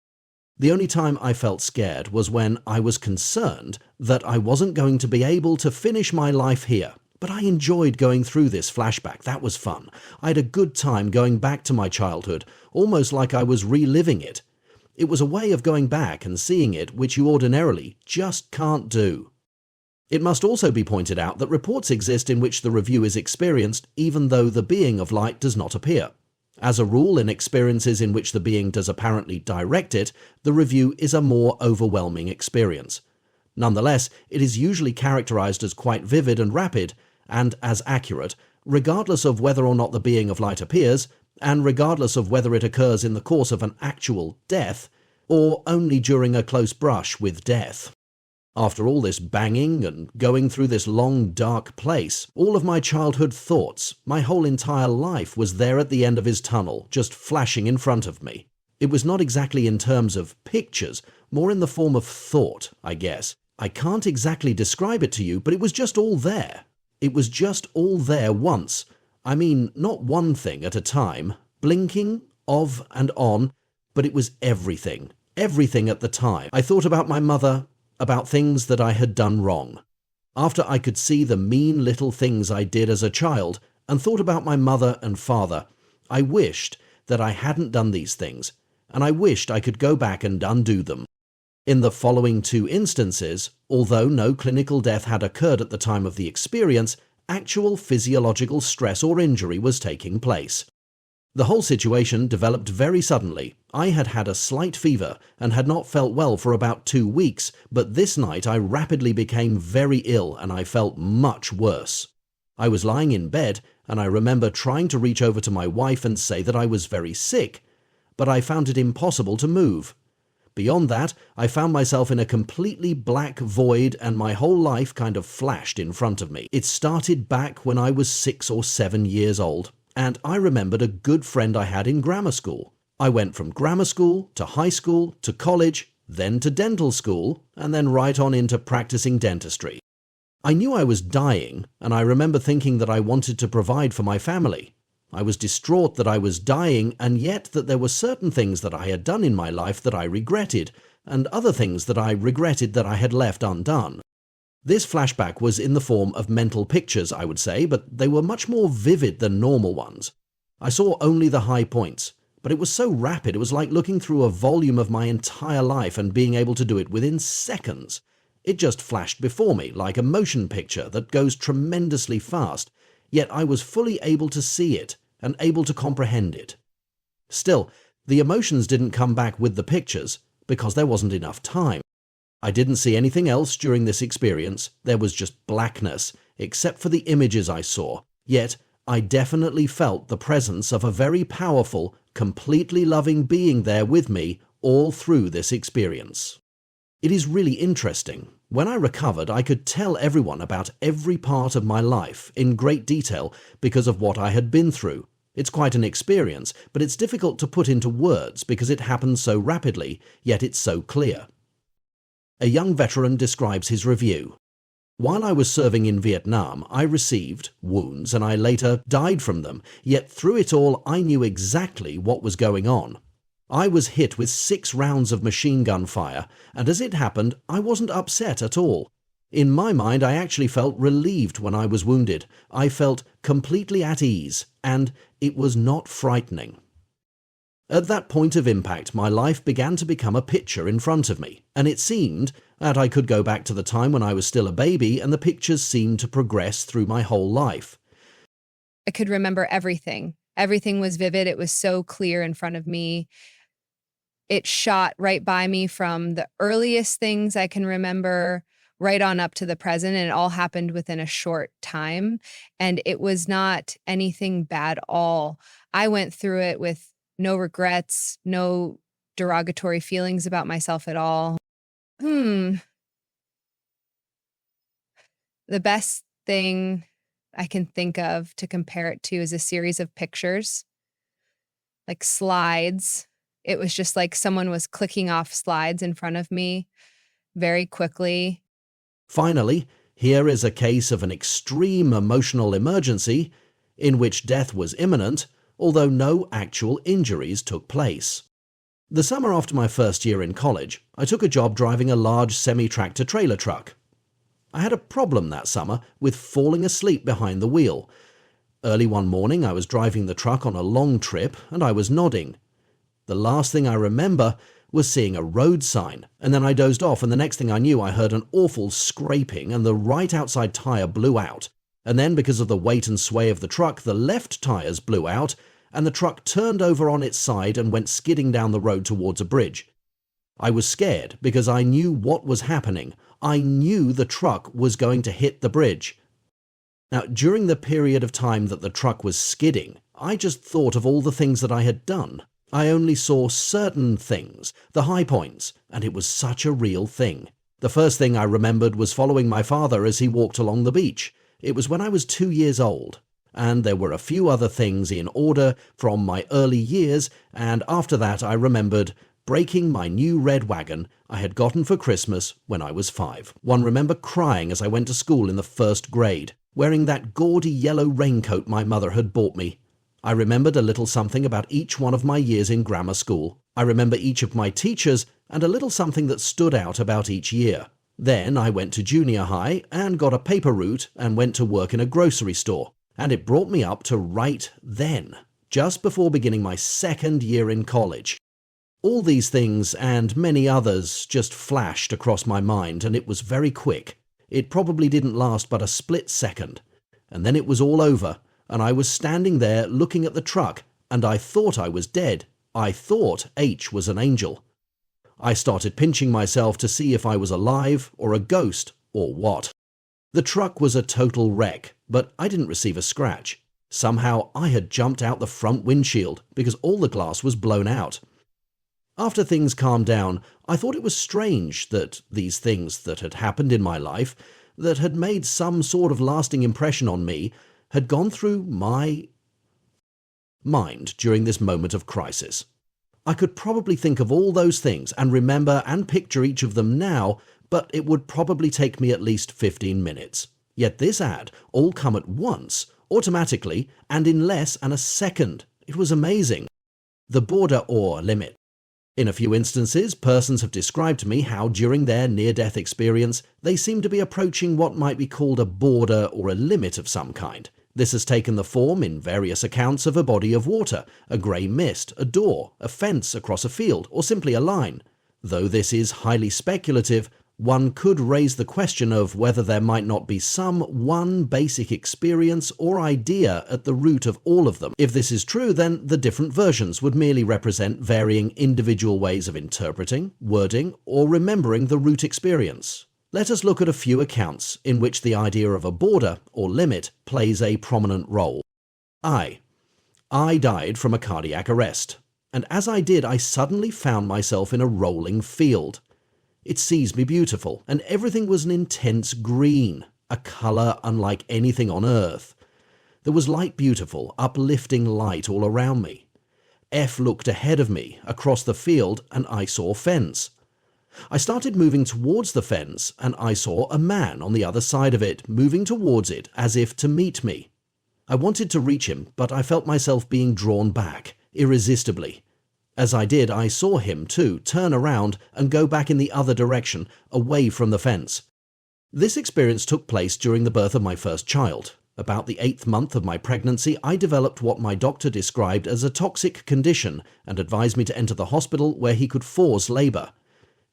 The only time I felt scared was when I was concerned that I wasn't going to be able to finish my life here. But I enjoyed going through this flashback. That was fun. I had a good time going back to my childhood, almost like I was reliving it. It was a way of going back and seeing it which you ordinarily just can't do. It must also be pointed out that reports exist in which the review is experienced even though the being of light does not appear. As a rule, in experiences in which the being does apparently direct it, the review is a more overwhelming experience. Nonetheless, it is usually characterized as quite vivid and rapid, and as accurate, regardless of whether or not the being of light appears, and regardless of whether it occurs in the course of an actual death, or only during a close brush with death. After all this banging and going through this long, dark place, all of my childhood thoughts, my whole entire life was there at the end of his tunnel, just flashing in front of me. It was not exactly in terms of pictures, more in the form of thought, I guess. I can't exactly describe it to you, but it was just all there. It was just all there once. I mean, not one thing at a time, blinking, of and on, but it was everything. Everything at the time. I thought about my mother, about things that I had done wrong. After I could see the mean little things I did as a child and thought about my mother and father, I wished that I hadn't done these things, and I wished I could go back and undo them. In the following two instances, although no clinical death had occurred at the time of the experience, actual physiological stress or injury was taking place. The whole situation developed very suddenly. I had had a slight fever and had not felt well for about 2 weeks, but this night I rapidly became very ill and I felt much worse. I was lying in bed and I remember trying to reach over to my wife and say that I was very sick, but I found it impossible to move. Beyond that, I found myself in a completely black void and my whole life kind of flashed in front of me. It started back when I was 6 or 7 years old, and I remembered a good friend I had in grammar school. I went from grammar school to high school to college, then to dental school, and then right on into practicing dentistry. I knew I was dying, and I remember thinking that I wanted to provide for my family. I was distraught that I was dying, and yet that there were certain things that I had done in my life that I regretted, and other things that I regretted that I had left undone. This flashback was in the form of mental pictures, I would say, but they were much more vivid than normal ones. I saw only the high points, but it was so rapid it was like looking through a volume of my entire life and being able to do it within seconds. It just flashed before me like a motion picture that goes tremendously fast, yet I was fully able to see it and able to comprehend it. Still, the emotions didn't come back with the pictures because there wasn't enough time. I didn't see anything else during this experience. There was just blackness, except for the images I saw. Yet, I definitely felt the presence of a very powerful, completely loving being there with me all through this experience. It is really interesting. When I recovered, I could tell everyone about every part of my life in great detail because of what I had been through. It's quite an experience, but it's difficult to put into words because it happens so rapidly, yet it's so clear. A young veteran describes his review. While I was serving in Vietnam, I received wounds and I later died from them, yet through it all I knew exactly what was going on. I was hit with 6 rounds of machine gun fire, and as it happened, I wasn't upset at all. In my mind, I actually felt relieved when I was wounded. I felt completely at ease, and it was not frightening. At that point of impact, my life began to become a picture in front of me, and it seemed that I could go back to the time when I was still a baby, and the pictures seemed to progress through my whole life. I could remember everything. Everything was vivid. It was so clear in front of me. It shot right by me from the earliest things I can remember right on up to the present, and it all happened within a short time. And it was not anything bad at all. I went through it with no regrets, no derogatory feelings about myself at all. The best thing I can think of to compare it to is a series of pictures, like slides. It was just like someone was clicking off slides in front of me very quickly. Finally, here is a case of an extreme emotional emergency in which death was imminent, although no actual injuries took place. The summer after my first year in college, I took a job driving a large semi-tractor trailer truck. I had a problem that summer with falling asleep behind the wheel. Early one morning, I was driving the truck on a long trip and I was nodding. The last thing I remember was seeing a road sign, and then I dozed off, and the next thing I knew I heard an awful scraping and the right outside tire blew out. And then because of the weight and sway of the truck, the left tires blew out, and the truck turned over on its side and went skidding down the road towards a bridge. I was scared because I knew what was happening. I knew the truck was going to hit the bridge. Now, during the period of time that the truck was skidding, I just thought of all the things that I had done. I only saw certain things, the high points, and it was such a real thing. The first thing I remembered was following my father as he walked along the beach. It was when I was 2 years old, and there were a few other things in order from my early years, and after that I remembered breaking my new red wagon I had gotten for Christmas when I was 5. One remember crying as I went to school in the 1st grade, wearing that gaudy yellow raincoat my mother had bought me. I remembered a little something about each one of my years in grammar school. I remember each of my teachers and a little something that stood out about each year. Then I went to junior high and got a paper route and went to work in a grocery store. And it brought me up to right then, just before beginning my second year in college. All these things and many others just flashed across my mind, and it was very quick. It probably didn't last but a split second. And then it was all over, and I was standing there looking at the truck, and I thought I was dead. I thought H was an angel. I started pinching myself to see if I was alive or a ghost or what. The truck was a total wreck, but I didn't receive a scratch. Somehow I had jumped out the front windshield because all the glass was blown out. After things calmed down, I thought it was strange that these things that had happened in my life, that had made some sort of lasting impression on me, had gone through my mind during this moment of crisis. I could probably think of all those things and remember and picture each of them now, but it would probably take me at least 15 minutes. Yet this had all come at once, automatically, and in less than a second. It was amazing. The border or limit. In a few instances, persons have described to me how during their near-death experience, they seem to be approaching what might be called a border or a limit of some kind. This has taken the form in various accounts of a body of water, a grey mist, a door, a fence across a field, or simply a line. Though this is highly speculative, one could raise the question of whether there might not be some one basic experience or idea at the root of all of them. If this is true, then the different versions would merely represent varying individual ways of interpreting, wording, or remembering the root experience. Let us look at a few accounts in which the idea of a border or limit plays a prominent role. I died from a cardiac arrest, and as I did, I suddenly found myself in a rolling field. It seized me beautiful, and everything was an intense green, a colour unlike anything on earth. There was light beautiful, uplifting light all around me. F looked ahead of me, across the field, and I saw fence. I started moving towards the fence, and I saw a man on the other side of it, moving towards it as if to meet me. I wanted to reach him, but I felt myself being drawn back, irresistibly. As I did, I saw him, too, turn around and go back in the other direction, away from the fence. This experience took place during the birth of my first child. About the 8th month of my pregnancy, I developed what my doctor described as a toxic condition and advised me to enter the hospital where he could force labour.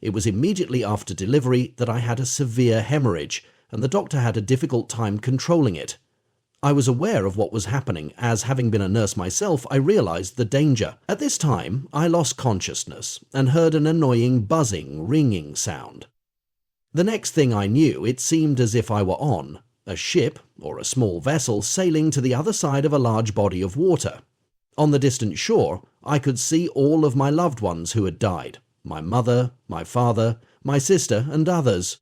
It was immediately after delivery that I had a severe hemorrhage, and the doctor had a difficult time controlling it. I was aware of what was happening, as having been a nurse myself, I realized the danger. At this time, I lost consciousness and heard an annoying buzzing, ringing sound. The next thing I knew, it seemed as if I were on a ship or a small vessel sailing to the other side of a large body of water. On the distant shore, I could see all of my loved ones who had died. My mother, my father, my sister, and others.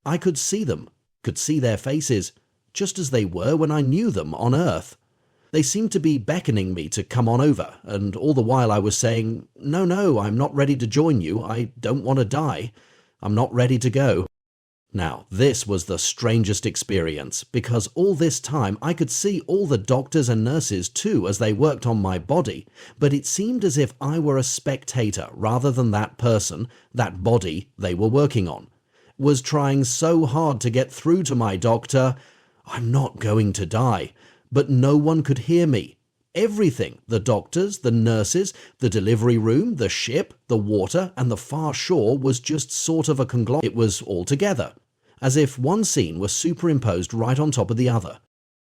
I could see them, could see their faces, just as they were when I knew them on Earth. They seemed to be beckoning me to come on over, and all the while I was saying, No, I'm not ready to join you. I don't want to die. I'm not ready to go. Now, this was the strangest experience, because all this time I could see all the doctors and nurses too as they worked on my body, but it seemed as if I were a spectator rather than that person, that body they were working on. Was trying so hard to get through to my doctor, I'm not going to die, but no one could hear me. Everything, the doctors, the nurses, the delivery room, the ship, the water, and the far shore was just sort of a conglomerate. It was all together, as if one scene was superimposed right on top of the other.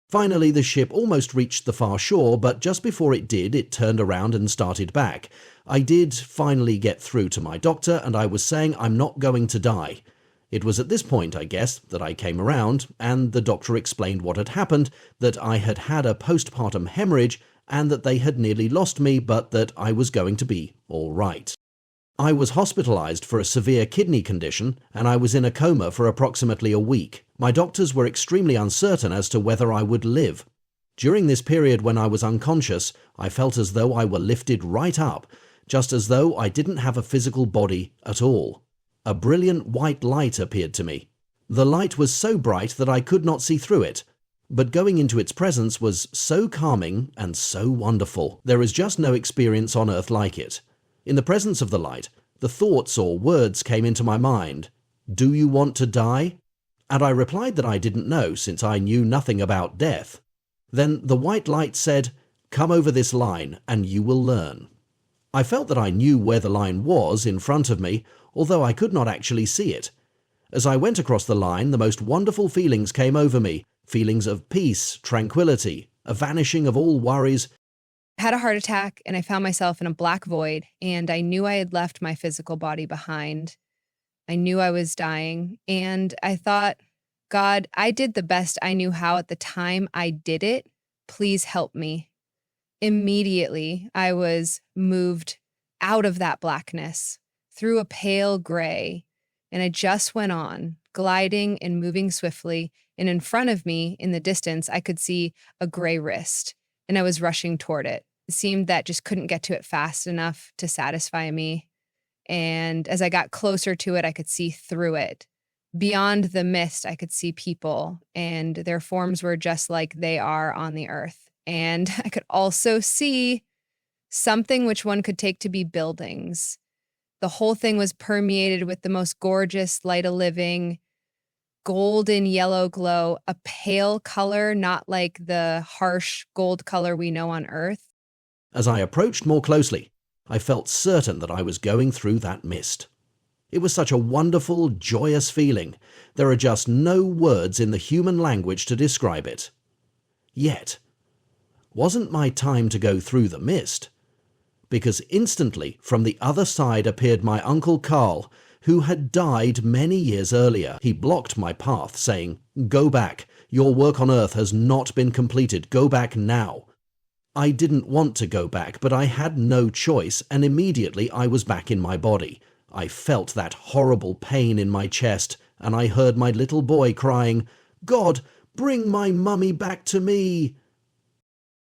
Finally, the ship almost reached the far shore, but just before it did, it turned around and started back. I did finally get through to my doctor, and I was saying I'm not going to die. It was at this point, I guess, that I came around, and the doctor explained what had happened, that I had had a postpartum hemorrhage, and that they had nearly lost me, but that I was going to be all right. I was hospitalized for a severe kidney condition, and I was in a coma for approximately a week. My doctors were extremely uncertain as to whether I would live. During this period when I was unconscious, I felt as though I were lifted right up, just as though I didn't have a physical body at all. A brilliant white light appeared to me. The light was so bright that I could not see through it, but going into its presence was so calming and so wonderful. There is just no experience on earth like it. In the presence of the light, the thoughts or words came into my mind. "Do you want to die?" And I replied that I didn't know, since I knew nothing about death. Then the white light said, "Come over this line and you will learn." I felt that I knew where the line was in front of me, although I could not actually see it. As I went across the line, the most wonderful feelings came over me, feelings of peace, tranquility, a vanishing of all worries. I had a heart attack and I found myself in a black void, and I knew I had left my physical body behind. I knew I was dying, and I thought, God, I did the best I knew how at the time I did it. Please help me. Immediately, I was moved out of that blackness through a pale gray, and I just went on, gliding and moving swiftly, and in front of me, in the distance, I could see a gray wrist, and I was rushing toward it. It seemed that just couldn't get to it fast enough to satisfy me, and as I got closer to it, I could see through it. Beyond the mist, I could see people, and their forms were just like they are on the earth. And I could also see something which one could take to be buildings. The whole thing was permeated with the most gorgeous light of living, golden yellow glow, a pale color, not like the harsh gold color we know on Earth. As I approached more closely, I felt certain that I was going through that mist. It was such a wonderful, joyous feeling. There are just no words in the human language to describe it. Yet, wasn't my time to go through the mist? Because instantly from the other side appeared my Uncle Carl, who had died many years earlier. He blocked my path, saying, "Go back. Your work on earth has not been completed. Go back now." I didn't want to go back, but I had no choice, and immediately I was back in my body. I felt that horrible pain in my chest, and I heard my little boy crying, "God, bring my mummy back to me."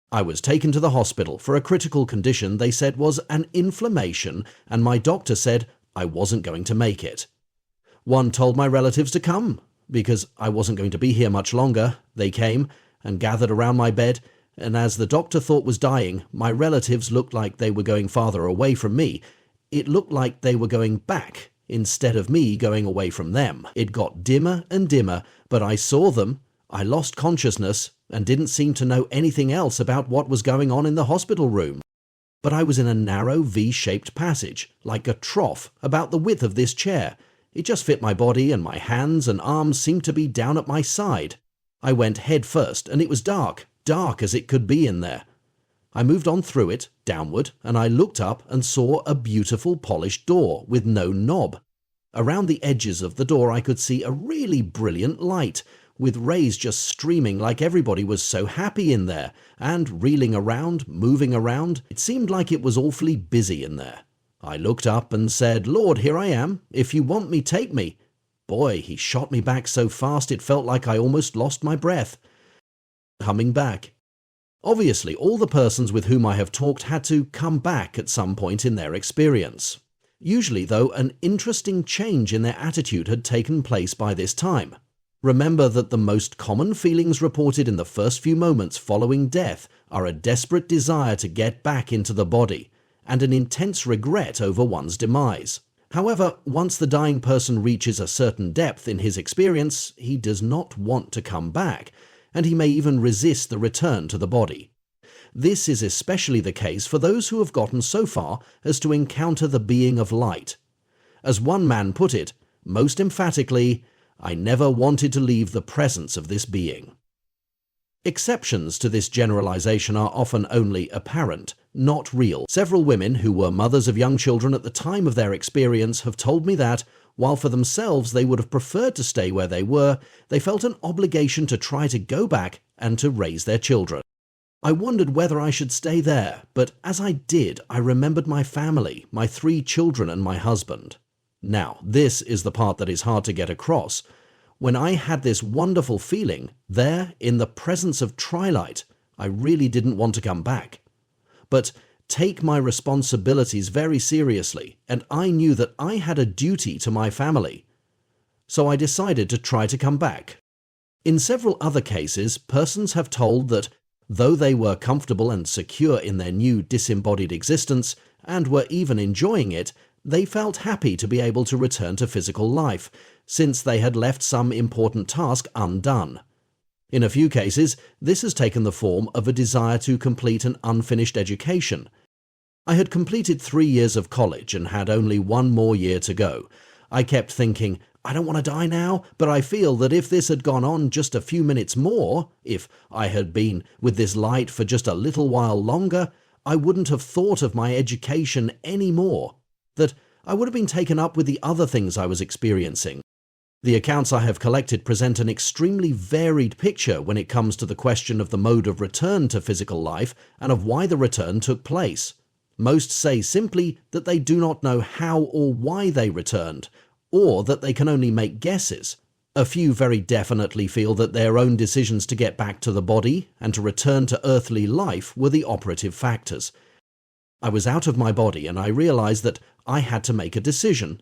I was taken to the hospital for a critical condition they said was an inflammation, and my doctor said I wasn't going to make it. One told my relatives to come, because I wasn't going to be here much longer. They came and gathered around my bed, and as the doctor thought was dying, my relatives looked like they were going farther away from me. It looked like they were going back, instead of me going away from them. It got dimmer and dimmer, but I saw them. I lost consciousness and didn't seem to know anything else about what was going on in the hospital room. But I was in a narrow V-shaped passage, like a trough, about the width of this chair. It just fit my body, and my hands and arms seemed to be down at my side. I went head first, and it was dark, dark as it could be in there. I moved on through it, downward, and I looked up and saw a beautiful polished door with no knob. Around the edges of the door I could see a really brilliant light, with rays just streaming like everybody was so happy in there, and reeling around, moving around. It seemed like it was awfully busy in there. I looked up and said, "Lord, here I am. If you want me, take me." Boy, he shot me back so fast it felt like I almost lost my breath. Coming back. Obviously, all the persons with whom I have talked had to come back at some point in their experience. Usually, though, an interesting change in their attitude had taken place by this time. Remember that the most common feelings reported in the first few moments following death are a desperate desire to get back into the body, and an intense regret over one's demise. However, once the dying person reaches a certain depth in his experience, he does not want to come back, and he may even resist the return to the body. This is especially the case for those who have gotten so far as to encounter the being of light. As one man put it, most emphatically, "I never wanted to leave the presence of this being." Exceptions to this generalization are often only apparent, not real. Several women who were mothers of young children at the time of their experience have told me that, while for themselves they would have preferred to stay where they were, they felt an obligation to try to go back and to raise their children. I wondered whether I should stay there, but as I did, I remembered my family, my 3 children and my husband. Now, this is the part that is hard to get across. When I had this wonderful feeling, there, in the presence of twilight, I really didn't want to come back. But take my responsibilities very seriously, and I knew that I had a duty to my family. So I decided to try to come back. In several other cases, persons have told that, though they were comfortable and secure in their new disembodied existence, and were even enjoying it, they felt happy to be able to return to physical life, since they had left some important task undone. In a few cases, this has taken the form of a desire to complete an unfinished education. I had completed 3 years of college and had only 1 more year to go. I kept thinking, I don't want to die now, but I feel that if this had gone on just a few minutes more, if I had been with this light for just a little while longer, I wouldn't have thought of my education any more, that I would have been taken up with the other things I was experiencing. The accounts I have collected present an extremely varied picture when it comes to the question of the mode of return to physical life and of why the return took place. Most say simply that they do not know how or why they returned, or that they can only make guesses. A few very definitely feel that their own decisions to get back to the body and to return to earthly life were the operative factors. I was out of my body and I realized that I had to make a decision.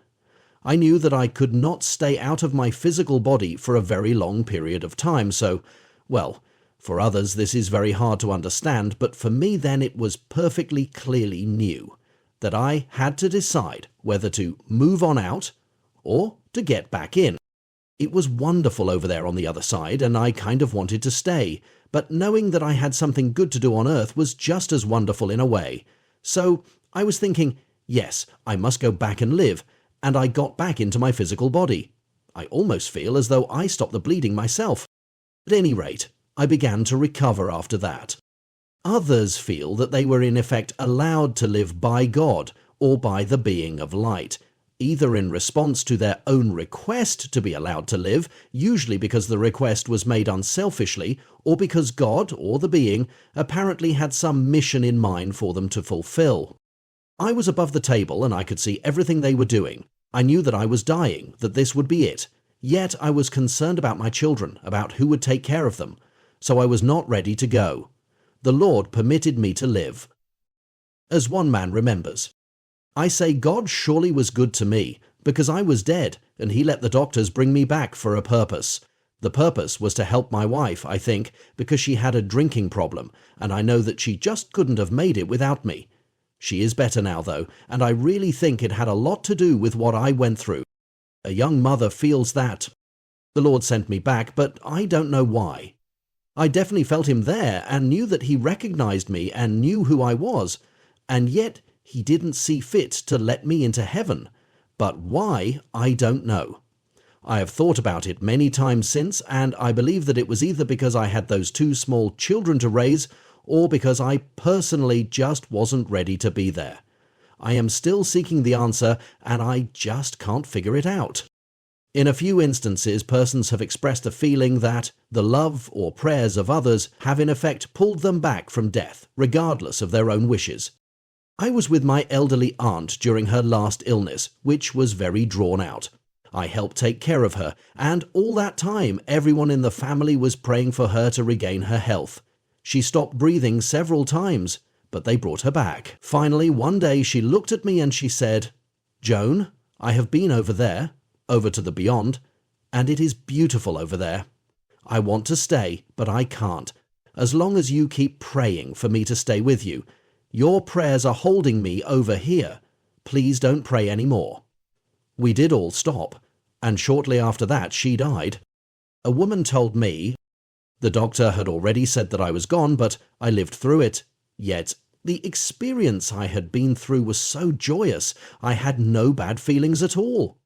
I knew that I could not stay out of my physical body for a very long period of time, so, well, for others this is very hard to understand, but for me then it was perfectly clearly new, that I had to decide whether to move on out or to get back in. It was wonderful over there on the other side, and I kind of wanted to stay, but knowing that I had something good to do on Earth was just as wonderful in a way. So I was thinking, yes, I must go back and live, and I got back into my physical body. I almost feel as though I stopped the bleeding myself. At any rate, I began to recover after that. Others feel that they were in effect allowed to live by God or by the being of light, either in response to their own request to be allowed to live, usually because the request was made unselfishly, or because God, or the being, apparently had some mission in mind for them to fulfill. I was above the table and I could see everything they were doing. I knew that I was dying, that this would be it. Yet I was concerned about my children, about who would take care of them. So I was not ready to go. The Lord permitted me to live. As one man remembers, I say God surely was good to me, because I was dead, and he let the doctors bring me back for a purpose. The purpose was to help my wife, I think, because she had a drinking problem, and I know that she just couldn't have made it without me. She is better now, though, and I really think it had a lot to do with what I went through. A young mother feels that. The Lord sent me back, but I don't know why. I definitely felt him there and knew that he recognized me and knew who I was, and yet he didn't see fit to let me into heaven. But why, I don't know. I have thought about it many times since, and I believe that it was either because I had those 2 small children to raise, or because I personally just wasn't ready to be there. I am still seeking the answer, and I just can't figure it out. In a few instances, persons have expressed a feeling that the love or prayers of others have in effect pulled them back from death, regardless of their own wishes. I was with my elderly aunt during her last illness, which was very drawn out. I helped take care of her, and all that time everyone in the family was praying for her to regain her health. She stopped breathing several times, but they brought her back. Finally, one day she looked at me and she said, "Joan, I have been over there, over to the beyond, and it is beautiful over there. I want to stay, but I can't, as long as you keep praying for me to stay with you. Your prayers are holding me over here. Please don't pray any more." We did all stop, and shortly after that she died. A woman told me, the doctor had already said that I was gone, but I lived through it. Yet the experience I had been through was so joyous, I had no bad feelings at all.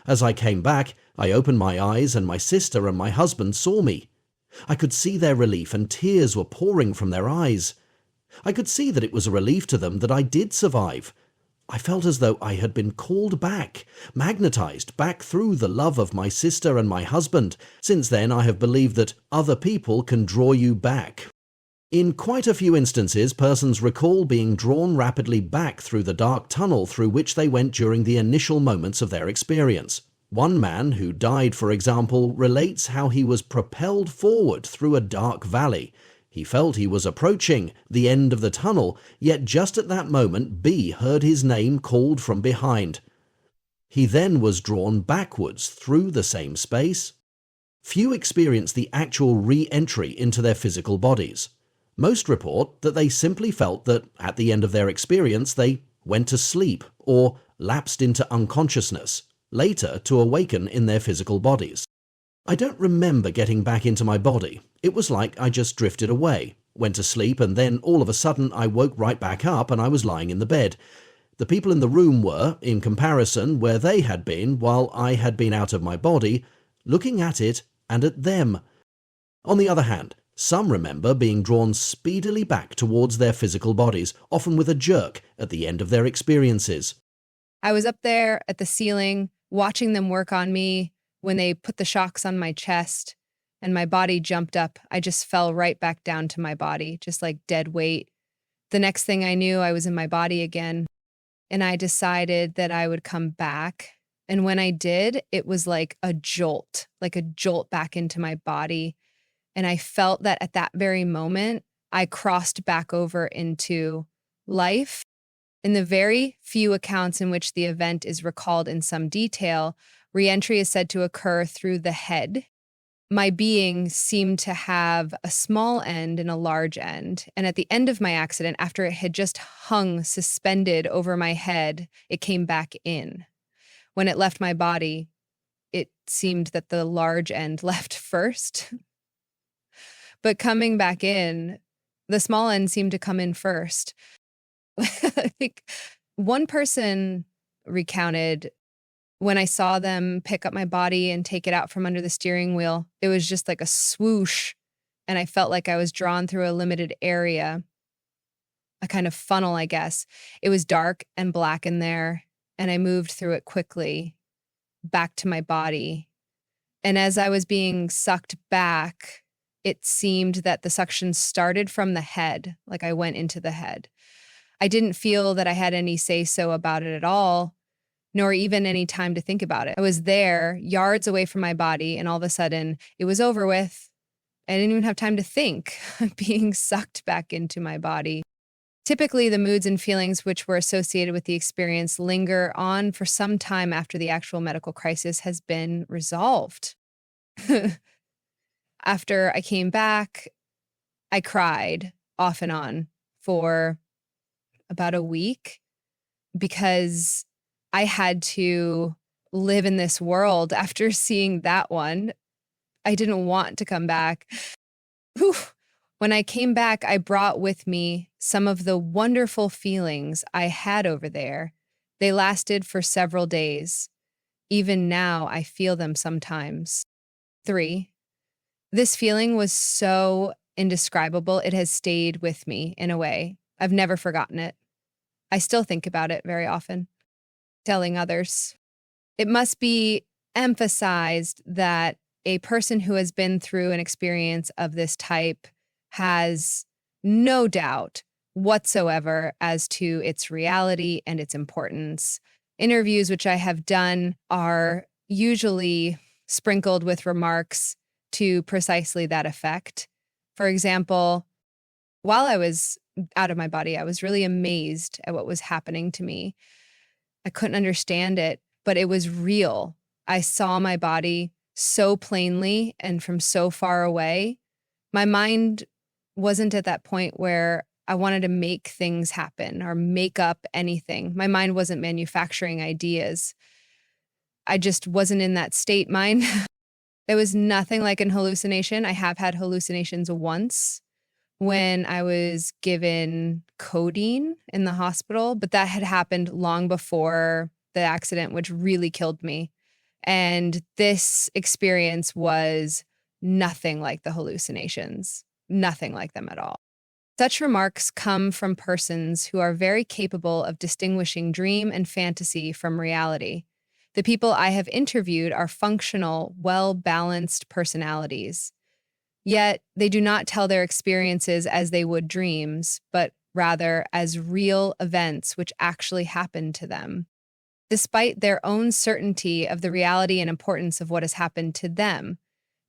As I came back, I opened my eyes and my sister and my husband saw me. I could see their relief and tears were pouring from their eyes. I could see that it was a relief to them that I did survive. I felt as though I had been called back, magnetized back through the love of my sister and my husband. Since then I have believed that other people can draw you back. In quite a few instances, persons recall being drawn rapidly back through the dark tunnel through which they went during the initial moments of their experience. One man who died, for example, relates how he was propelled forward through a dark valley. He felt he was approaching the end of the tunnel, yet just at that moment B heard his name called from behind. He then was drawn backwards through the same space. Few experience the actual re-entry into their physical bodies. Most report that they simply felt that at the end of their experience they went to sleep or lapsed into unconsciousness, later to awaken in their physical bodies. I don't remember getting back into my body. It was like I just drifted away, went to sleep, and then all of a sudden I woke right back up and I was lying in the bed. The people in the room were, in comparison, where they had been while I had been out of my body, looking at it and at them. On the other hand, some remember being drawn speedily back towards their physical bodies, often with a jerk at the end of their experiences. I was up there at the ceiling, watching them work on me. When they put the shocks on my chest and my body jumped up, I just fell right back down to my body, just like dead weight. The next thing I knew, I was in my body again, and I decided that I would come back. And when I did, it was like a jolt back into my body. And I felt that at that very moment, I crossed back over into life. In the very few accounts in which the event is recalled in some detail, re-entry is said to occur through the head. My being seemed to have a small end and a large end. And at the end of my accident, after it had just hung suspended over my head, it came back in. When it left my body, it seemed that the large end left first. But coming back in, the small end seemed to come in first. I think one person recounted, when I saw them pick up my body and take it out from under the steering wheel, it was just like a swoosh, and I felt like I was drawn through a limited area, a kind of funnel, I guess. It was dark and black in there, and I moved through it quickly back to my body. And as I was being sucked back, it seemed that the suction started from the head, like I went into the head. I didn't feel that I had any say-so about it at all, nor even any time to think about it. I was there, yards away from my body, and all of a sudden, it was over with. I didn't even have time to think, being sucked back into my body. Typically, the moods and feelings which were associated with the experience linger on for some time after the actual medical crisis has been resolved. After I came back, I cried off and on for about a week because I had to live in this world after seeing that one. I didn't want to come back. Whew. When I came back, I brought with me some of the wonderful feelings I had over there. They lasted for several days. Even now, I feel them sometimes. 3, this feeling was so indescribable, it has stayed with me in a way. I've never forgotten it. I still think about it very often. Telling others. It must be emphasized that a person who has been through an experience of this type has no doubt whatsoever as to its reality and its importance. Interviews which I have done are usually sprinkled with remarks to precisely that effect. For example, while I was out of my body, I was really amazed at what was happening to me. I couldn't understand it, but it was real. I saw my body so plainly and from so far away. My mind wasn't at that point where I wanted to make things happen or make up anything. My mind wasn't manufacturing ideas. I just wasn't in that state mind. It was nothing like an hallucination. I have had hallucinations once when I was given codeine in the hospital, but that had happened long before the accident, which really killed me. And this experience was nothing like the hallucinations, nothing like them at all. Such remarks come from persons who are very capable of distinguishing dream and fantasy from reality. The people I have interviewed are functional, well-balanced personalities. Yet they do not tell their experiences as they would dreams, but rather as real events which actually happened to them. Despite their own certainty of the reality and importance of what has happened to them,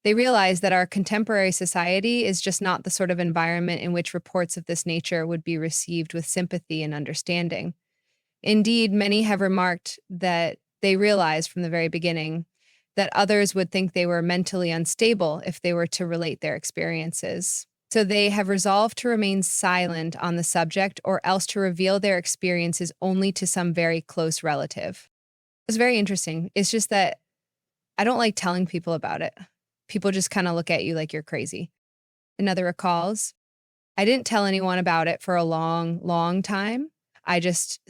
they realize that our contemporary society is just not the sort of environment in which reports of this nature would be received with sympathy and understanding. Indeed, many have remarked that they realized from the very beginning that others would think they were mentally unstable if they were to relate their experiences. So they have resolved to remain silent on the subject or else to reveal their experiences only to some very close relative. It's very interesting. It's just that I don't like telling people about it. People just kind of look at you like you're crazy. Another recalls, I didn't tell anyone about it for a long, long time. I just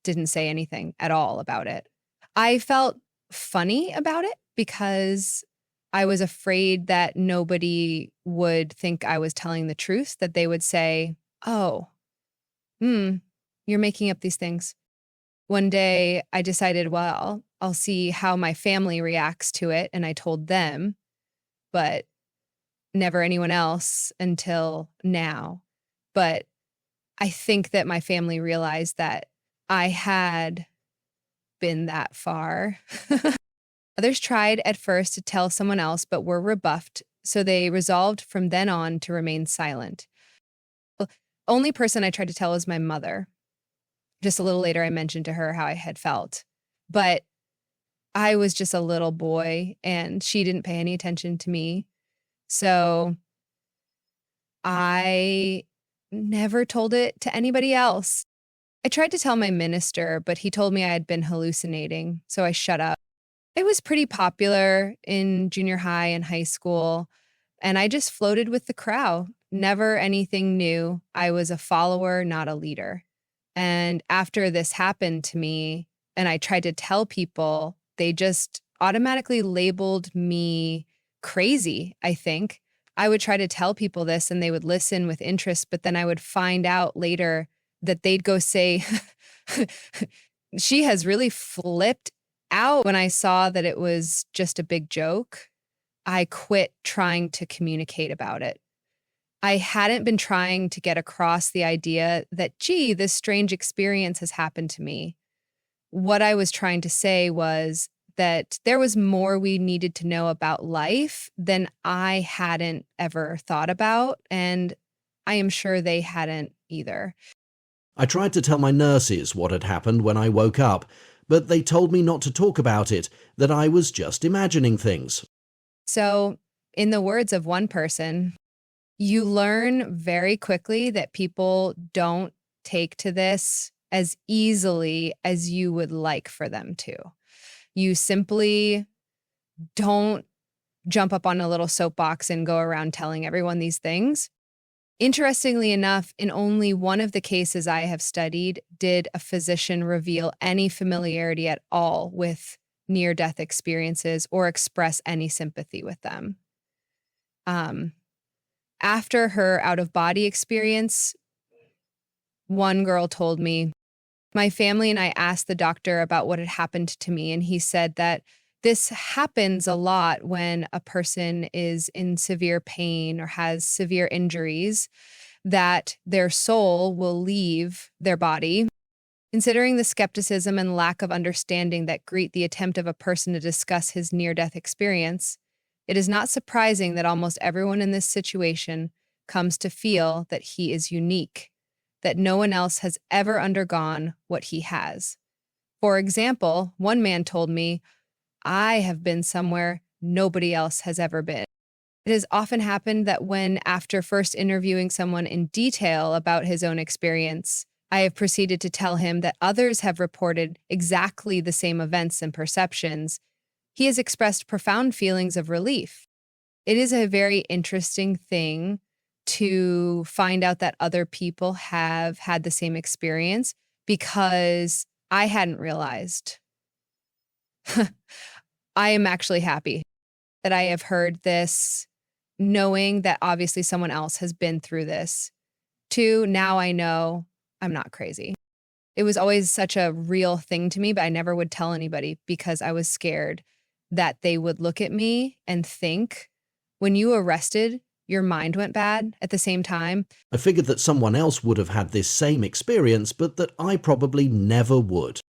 didn't say anything at all about it. I felt funny about it because I was afraid that nobody would think I was telling the truth, that they would say, oh, you're making up these things. One day I decided, well, I'll see how my family reacts to it. And I told them, but never anyone else until now. But I think that my family realized that I had been that far. Others tried at first to tell someone else, but were rebuffed, so they resolved from then on to remain silent. The only person I tried to tell was my mother. Just a little later, I mentioned to her how I had felt. But I was just a little boy, and she didn't pay any attention to me. So I never told it to anybody else. I tried to tell my minister, but he told me I had been hallucinating, so I shut up. It was pretty popular in junior high and high school, and I just floated with the crowd. Never anything new. I was a follower, not a leader. And after this happened to me, and I tried to tell people, they just automatically labeled me crazy, I think. I would try to tell people this, and they would listen with interest, but then I would find out later that they'd go say, she has really flipped out. When I saw that it was just a big joke, I quit trying to communicate about it. I hadn't been trying to get across the idea that, gee, this strange experience has happened to me. What I was trying to say was that there was more we needed to know about life than I hadn't ever thought about, and I am sure they hadn't either. I tried to tell my nurses what had happened when I woke up, but they told me not to talk about it, that I was just imagining things. So, in the words of one person, you learn very quickly that people don't take to this as easily as you would like for them to. You simply don't jump up on a little soapbox and go around telling everyone these things. Interestingly enough, in only one of the cases I have studied did a physician reveal any familiarity at all with near-death experiences or express any sympathy with them. After her out-of-body experience, one girl told me, my family and I asked the doctor about what had happened to me, and he said that this happens a lot when a person is in severe pain or has severe injuries, that their soul will leave their body. Considering the skepticism and lack of understanding that greet the attempt of a person to discuss his near-death experience, it is not surprising that almost everyone in this situation comes to feel that he is unique, that no one else has ever undergone what he has. For example, one man told me, I have been somewhere nobody else has ever been. It has often happened that when, after first interviewing someone in detail about his own experience, I have proceeded to tell him that others have reported exactly the same events and perceptions, he has expressed profound feelings of relief. It is a very interesting thing to find out that other people have had the same experience, because I hadn't realized. I am actually happy that I have heard this, knowing that obviously someone else has been through this. Two, now I know I'm not crazy. It was always such a real thing to me, but I never would tell anybody because I was scared that they would look at me and think, when you arrested, your mind went bad at the same time. I figured that someone else would have had this same experience, but that I probably never would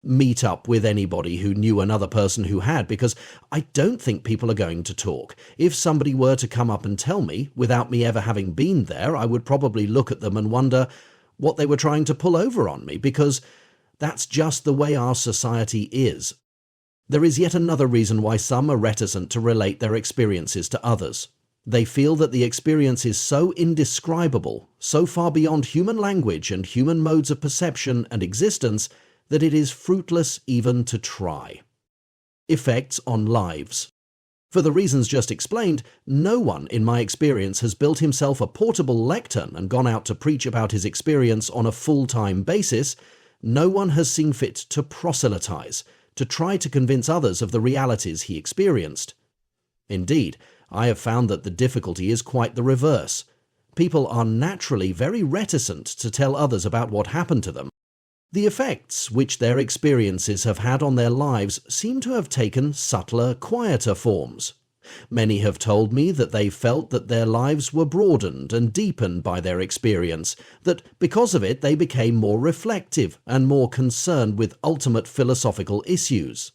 meet up with anybody who knew another person who had, because I don't think people are going to talk. If somebody were to come up and tell me, without me ever having been there, I would probably look at them and wonder what they were trying to pull over on me, because that's just the way our society is. There is yet another reason why some are reticent to relate their experiences to others. They feel that the experience is so indescribable, so far beyond human language and human modes of perception and existence, that it is fruitless even to try. Effects on lives. For the reasons just explained, no one in my experience has built himself a portable lectern and gone out to preach about his experience on a full-time basis. No one has seen fit to proselytize, to try to convince others of the realities he experienced. Indeed, I have found that the difficulty is quite the reverse. People are naturally very reticent to tell others about what happened to them. The effects which their experiences have had on their lives seem to have taken subtler, quieter forms. Many have told me that they felt that their lives were broadened and deepened by their experience, that because of it they became more reflective and more concerned with ultimate philosophical issues.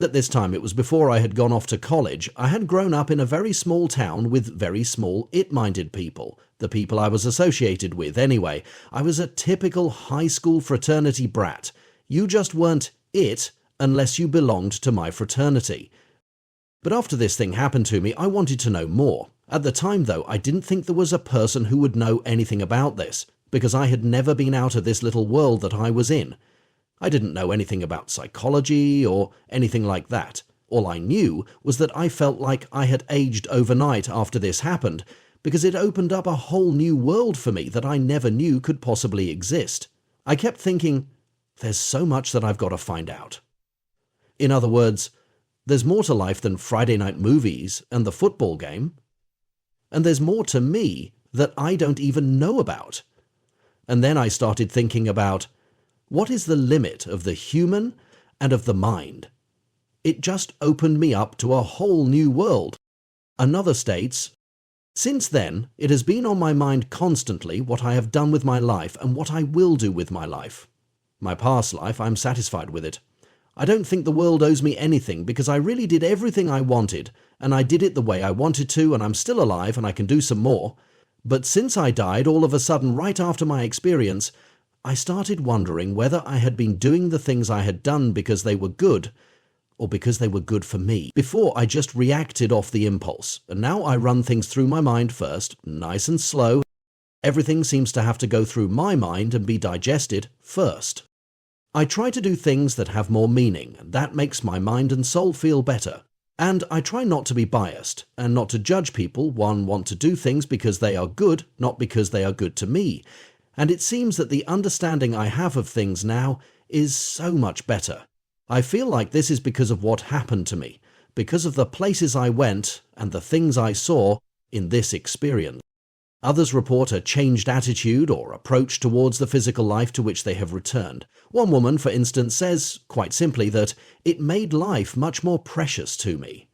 At this time, it was before I had gone off to college. I had grown up in a very small town with very small it-minded people. The people I was associated with, anyway. I was a typical high school fraternity brat. You just weren't it unless you belonged to my fraternity. But after this thing happened to me, I wanted to know more. At the time, though, I didn't think there was a person who would know anything about this, because I had never been out of this little world that I was in. I didn't know anything about psychology or anything like that. All I knew was that I felt like I had aged overnight after this happened, because it opened up a whole new world for me that I never knew could possibly exist. I kept thinking, there's so much that I've got to find out. In other words, there's more to life than Friday night movies and the football game. And there's more to me that I don't even know about. And then I started thinking about, what is the limit of the human and of the mind? It just opened me up to a whole new world. Another states, since then, it has been on my mind constantly what I have done with my life and what I will do with my life. My past life, I'm satisfied with it. I don't think the world owes me anything because I really did everything I wanted, and I did it the way I wanted to, and I'm still alive and I can do some more. But since I died all of a sudden right after my experience, I started wondering whether I had been doing the things I had done because they were good, or because they were good for me. Before, I just reacted off the impulse, and now I run things through my mind first, nice and slow. Everything seems to have to go through my mind and be digested first. I try to do things that have more meaning, and that makes my mind and soul feel better. And I try not to be biased, and not to judge people. One want to do things because they are good, not because they are good to me. And it seems that the understanding I have of things now is so much better. I feel like this is because of what happened to me, because of the places I went and the things I saw in this experience. Others report a changed attitude or approach towards the physical life to which they have returned. One woman, for instance, says, quite simply, that it made life much more precious to me.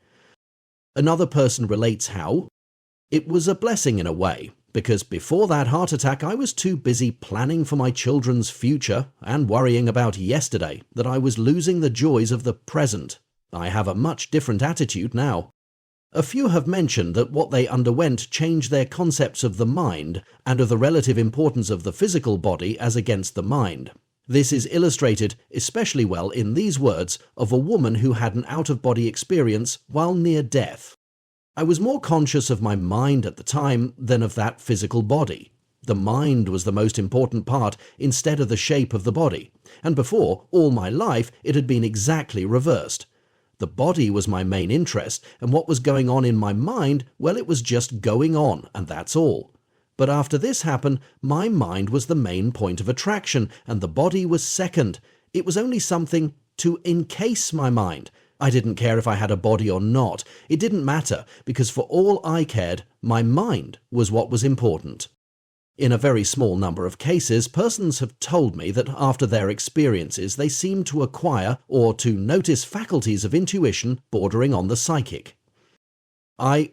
Another person relates how it was a blessing in a way, because before that heart attack I was too busy planning for my children's future and worrying about yesterday that I was losing the joys of the present. I have a much different attitude now. A few have mentioned that what they underwent changed their concepts of the mind and of the relative importance of the physical body as against the mind. This is illustrated especially well in these words of a woman who had an out-of-body experience while near death. I was more conscious of my mind at the time than of that physical body. The mind was the most important part instead of the shape of the body, and before, all my life, it had been exactly reversed. The body was my main interest, and what was going on in my mind, well, it was just going on, and that's all. But after this happened, my mind was the main point of attraction, and the body was second. It was only something to encase my mind. I didn't care if I had a body or not. It didn't matter, because for all I cared, my mind was what was important. In a very small number of cases, persons have told me that after their experiences they seem to acquire or to notice faculties of intuition bordering on the psychic.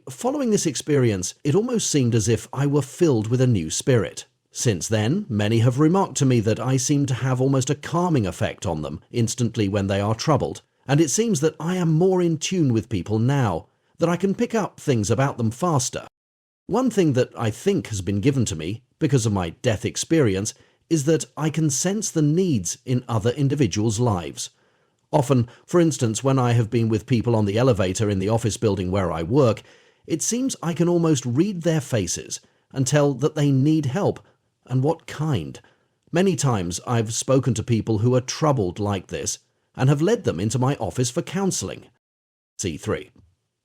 Following this experience, it almost seemed as if I were filled with a new spirit. Since then, many have remarked to me that I seem to have almost a calming effect on them instantly when they are troubled. And it seems that I am more in tune with people now, that I can pick up things about them faster. One thing that I think has been given to me, because of my death experience, is that I can sense the needs in other individuals' lives. Often, for instance, when I have been with people on the elevator in the office building where I work, It seems I can almost read their faces and tell that they need help, and what kind. Many times I've spoken to people who are troubled like this and have led them into my office for counseling. C3.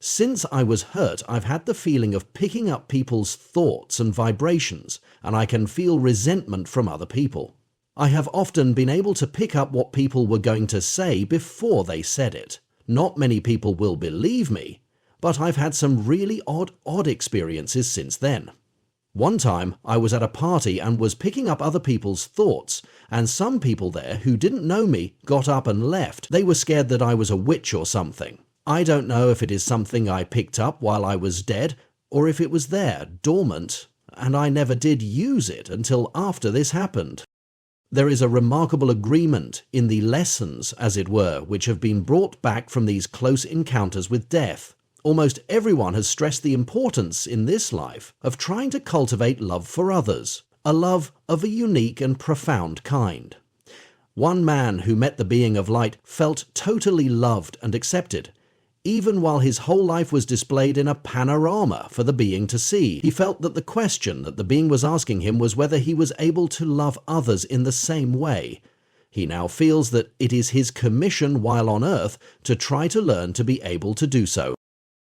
Since I was hurt, I've had the feeling of picking up people's thoughts and vibrations, and I can feel resentment from other people. I have often been able to pick up what people were going to say before they said it. Not many people will believe me, but I've had some really odd experiences since then. One time I was at a party and was picking up other people's thoughts, and some people there who didn't know me got up and left. They were scared that I was a witch or something. I don't know if it is something I picked up while I was dead, or if it was there, dormant, and I never did use it until after this happened. There is a remarkable agreement in the lessons, as it were, which have been brought back from these close encounters with death. Almost everyone has stressed the importance in this life of trying to cultivate love for others, a love of a unique and profound kind. One man who met the being of light felt totally loved and accepted, even while his whole life was displayed in a panorama for the being to see. He felt that the question that the being was asking him was whether he was able to love others in the same way. He now feels that it is his commission while on earth to try to learn to be able to do so.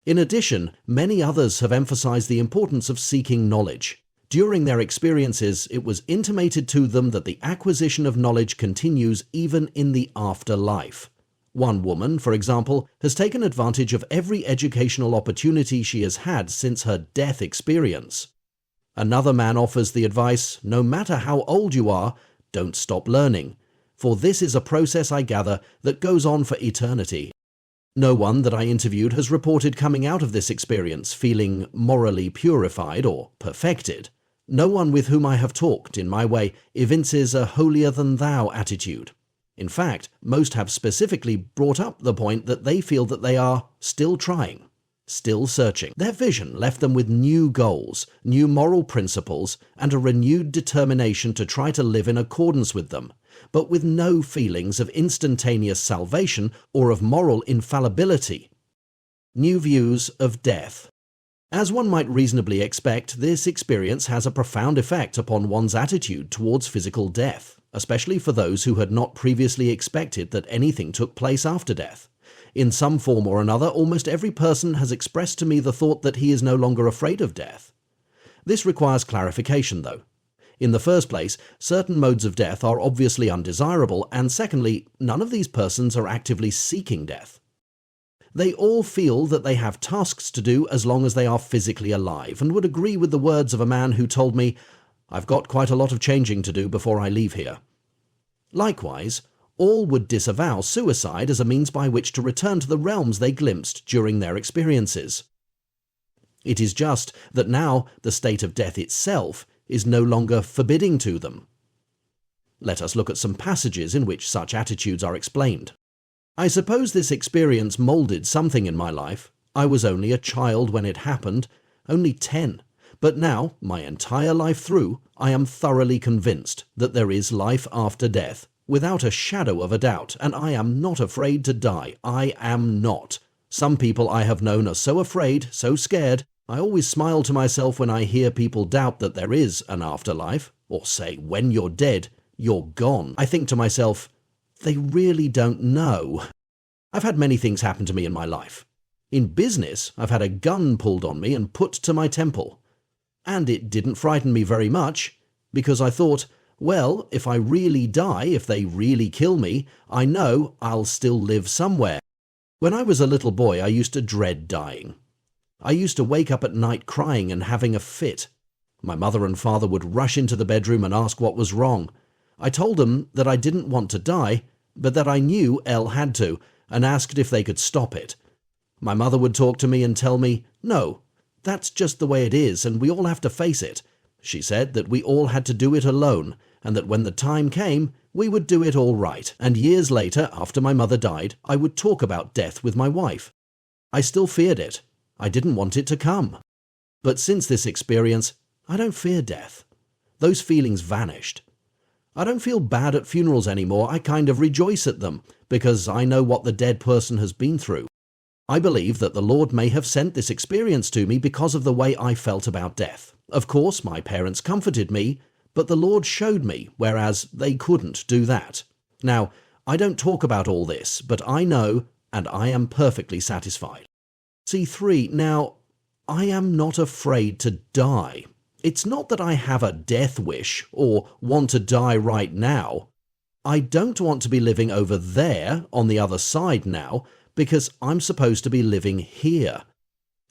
In addition, many others have emphasized the importance of seeking knowledge. During their experiences, it was intimated to them that the acquisition of knowledge continues even in the afterlife. One woman, for example, has taken advantage of every educational opportunity she has had since her death experience. Another man offers the advice, no matter how old you are, don't stop learning, for this is a process, I gather, that goes on for eternity. No one that I interviewed has reported coming out of this experience feeling morally purified or perfected. No one with whom I have talked, in my way, evinces a holier-than-thou attitude. In fact, most have specifically brought up the point that they feel that they are still trying, still searching. Their vision left them with new goals, new moral principles, and a renewed determination to try to live in accordance with them, but with no feelings of instantaneous salvation or of moral infallibility. New views of death. As one might reasonably expect, this experience has a profound effect upon one's attitude towards physical death, especially for those who had not previously expected that anything took place after death. In some form or another, almost every person has expressed to me the thought that he is no longer afraid of death. This requires clarification, though. In the first place, certain modes of death are obviously undesirable, and secondly, none of these persons are actively seeking death. They all feel that they have tasks to do as long as they are physically alive, and would agree with the words of a man who told me, "I've got quite a lot of changing to do before I leave here." Likewise, all would disavow suicide as a means by which to return to the realms they glimpsed during their experiences. It is just that now the state of death itself is no longer forbidding to them. Let us look at some passages in which such attitudes are explained. I suppose this experience molded something in my life. I was only a child when it happened, only 10. But now, my entire life through, I am thoroughly convinced that there is life after death, without a shadow of a doubt, and I am not afraid to die. I am not. Some people I have known are so afraid, so scared. I always smile to myself when I hear people doubt that there is an afterlife, or say, when you're dead, you're gone. I think to myself, they really don't know. I've had many things happen to me in my life. In business, I've had a gun pulled on me and put to my temple. And it didn't frighten me very much, because I thought, well, if I really die, if they really kill me, I know I'll still live somewhere. When I was a little boy, I used to dread dying. I used to wake up at night crying and having a fit. My mother and father would rush into the bedroom and ask what was wrong. I told them that I didn't want to die, but that I knew Elle had to, and asked if they could stop it. My mother would talk to me and tell me, no, that's just the way it is, and we all have to face it. She said that we all had to do it alone, and that when the time came, we would do it all right. And years later, after my mother died, I would talk about death with my wife. I still feared it. I didn't want it to come. But since this experience, I don't fear death. Those feelings vanished. I don't feel bad at funerals anymore. I kind of rejoice at them, because I know what the dead person has been through. I believe that the Lord may have sent this experience to me because of the way I felt about death. Of course, my parents comforted me, but the Lord showed me, whereas they couldn't do that. Now, I don't talk about all this, but I know, and I am perfectly satisfied. C3. Now, I am not afraid to die. It's not that I have a death wish or want to die right now. I don't want to be living over there on the other side now because I'm supposed to be living here.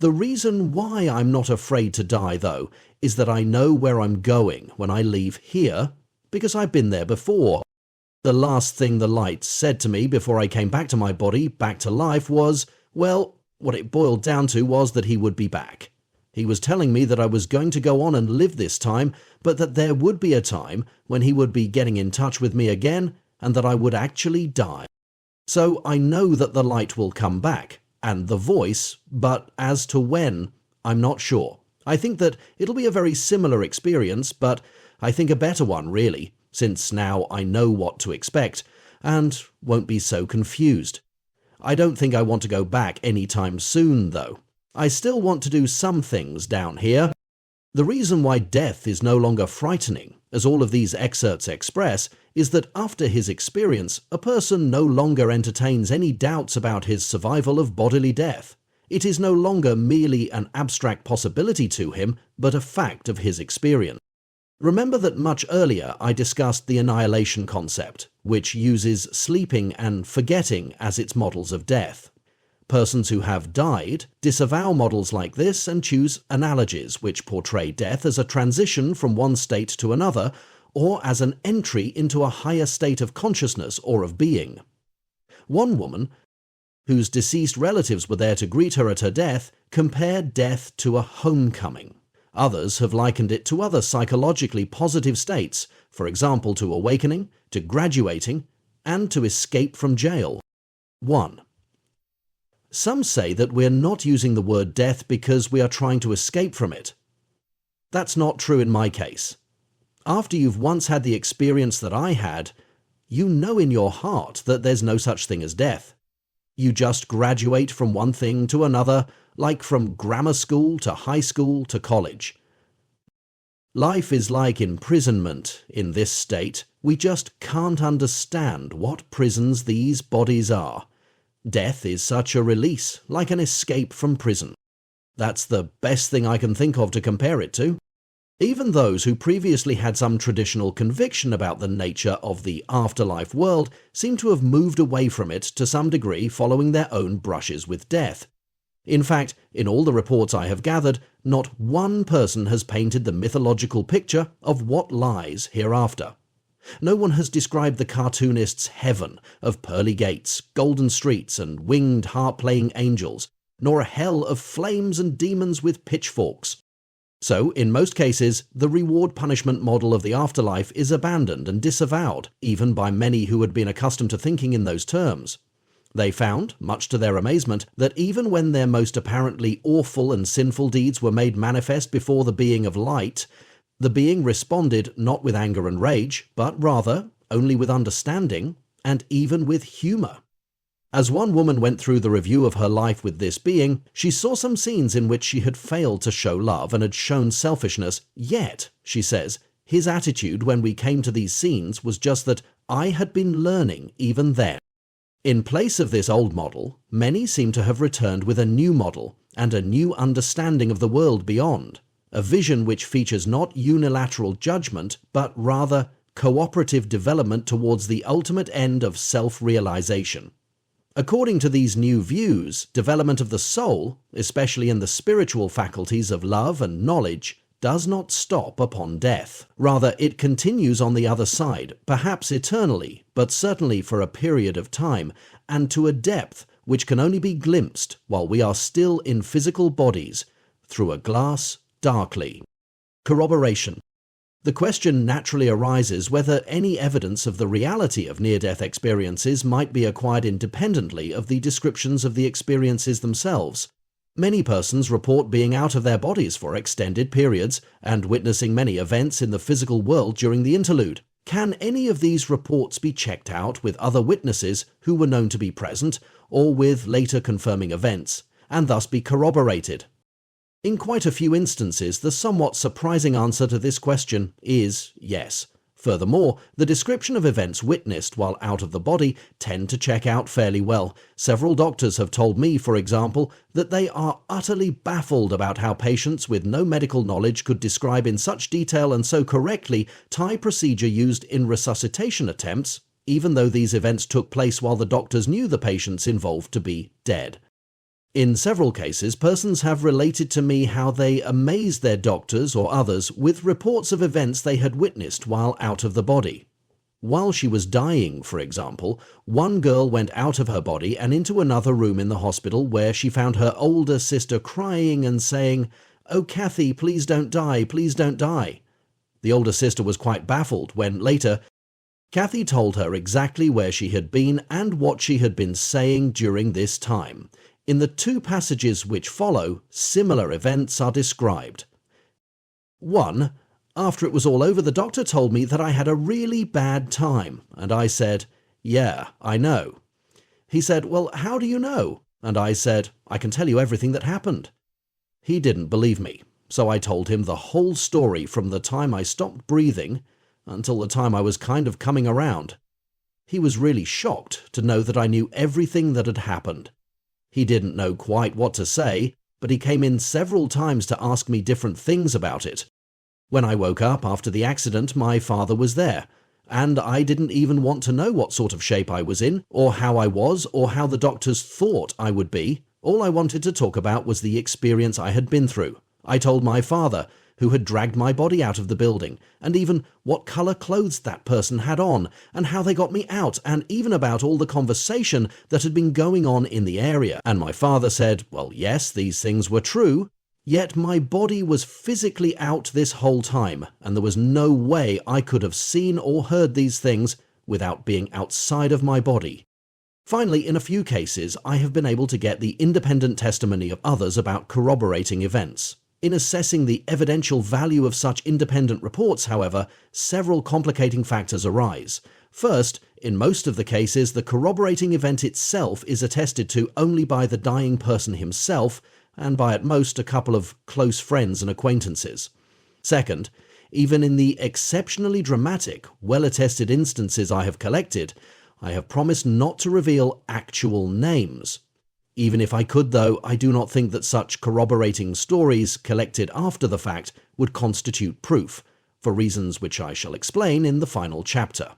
The reason why I'm not afraid to die, though, is that I know where I'm going when I leave here because I've been there before. The last thing the light said to me before I came back to my body, back to life, was, well, what it boiled down to was that he would be back. He was telling me that I was going to go on and live this time, but that there would be a time when he would be getting in touch with me again and that I would actually die. So I know that the light will come back, and the voice, but as to when, I'm not sure. I think that it'll be a very similar experience, but I think a better one, really, since now I know what to expect and won't be so confused. I don't think I want to go back anytime soon, though. I still want to do some things down here. The reason why death is no longer frightening, as all of these excerpts express, is that after his experience, a person no longer entertains any doubts about his survival of bodily death. It is no longer merely an abstract possibility to him, but a fact of his experience. Remember that much earlier I discussed the annihilation concept, which uses sleeping and forgetting as its models of death. Persons who have died disavow models like this and choose analogies which portray death as a transition from one state to another, or as an entry into a higher state of consciousness or of being. One woman, whose deceased relatives were there to greet her at her death, compared death to a homecoming. Others have likened it to other psychologically positive states, for example to awakening, to graduating, and to escape from jail. 1. Some say that we're not using the word death because we are trying to escape from it. That's not true in my case. After you've once had the experience that I had, you know in your heart that there's no such thing as death. You just graduate from one thing to another, like from grammar school to high school to college. Life is like imprisonment in this state. We just can't understand what prisons these bodies are. Death is such a release, like an escape from prison. That's the best thing I can think of to compare it to. Even those who previously had some traditional conviction about the nature of the afterlife world seem to have moved away from it to some degree following their own brushes with death. In fact, in all the reports I have gathered, not one person has painted the mythological picture of what lies hereafter. No one has described the cartoonist's heaven of pearly gates, golden streets, and winged harp-playing angels, nor a hell of flames and demons with pitchforks. So, in most cases, the reward-punishment model of the afterlife is abandoned and disavowed, even by many who had been accustomed to thinking in those terms. They found, much to their amazement, that even when their most apparently awful and sinful deeds were made manifest before the being of light, the being responded not with anger and rage, but rather only with understanding and even with humor. As one woman went through the review of her life with this being, she saw some scenes in which she had failed to show love and had shown selfishness, yet, she says, his attitude when we came to these scenes was just that I had been learning even then. In place of this old model, many seem to have returned with a new model and a new understanding of the world beyond. A vision which features not unilateral judgment, but rather cooperative development towards the ultimate end of self-realization. According to these new views, development of the soul, especially in the spiritual faculties of love and knowledge, does not stop upon death. Rather, it continues on the other side, perhaps eternally, but certainly for a period of time, and to a depth which can only be glimpsed while we are still in physical bodies, through a glass darkly. Corroboration. The question naturally arises whether any evidence of the reality of near-death experiences might be acquired independently of the descriptions of the experiences themselves. Many persons report being out of their bodies for extended periods and witnessing many events in the physical world during the interlude. Can any of these reports be checked out with other witnesses who were known to be present, or with later confirming events, and thus be corroborated? In quite a few instances, the somewhat surprising answer to this question is yes. Furthermore, the description of events witnessed while out of the body tend to check out fairly well. Several doctors have told me, for example, that they are utterly baffled about how patients with no medical knowledge could describe in such detail and so correctly Thai procedure used in resuscitation attempts, even though these events took place while the doctors knew the patients involved to be dead. In several cases, persons have related to me how they amazed their doctors or others with reports of events they had witnessed while out of the body. While she was dying, for example, one girl went out of her body and into another room in the hospital where she found her older sister crying and saying, "Oh, Kathy, please don't die, please don't die." The older sister was quite baffled when later Kathy told her exactly where she had been and what she had been saying during this time. In the two passages which follow, similar events are described. 1. After it was all over, the doctor told me that I had a really bad time, and I said, "Yeah, I know." He said, "Well, how do you know?" And I said, "I can tell you everything that happened." He didn't believe me, so I told him the whole story from the time I stopped breathing until the time I was kind of coming around. He was really shocked to know that I knew everything that had happened. He didn't know quite what to say, but he came in several times to ask me different things about it. When I woke up after the accident, my father was there, and I didn't even want to know what sort of shape I was in, or how I was, or how the doctors thought I would be. All I wanted to talk about was the experience I had been through. I told my father, who had dragged my body out of the building, and even what colour clothes that person had on, and how they got me out, and even about all the conversation that had been going on in the area. And my father said, well, yes, these things were true, yet my body was physically out this whole time, and there was no way I could have seen or heard these things without being outside of my body. Finally, in a few cases, I have been able to get the independent testimony of others about corroborating events. In assessing the evidential value of such independent reports, however, several complicating factors arise. First, in most of the cases, the corroborating event itself is attested to only by the dying person himself and by at most a couple of close friends and acquaintances. Second, even in the exceptionally dramatic, well-attested instances I have collected, I have promised not to reveal actual names. Even if I could, though, I do not think that such corroborating stories collected after the fact would constitute proof, for reasons which I shall explain in the final chapter.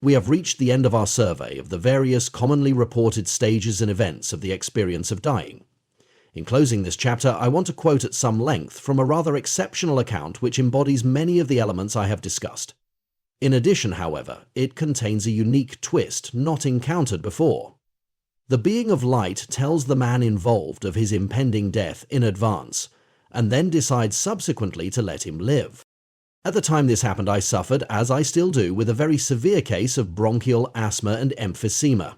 We have reached the end of our survey of the various commonly reported stages and events of the experience of dying. In closing this chapter, I want to quote at some length from a rather exceptional account which embodies many of the elements I have discussed. In addition, however, it contains a unique twist not encountered before. The being of light tells the man involved of his impending death in advance, and then decides subsequently to let him live. At the time this happened, I suffered, as I still do, with a very severe case of bronchial asthma and emphysema.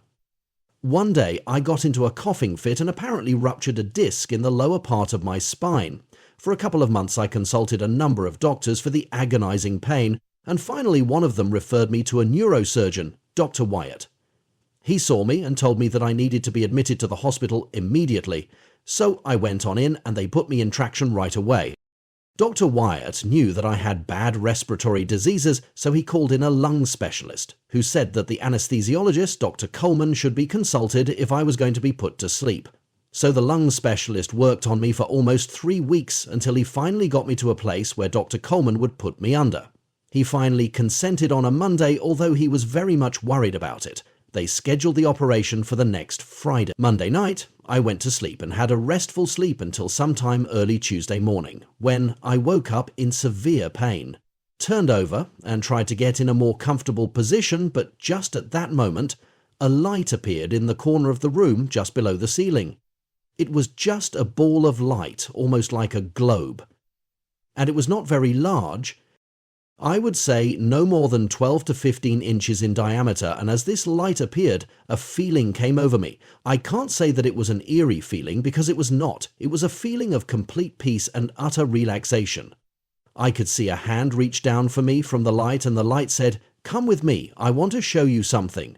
One day I got into a coughing fit and apparently ruptured a disc in the lower part of my spine. For a couple of months I consulted a number of doctors for the agonizing pain, and finally one of them referred me to a neurosurgeon, Dr. Wyatt. He saw me and told me that I needed to be admitted to the hospital immediately, so I went on in and they put me in traction right away. Dr. Wyatt knew that I had bad respiratory diseases, so he called in a lung specialist, who said that the anesthesiologist, Dr. Coleman, should be consulted if I was going to be put to sleep. So the lung specialist worked on me for almost 3 weeks until he finally got me to a place where Dr. Coleman would put me under. He finally consented on a Monday, although he was very much worried about it. They scheduled the operation for the next Friday. Monday night, I went to sleep and had a restful sleep until sometime early Tuesday morning, when I woke up in severe pain. Turned over and tried to get in a more comfortable position, but just at that moment, a light appeared in the corner of the room just below the ceiling. It was just a ball of light, almost like a globe. And it was not very large. I would say no more than 12 to 15 inches in diameter, and as this light appeared, a feeling came over me. I can't say that it was an eerie feeling, because it was not. It was a feeling of complete peace and utter relaxation. I could see a hand reach down for me from the light, and the light said, "Come with me, I want to show you something."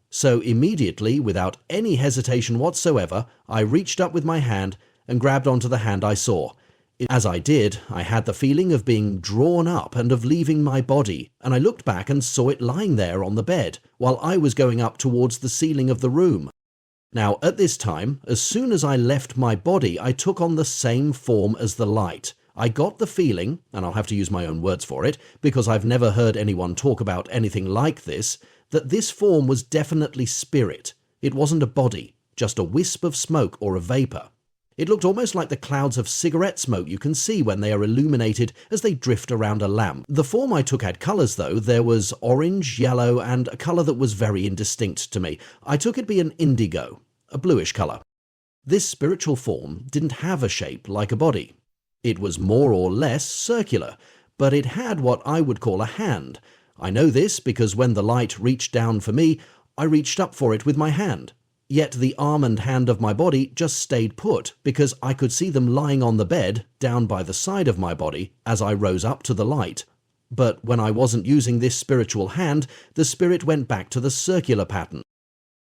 So immediately, without any hesitation whatsoever, I reached up with my hand and grabbed onto the hand I saw. As I did, I had the feeling of being drawn up and of leaving my body, and I looked back and saw it lying there on the bed, while I was going up towards the ceiling of the room. Now, at this time, as soon as I left my body, I took on the same form as the light. I got the feeling, and I'll have to use my own words for it, because I've never heard anyone talk about anything like this, that this form was definitely spirit. It wasn't a body, just a wisp of smoke or a vapor. It looked almost like the clouds of cigarette smoke you can see when they are illuminated as they drift around a lamp. The form I took had colours though. There was orange, yellow, and a colour that was very indistinct to me. I took it to be an indigo, a bluish colour. This spiritual form didn't have a shape like a body. It was more or less circular, but it had what I would call a hand. I know this because when the light reached down for me, I reached up for it with my hand. Yet the arm and hand of my body just stayed put because I could see them lying on the bed down by the side of my body as I rose up to the light. But when I wasn't using this spiritual hand, the spirit went back to the circular pattern.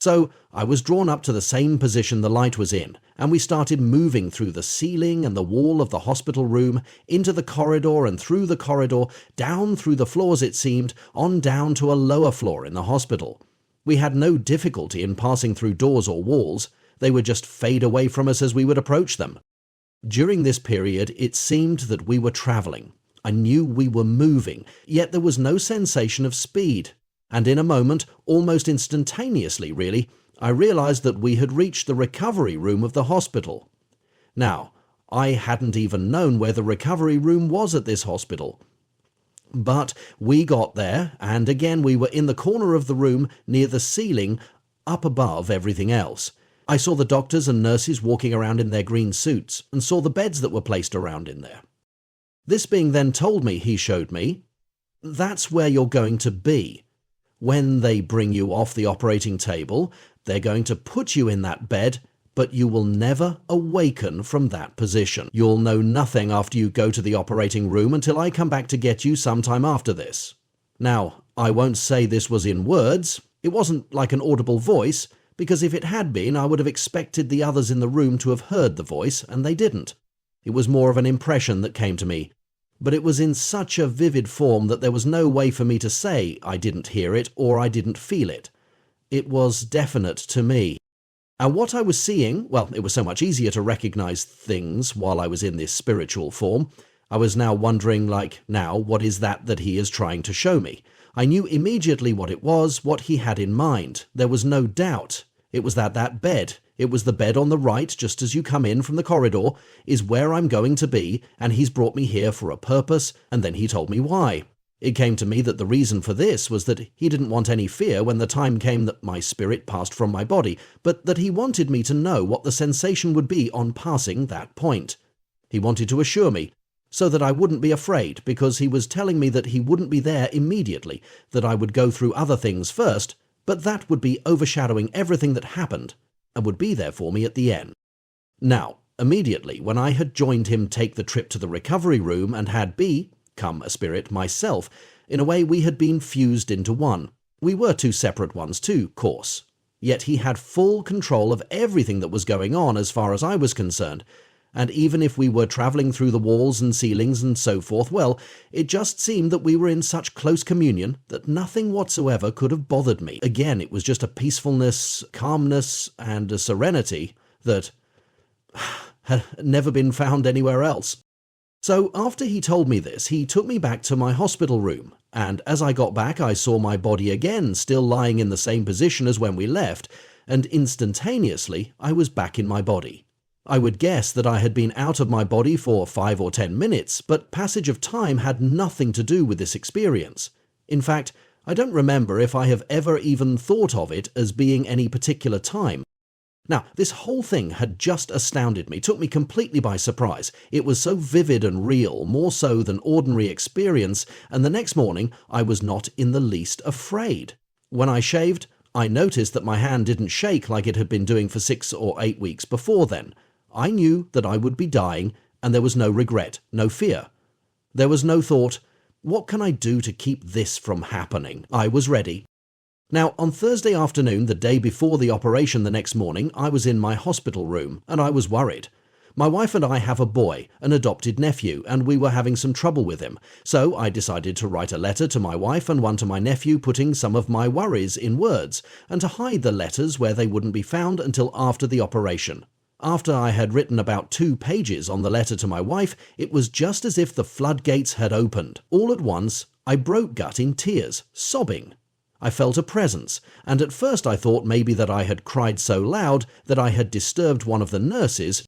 So I was drawn up to the same position the light was in, and we started moving through the ceiling and the wall of the hospital room, into the corridor and through the corridor, down through the floors it seemed, on down to a lower floor in the hospital. We had no difficulty in passing through doors or walls. They would just fade away from us as we would approach them. During this period, it seemed that we were travelling. I knew we were moving, yet there was no sensation of speed. And in a moment, almost instantaneously really, I realized that we had reached the recovery room of the hospital. Now, I hadn't even known where the recovery room was at this hospital. But we got there, and again we were in the corner of the room near the ceiling, up above everything else. I saw the doctors and nurses walking around in their green suits, and saw the beds that were placed around in there. This being then told me, he showed me, that's where you're going to be. When they bring you off the operating table, they're going to put you in that bed, but you will never awaken from that position. You'll know nothing after you go to the operating room until I come back to get you sometime after this. Now, I won't say this was in words. It wasn't like an audible voice, because if it had been, I would have expected the others in the room to have heard the voice, and they didn't. It was more of an impression that came to me. But it was in such a vivid form that there was no way for me to say I didn't hear it or I didn't feel it. It was definite to me. And what I was seeing, well, it was so much easier to recognize things while I was in this spiritual form. I was now wondering, now, what is that he is trying to show me? I knew immediately what it was, what he had in mind. There was no doubt. It was that bed. It was the bed on the right, just as you come in from the corridor, is where I'm going to be, and he's brought me here for a purpose, and then he told me why. It came to me that the reason for this was that he didn't want any fear when the time came that my spirit passed from my body, but that he wanted me to know what the sensation would be on passing that point. He wanted to assure me, so that I wouldn't be afraid, because he was telling me that he wouldn't be there immediately, that I would go through other things first, but that would be overshadowing everything that happened, and would be there for me at the end. Now, immediately, when I had joined him take the trip to the recovery room and had become a spirit myself, in a way we had been fused into one. We were two separate ones too, course. Yet he had full control of everything that was going on as far as I was concerned, and even if we were travelling through the walls and ceilings and so forth, well, it just seemed that we were in such close communion that nothing whatsoever could have bothered me. Again, it was just a peacefulness, calmness, and a serenity that had never been found anywhere else. So after he told me this, he took me back to my hospital room, and as I got back I saw my body again still lying in the same position as when we left, and instantaneously I was back in my body. I would guess that I had been out of my body for 5 or 10 minutes, but passage of time had nothing to do with this experience. In fact, I don't remember if I have ever even thought of it as being any particular time. Now, this whole thing had just astounded me, took me completely by surprise. It was so vivid and real, more so than ordinary experience, and the next morning I was not in the least afraid. When I shaved, I noticed that my hand didn't shake like it had been doing for 6 or 8 weeks before then. I knew that I would be dying, and there was no regret, no fear. There was no thought, what can I do to keep this from happening? I was ready. Now, on Thursday afternoon, the day before the operation the next morning, I was in my hospital room, and I was worried. My wife and I have a boy, an adopted nephew, and we were having some trouble with him. So I decided to write a letter to my wife and one to my nephew, putting some of my worries in words, and to hide the letters where they wouldn't be found until after the operation. After I had written about 2 pages on the letter to my wife, it was just as if the floodgates had opened. All at once, I broke gut in tears, sobbing. I felt a presence, and at first I thought maybe that I had cried so loud that I had disturbed one of the nurses,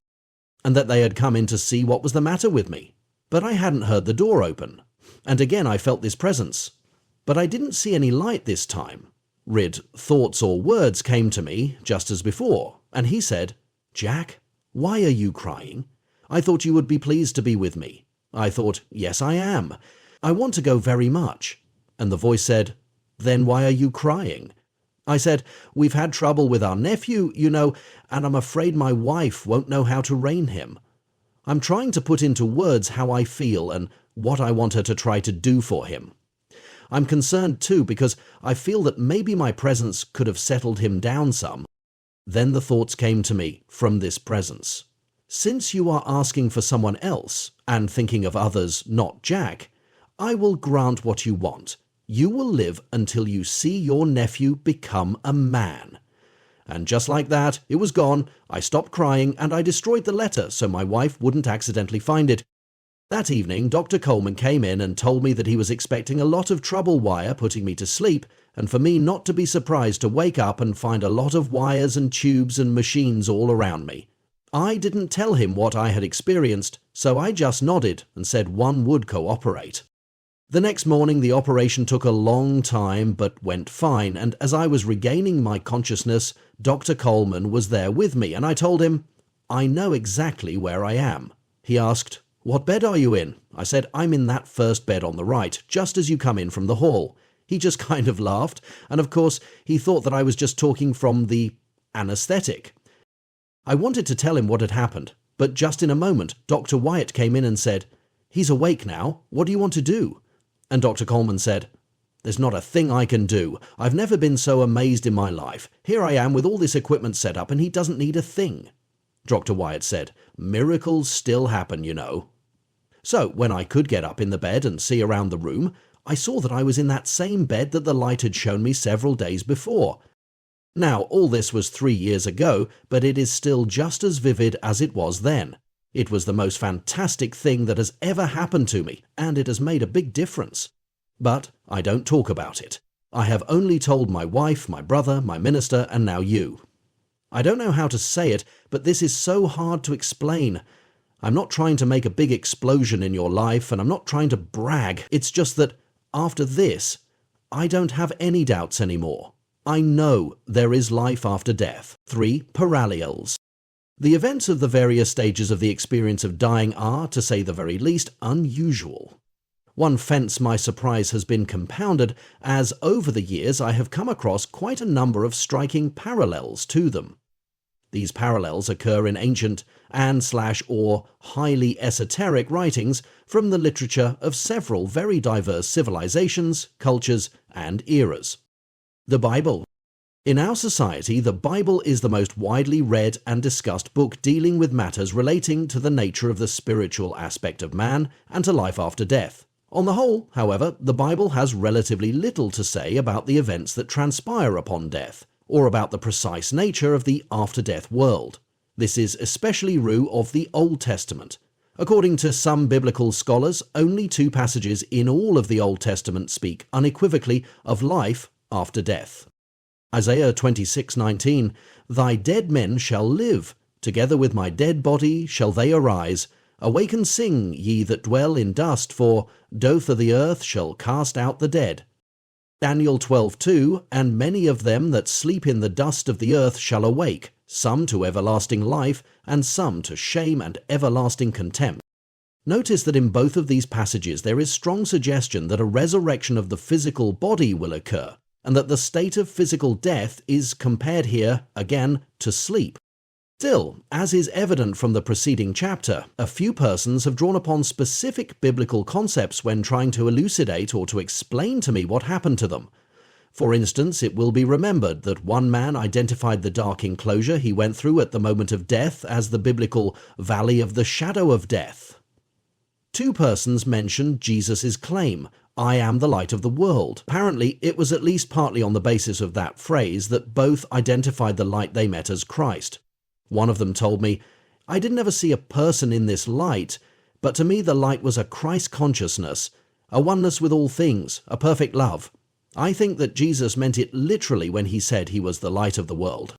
and that they had come in to see what was the matter with me. But I hadn't heard the door open. And again I felt this presence. But I didn't see any light this time. Thoughts or words came to me, just as before, and he said, "Jack, why are you crying? I thought you would be pleased to be with me." I thought, "Yes, I am. I want to go very much." And the voice said, "Then why are you crying?" I said, "We've had trouble with our nephew, you know, and I'm afraid my wife won't know how to rein him. I'm trying to put into words how I feel and what I want her to try to do for him. I'm concerned too because I feel that maybe my presence could have settled him down some." Then the thoughts came to me from this presence. "Since you are asking for someone else and thinking of others, not Jack, I will grant what you want. You will live until you see your nephew become a man." And just like that, it was gone. I stopped crying and I destroyed the letter so my wife wouldn't accidentally find it. That evening, Dr. Coleman came in and told me that he was expecting a lot of trouble wire putting me to sleep, and for me not to be surprised to wake up and find a lot of wires and tubes and machines all around me. I didn't tell him what I had experienced, so I just nodded and said one would cooperate. The next morning the operation took a long time but went fine, and as I was regaining my consciousness, Dr. Coleman was there with me, and I told him, "I know exactly where I am." He asked, "What bed are you in?" I said, "I'm in that first bed on the right, just as you come in from the hall." He just kind of laughed, and of course he thought that I was just talking from the anesthetic. I wanted to tell him what had happened, but just in a moment Dr. Wyatt came in and said, "He's awake now, what do you want to do?" And Dr. Coleman said, "There's not a thing I can do. I've never been so amazed in my life. Here I am with all this equipment set up and he doesn't need a thing." Dr. Wyatt said, "Miracles still happen, you know." So when I could get up in the bed and see around the room, I saw that I was in that same bed that the light had shown me several days before. Now, all this was 3 years ago, but it is still just as vivid as it was then. It was the most fantastic thing that has ever happened to me, and it has made a big difference. But I don't talk about it. I have only told my wife, my brother, my minister, and now you. I don't know how to say it, but this is so hard to explain. I'm not trying to make a big explosion in your life, and I'm not trying to brag. It's just that, after this, I don't have any doubts anymore. I know there is life after death. 3 parallels. The events of the various stages of the experience of dying are, to say the very least, unusual. One fence my surprise has been compounded, as over the years I have come across quite a number of striking parallels to them. These parallels occur in ancient and/or highly esoteric writings from the literature of several very diverse civilizations, cultures, and eras. The Bible. In our society, the Bible is the most widely read and discussed book dealing with matters relating to the nature of the spiritual aspect of man and to life after death. On the whole, however, the Bible has relatively little to say about the events that transpire upon death, or about the precise nature of the after-death world. This is especially true of the Old Testament. According to some biblical scholars, only 2 passages in all of the Old Testament speak unequivocally of life after death. Isaiah 26:19, "Thy dead men shall live, together with my dead body shall they arise. Awake and sing, ye that dwell in dust, for doth of the earth shall cast out the dead." Daniel 12:2, "And many of them that sleep in the dust of the earth shall awake, some to everlasting life, and some to shame and everlasting contempt." Notice that in both of these passages there is strong suggestion that a resurrection of the physical body will occur, and that the state of physical death is compared here, again, to sleep. Still, as is evident from the preceding chapter, a few persons have drawn upon specific biblical concepts when trying to elucidate or to explain to me what happened to them. For instance, it will be remembered that one man identified the dark enclosure he went through at the moment of death as the biblical valley of the shadow of death. Two persons mentioned Jesus' claim, "I am the light of the world." Apparently, it was at least partly on the basis of that phrase that both identified the light they met as Christ. One of them told me, "I didn't ever see a person in this light, but to me the light was a Christ consciousness, a oneness with all things, a perfect love. I think that Jesus meant it literally when he said he was the light of the world."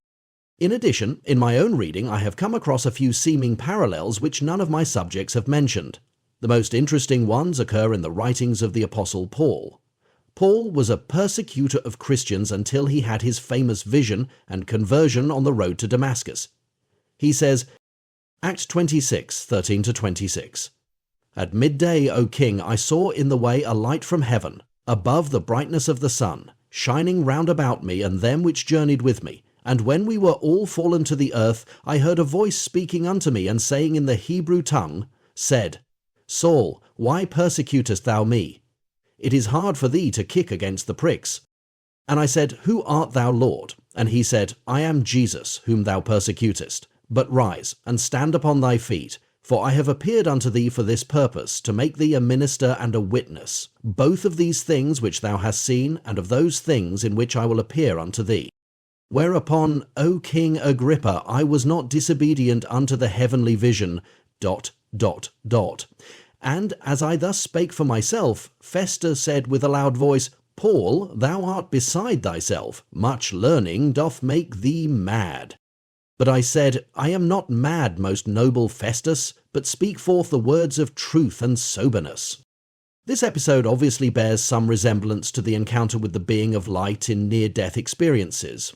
In addition, in my own reading, I have come across a few seeming parallels which none of my subjects have mentioned. The most interesting ones occur in the writings of the Apostle Paul. Paul was a persecutor of Christians until he had his famous vision and conversion on the road to Damascus. He says, Acts 26, 13-26, "At midday, O king, I saw in the way a light from heaven, above the brightness of the sun, shining round about me and them which journeyed with me. And when we were all fallen to the earth, I heard a voice speaking unto me, and saying in the Hebrew tongue, said, Saul, why persecutest thou me? It is hard for thee to kick against the pricks. And I said, Who art thou, Lord? And he said, I am Jesus, whom thou persecutest. But rise, and stand upon thy feet, for I have appeared unto thee for this purpose, to make thee a minister and a witness, both of these things which thou hast seen, and of those things in which I will appear unto thee. Whereupon, O King Agrippa, I was not disobedient unto the heavenly vision, ... And as I thus spake for myself, Festus said with a loud voice, Paul, thou art beside thyself, much learning doth make thee mad. But I said, I am not mad, most noble Festus, but speak forth the words of truth and soberness. This episode obviously bears some resemblance to the encounter with the being of light in near-death experiences.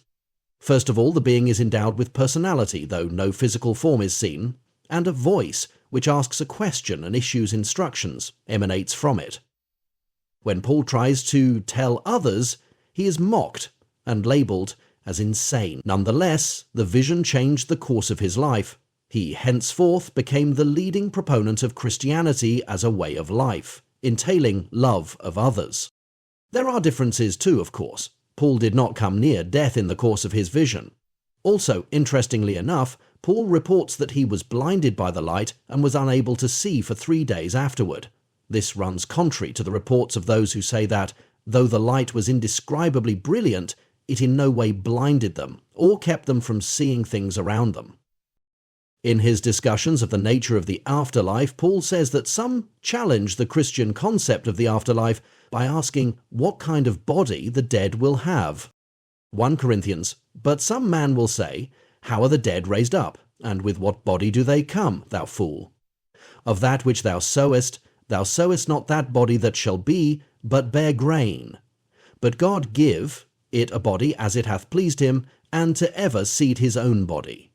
First of all, the being is endowed with personality, though no physical form is seen, and a voice, which asks a question and issues instructions, emanates from it. When Paul tries to tell others, he is mocked and labelled as insane. Nonetheless, the vision changed the course of his life. He henceforth became the leading proponent of Christianity as a way of life, entailing love of others. There are differences too, of course. Paul did not come near death in the course of his vision. Also, interestingly enough, Paul reports that he was blinded by the light and was unable to see for 3 days afterward. This runs contrary to the reports of those who say that, though the light was indescribably brilliant, it in no way blinded them or kept them from seeing things around them. In his discussions of the nature of the afterlife, Paul says that some challenge the Christian concept of the afterlife by asking what kind of body the dead will have. 1 Corinthians, but some man will say, How are the dead raised up? And with what body do they come, thou fool? Of that which thou sowest not that body that shall be, but bear grain. But God give it a body as it hath pleased him, and to ever seed his own body.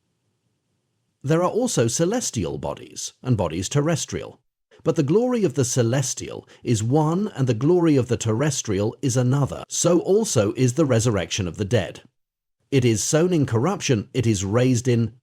There are also celestial bodies, and bodies terrestrial. But the glory of the celestial is one, and the glory of the terrestrial is another. So also is the resurrection of the dead. It is sown in corruption, it is raised in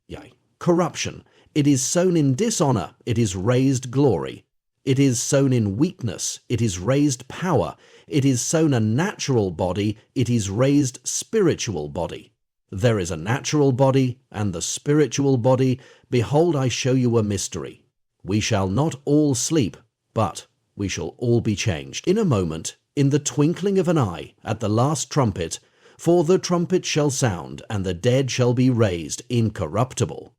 corruption. It is sown in dishonor, it is raised glory. It is sown in weakness, it is raised power. It is sown a natural body, it is raised spiritual body. There is a natural body and the spiritual body. Behold, I show you a mystery. We shall not all sleep, but we shall all be changed. In a moment, in the twinkling of an eye, at the last trumpet, for the trumpet shall sound, and the dead shall be raised incorruptible.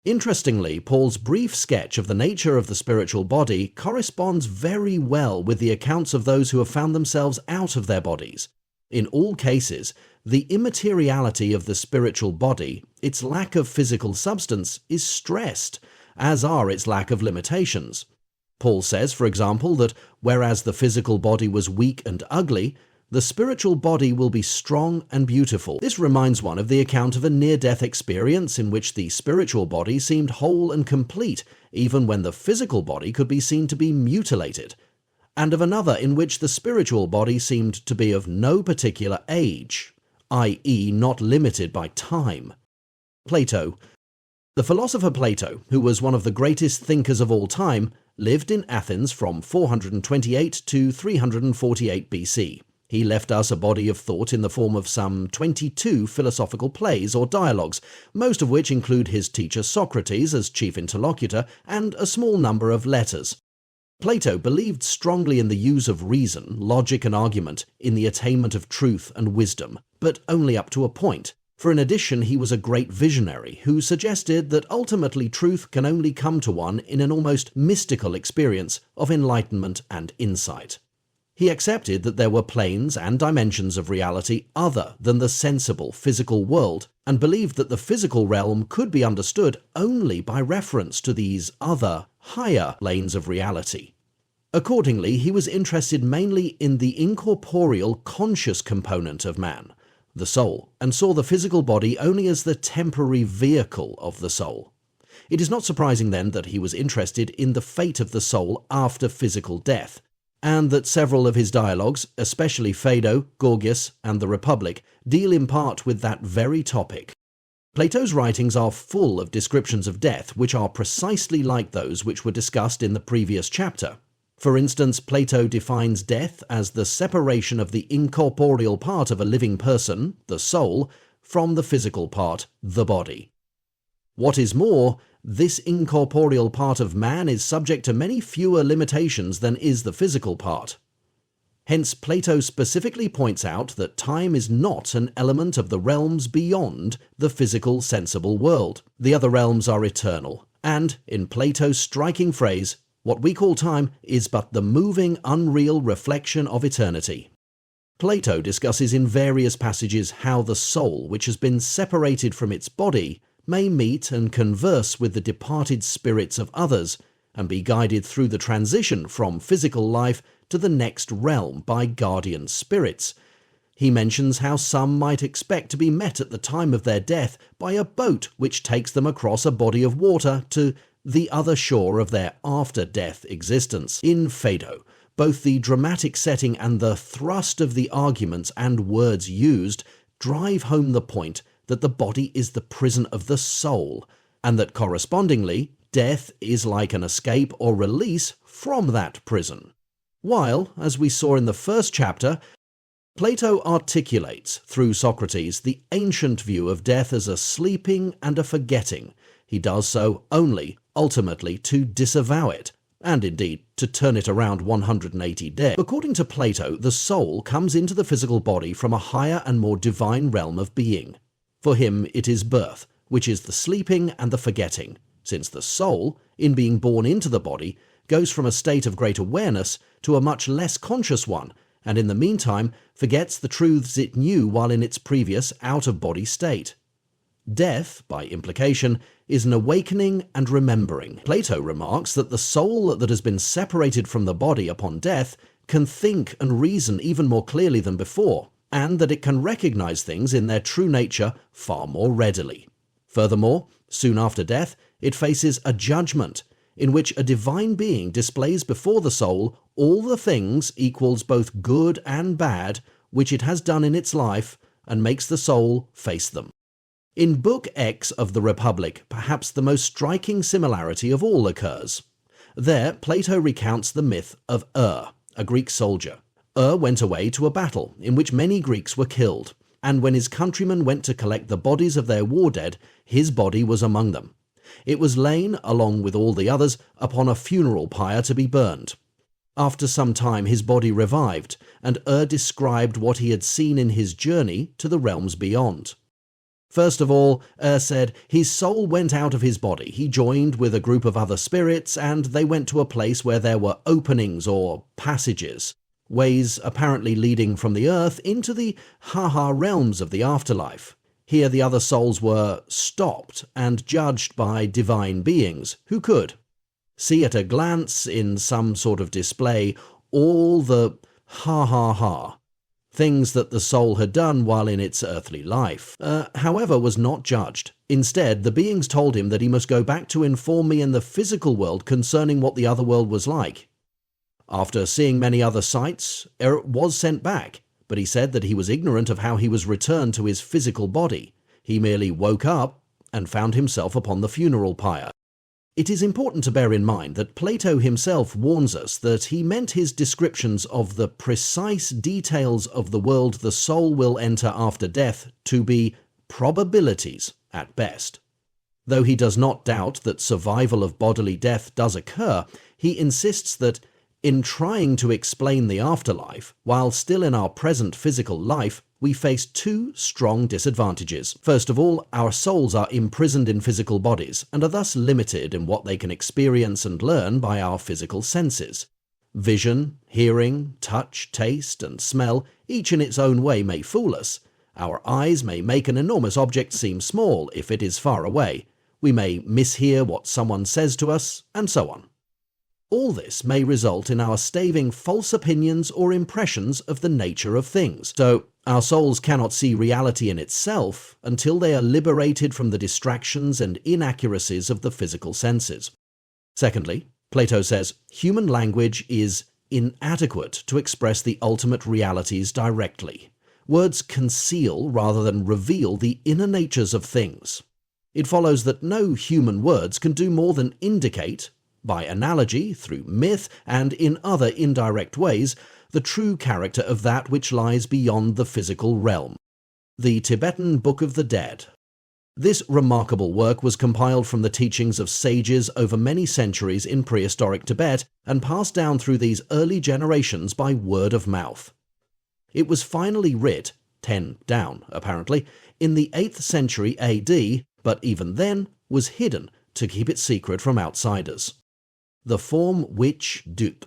Interestingly, Paul's brief sketch of the nature of the spiritual body corresponds very well with the accounts of those who have found themselves out of their bodies. In all cases, the immateriality of the spiritual body, its lack of physical substance, is stressed, as are its lack of limitations. Paul says, for example, that whereas the physical body was weak and ugly, the spiritual body will be strong and beautiful. This reminds one of the account of a near-death experience in which the spiritual body seemed whole and complete, even when the physical body could be seen to be mutilated, and of another in which the spiritual body seemed to be of no particular age, i.e. not limited by time. Plato, The philosopher Plato, who was one of the greatest thinkers of all time, lived in Athens from 428 to 348 BC. He left us a body of thought in the form of some 22 philosophical plays or dialogues, most of which include his teacher Socrates as chief interlocutor and a small number of letters. Plato believed strongly in the use of reason, logic and argument in the attainment of truth and wisdom, but only up to a point. For in addition, he was a great visionary who suggested that ultimately truth can only come to one in an almost mystical experience of enlightenment and insight. He accepted that there were planes and dimensions of reality other than the sensible physical world, and believed that the physical realm could be understood only by reference to these other, higher planes of reality. Accordingly, he was interested mainly in the incorporeal conscious component of man, the soul, and saw the physical body only as the temporary vehicle of the soul. It is not surprising then that he was interested in the fate of the soul after physical death, and that several of his dialogues, especially Phaedo, Gorgias, and the Republic, deal in part with that very topic. Plato's writings are full of descriptions of death which are precisely like those which were discussed in the previous chapter. For instance, Plato defines death as the separation of the incorporeal part of a living person, the soul, from the physical part, the body. What is more, this incorporeal part of man is subject to many fewer limitations than is the physical part. Hence, Plato specifically points out that time is not an element of the realms beyond the physical, sensible world. The other realms are eternal, and, in Plato's striking phrase, what we call time is but the moving, unreal reflection of eternity. Plato discusses in various passages how the soul, which has been separated from its body, may meet and converse with the departed spirits of others, and be guided through the transition from physical life to the next realm by guardian spirits. He mentions how some might expect to be met at the time of their death by a boat which takes them across a body of water to the other shore of their after-death existence. In Phaedo, both the dramatic setting and the thrust of the arguments and words used drive home the point that the body is the prison of the soul, and that correspondingly, death is like an escape or release from that prison. While, as we saw in the first chapter, Plato articulates, through Socrates, the ancient view of death as a sleeping and a forgetting. He does so only, ultimately, to disavow it, and indeed to turn it around 180 degrees. According to Plato, the soul comes into the physical body from a higher and more divine realm of being. For him it is birth, which is the sleeping and the forgetting, since the soul, in being born into the body, goes from a state of great awareness to a much less conscious one, and in the meantime forgets the truths it knew while in its previous out-of-body state. Death, by implication, is an awakening and remembering. Plato remarks that the soul that has been separated from the body upon death can think and reason even more clearly than before, and that it can recognize things in their true nature far more readily. Furthermore, soon after death, it faces a judgment, in which a divine being displays before the soul all the things equals both good and bad which it has done in its life, and makes the soul face them. In Book X of the Republic, perhaps the most striking similarity of all occurs. There, Plato recounts the myth of a Greek soldier. Went away to a battle in which many Greeks were killed, and when his countrymen went to collect the bodies of their war dead, his body was among them. It was lain, along with all the others, upon a funeral pyre to be burned. After some time his body revived, and described what he had seen in his journey to the realms beyond. First of all, said, his soul went out of his body. He joined with a group of other spirits, and they went to a place where there were openings or passages, ways apparently leading from the earth into the realms of the afterlife. Here the other souls were stopped and judged by divine beings, who could see at a glance, in some sort of display, all the things that the soul had done while in its earthly life. However, was not judged. Instead, the beings told him that he must go back to inform me in the physical world concerning what the other world was like. After seeing many other sights, was sent back, but he said that he was ignorant of how he was returned to his physical body. He merely woke up and found himself upon the funeral pyre. It is important to bear in mind that Plato himself warns us that he meant his descriptions of the precise details of the world the soul will enter after death to be probabilities at best. Though he does not doubt that survival of bodily death does occur, he insists that in trying to explain the afterlife, while still in our present physical life, we face two strong disadvantages. First of all, our souls are imprisoned in physical bodies and are thus limited in what they can experience and learn by our physical senses. Vision, hearing, touch, taste, and smell, each in its own way may fool us. Our eyes may make an enormous object seem small if it is far away. We may mishear what someone says to us, and so on. All this may result in our staving false opinions or impressions of the nature of things. So, our souls cannot see reality in itself until they are liberated from the distractions and inaccuracies of the physical senses. Secondly, Plato says, human language is inadequate to express the ultimate realities directly. Words conceal rather than reveal the inner natures of things. It follows that no human words can do more than indicate, by analogy, through myth, and in other indirect ways, the true character of that which lies beyond the physical realm. The Tibetan Book of the Dead. This remarkable work was compiled from the teachings of sages over many centuries in prehistoric Tibet and passed down through these early generations by word of mouth. It was finally writ, 10 down apparently, in the 8th century AD, but even then was hidden to keep it secret from outsiders. The form which dupe.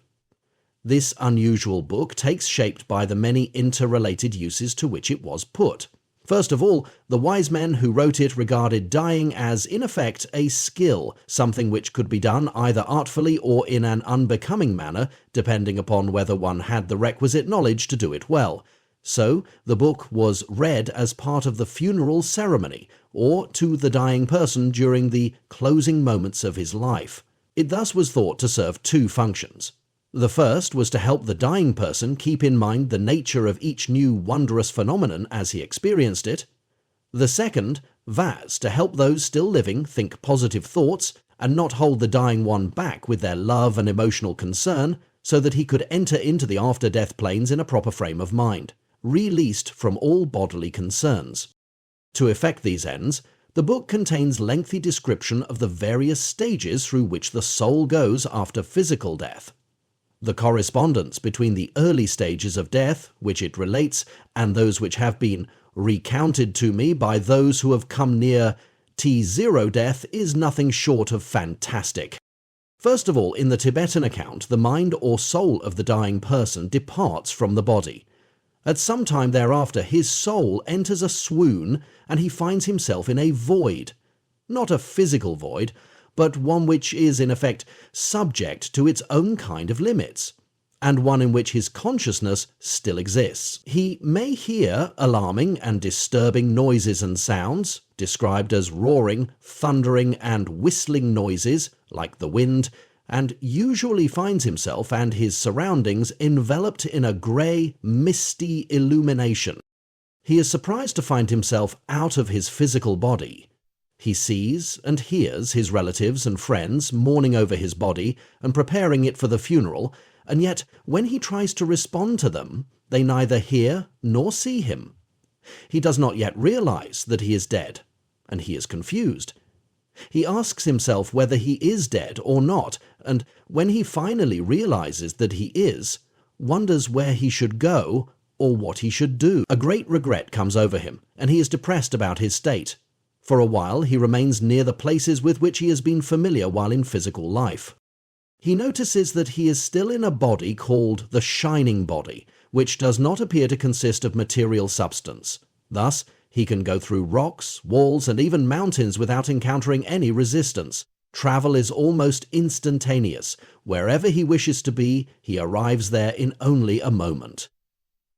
This unusual book takes shape by the many interrelated uses to which it was put. First of all, the wise men who wrote it regarded dying as, in effect, a skill, something which could be done either artfully or in an unbecoming manner, depending upon whether one had the requisite knowledge to do it well. So, the book was read as part of the funeral ceremony, or to the dying person during the closing moments of his life. It thus was thought to serve two functions. The first was to help the dying person keep in mind the nature of each new wondrous phenomenon as he experienced it. The second, to help those still living think positive thoughts and not hold the dying one back with their love and emotional concern, so that he could enter into the after-death planes in a proper frame of mind, released from all bodily concerns. To effect these ends, the book contains lengthy description of the various stages through which the soul goes after physical death. The correspondence between the early stages of death, which it relates, and those which have been recounted to me by those who have come near T0 death is nothing short of fantastic. First of all, in the Tibetan account, the mind or soul of the dying person departs from the body. At some time thereafter, his soul enters a swoon, and he finds himself in a void. Not a physical void, but one which is, in effect, subject to its own kind of limits, and one in which his consciousness still exists. He may hear alarming and disturbing noises and sounds, described as roaring, thundering, and whistling noises, like the wind, and usually finds himself and his surroundings enveloped in a grey, misty illumination. He is surprised to find himself out of his physical body. He sees and hears his relatives and friends mourning over his body and preparing it for the funeral, and yet when he tries to respond to them, they neither hear nor see him. He does not yet realize that he is dead, and he is confused. He asks himself whether he is dead or not, and when he finally realizes that he is, wonders where he should go or what he should do. A great regret comes over him, and he is depressed about his state. For a while he remains near the places with which he has been familiar while in physical life. He notices that he is still in a body called the shining body, which does not appear to consist of material substance. Thus, he can go through rocks, walls, and even mountains without encountering any resistance. Travel is almost instantaneous. Wherever he wishes to be, he arrives there in only a moment.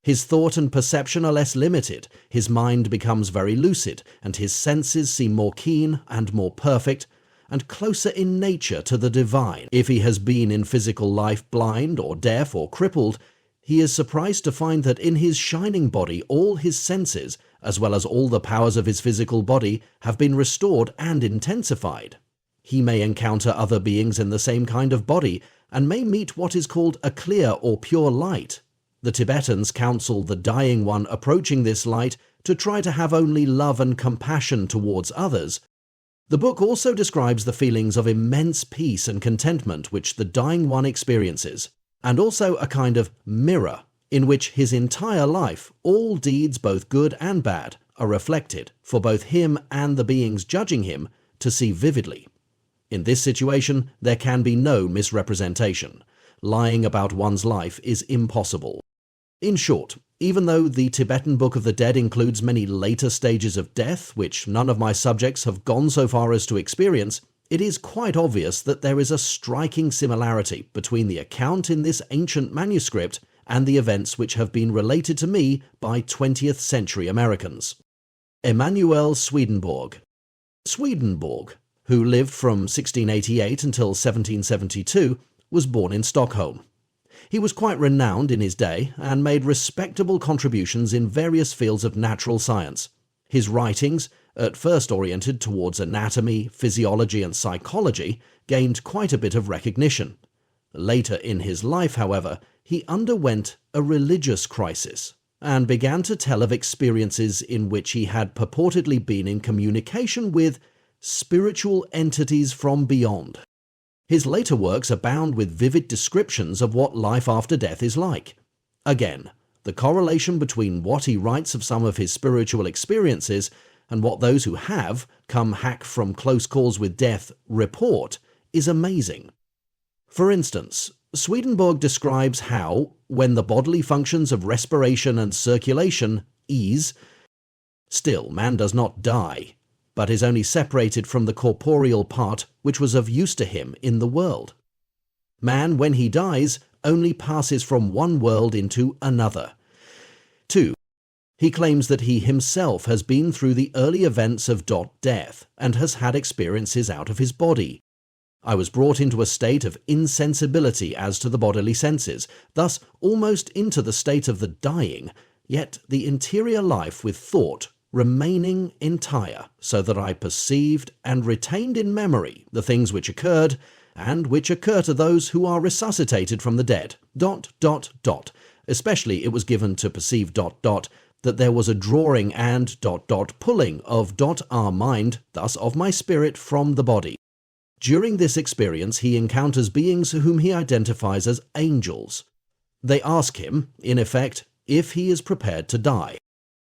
His thought and perception are less limited, his mind becomes very lucid, and his senses seem more keen and more perfect, and closer in nature to the divine. If he has been in physical life blind or deaf or crippled, he is surprised to find that in his shining body all his senses, as well as all the powers of his physical body, have been restored and intensified. He may encounter other beings in the same kind of body and may meet what is called a clear or pure light. The Tibetans counsel the dying one approaching this light to try to have only love and compassion towards others. The book also describes the feelings of immense peace and contentment which the dying one experiences, and also a kind of mirror in which his entire life, all deeds both good and bad, are reflected for both him and the beings judging him to see vividly. In this situation, there can be no misrepresentation. Lying about one's life is impossible. In short, even though the Tibetan Book of the Dead includes many later stages of death, which none of my subjects have gone so far as to experience, it is quite obvious that there is a striking similarity between the account in this ancient manuscript and the events which have been related to me by 20th century Americans. Emanuel Swedenborg, who lived from 1688 until 1772, was born in Stockholm. He was quite renowned in his day and made respectable contributions in various fields of natural science. His writings, at first oriented towards anatomy, physiology and psychology, gained quite a bit of recognition. Later in his life, however, he underwent a religious crisis and began to tell of experiences in which he had purportedly been in communication with spiritual entities from beyond. His later works abound with vivid descriptions of what life after death is like. Again, the correlation between what he writes of some of his spiritual experiences and what those who have come hack from close calls with death report is amazing. For instance, Swedenborg describes how, when the bodily functions of respiration and circulation ease, still man does not die, but is only separated from the corporeal part which was of use to him in the world. Man, when he dies, only passes from one world into another. 2. He claims that he himself has been through the early events of death and has had experiences out of his body. I was brought into a state of insensibility as to the bodily senses, thus almost into the state of the dying, yet the interior life with thought remaining entire, so that I perceived and retained in memory the things which occurred, and which occur to those who are resuscitated from the dead. ... Especially it was given to perceive ... that there was a drawing and ... pulling of ... our mind, thus of my spirit, from the body. During this experience he encounters beings whom he identifies as angels. They ask him, in effect, if he is prepared to die.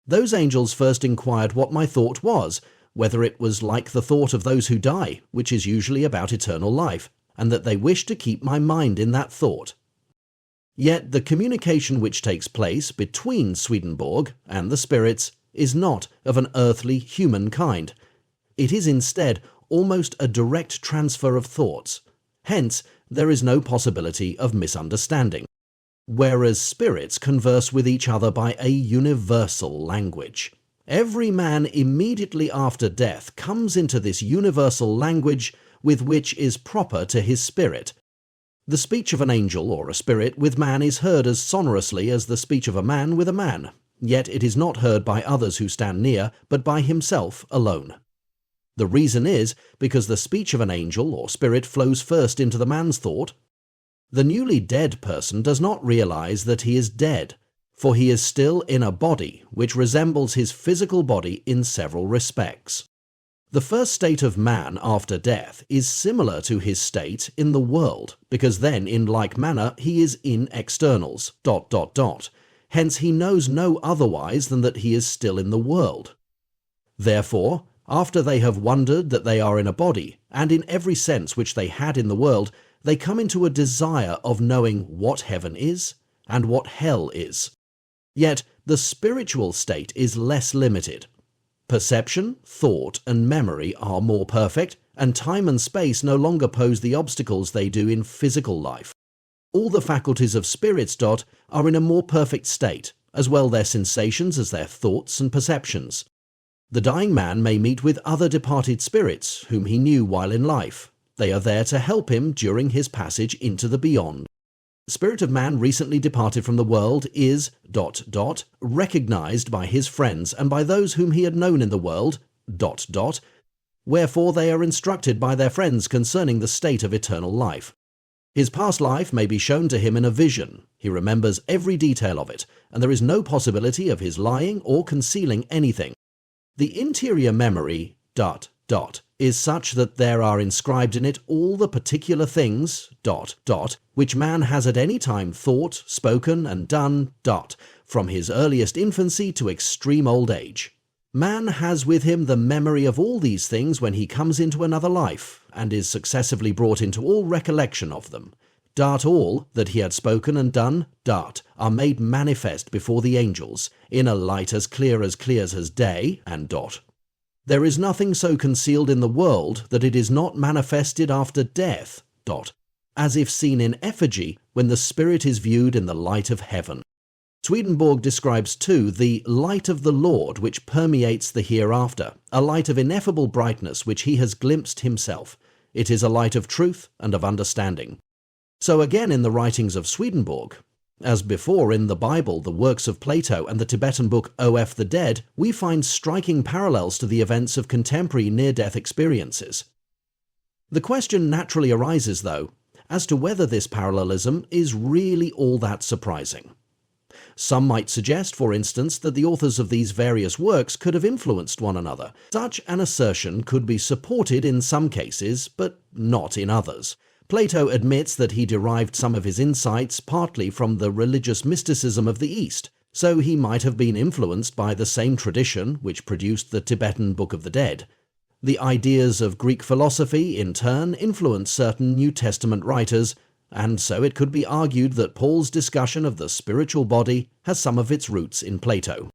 Those angels first inquired what my thought was, whether it was like the thought of those who die, which is usually about eternal life, and that they wished to keep my mind in that thought. Yet the communication which takes place between Swedenborg and the spirits is not of an earthly human kind. It is instead almost a direct transfer of thoughts. Hence, there is no possibility of misunderstanding. Whereas spirits converse with each other by a universal language. Every man immediately after death comes into this universal language with which is proper to his spirit. The speech of an angel or a spirit with man is heard as sonorously as the speech of a man with a man, yet it is not heard by others who stand near, but by himself alone. The reason is because the speech of an angel or spirit flows first into the man's thought. The newly dead person does not realize that he is dead, for he is still in a body which resembles his physical body in several respects. The first state of man after death is similar to his state in the world, because then in like manner he is in externals ... Hence he knows no otherwise than that he is still in the world. Therefore, after they have wondered that they are in a body, and in every sense which they had in the world, they come into a desire of knowing what heaven is and what hell is. Yet the spiritual state is less limited. Perception, thought, and memory are more perfect, and time and space no longer pose the obstacles they do in physical life. All the faculties of spirits are in a more perfect state, as well their sensations as their thoughts and perceptions. The dying man may meet with other departed spirits whom he knew while in life. They are there to help him during his passage into the beyond. Spirit of man recently departed from the world is ... recognized by his friends and by those whom he had known in the world ... wherefore they are instructed by their friends concerning the state of eternal life. His past life may be shown to him in a vision. He remembers every detail of it, and there is no possibility of his lying or concealing anything. The interior memory ... is such that there are inscribed in it all the particular things ... which man has at any time thought, spoken, and done ... from his earliest infancy to extreme old age. Man has with him the memory of all these things when he comes into another life, and is successively brought into all recollection of them. All that he had spoken and done ... are made manifest before the angels, in a light as clear as day, and ... There is nothing so concealed in the world that it is not manifested after death ... as if seen in effigy when the spirit is viewed in the light of heaven. Swedenborg describes too the light of the Lord which permeates the hereafter, a light of ineffable brightness which he has glimpsed himself. It is a light of truth and of understanding. So again in the writings of Swedenborg, as before in the Bible, the works of Plato, and the Tibetan book O.F. the Dead, we find striking parallels to the events of contemporary near-death experiences. The question naturally arises, though, as to whether this parallelism is really all that surprising. Some might suggest, for instance, that the authors of these various works could have influenced one another. Such an assertion could be supported in some cases, but not in others. Plato admits that he derived some of his insights partly from the religious mysticism of the East, so he might have been influenced by the same tradition which produced the Tibetan Book of the Dead. The ideas of Greek philosophy, in turn, influenced certain New Testament writers, and so it could be argued that Paul's discussion of the spiritual body has some of its roots in Plato.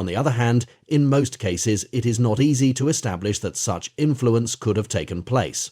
On the other hand, in most cases it is not easy to establish that such influence could have taken place.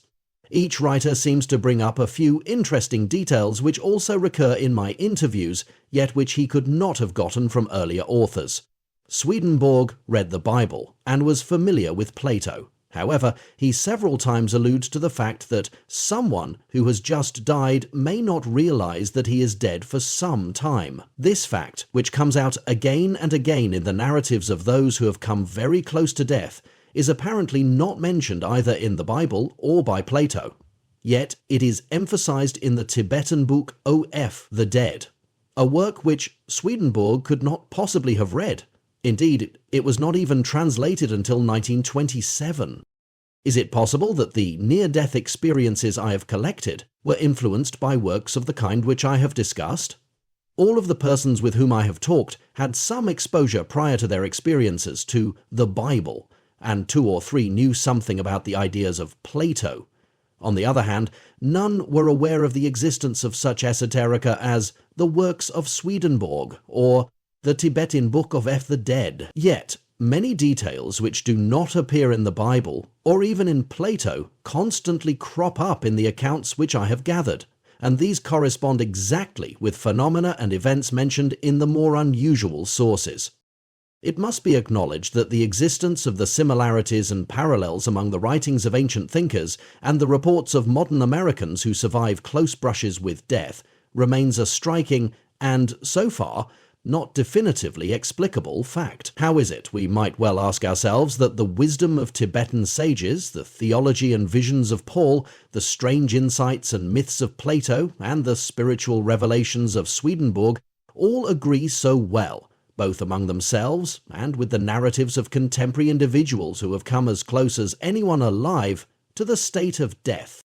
Each writer seems to bring up a few interesting details which also recur in my interviews, yet which he could not have gotten from earlier authors. Swedenborg read the Bible and was familiar with Plato. However, he several times alludes to the fact that someone who has just died may not realize that he is dead for some time. This fact, which comes out again and again in the narratives of those who have come very close to death, is apparently not mentioned either in the Bible or by Plato. Yet it is emphasized in the Tibetan book O.F. the Dead, a work which Swedenborg could not possibly have read. Indeed, it was not even translated until 1927. Is it possible that the near-death experiences I have collected were influenced by works of the kind which I have discussed? All of the persons with whom I have talked had some exposure prior to their experiences to the Bible, and 2 or 3 knew something about the ideas of Plato. On the other hand, none were aware of the existence of such esoterica as the works of Swedenborg or the Tibetan Book of F. the Dead. Yet, many details which do not appear in the Bible, or even in Plato, constantly crop up in the accounts which I have gathered, and these correspond exactly with phenomena and events mentioned in the more unusual sources. It must be acknowledged that the existence of the similarities and parallels among the writings of ancient thinkers and the reports of modern Americans who survive close brushes with death remains a striking and, so far, not definitively explicable fact. How is it, we might well ask ourselves, that the wisdom of Tibetan sages, the theology and visions of Paul, the strange insights and myths of Plato, and the spiritual revelations of Swedenborg all agree so well, both among themselves and with the narratives of contemporary individuals who have come as close as anyone alive to the state of death?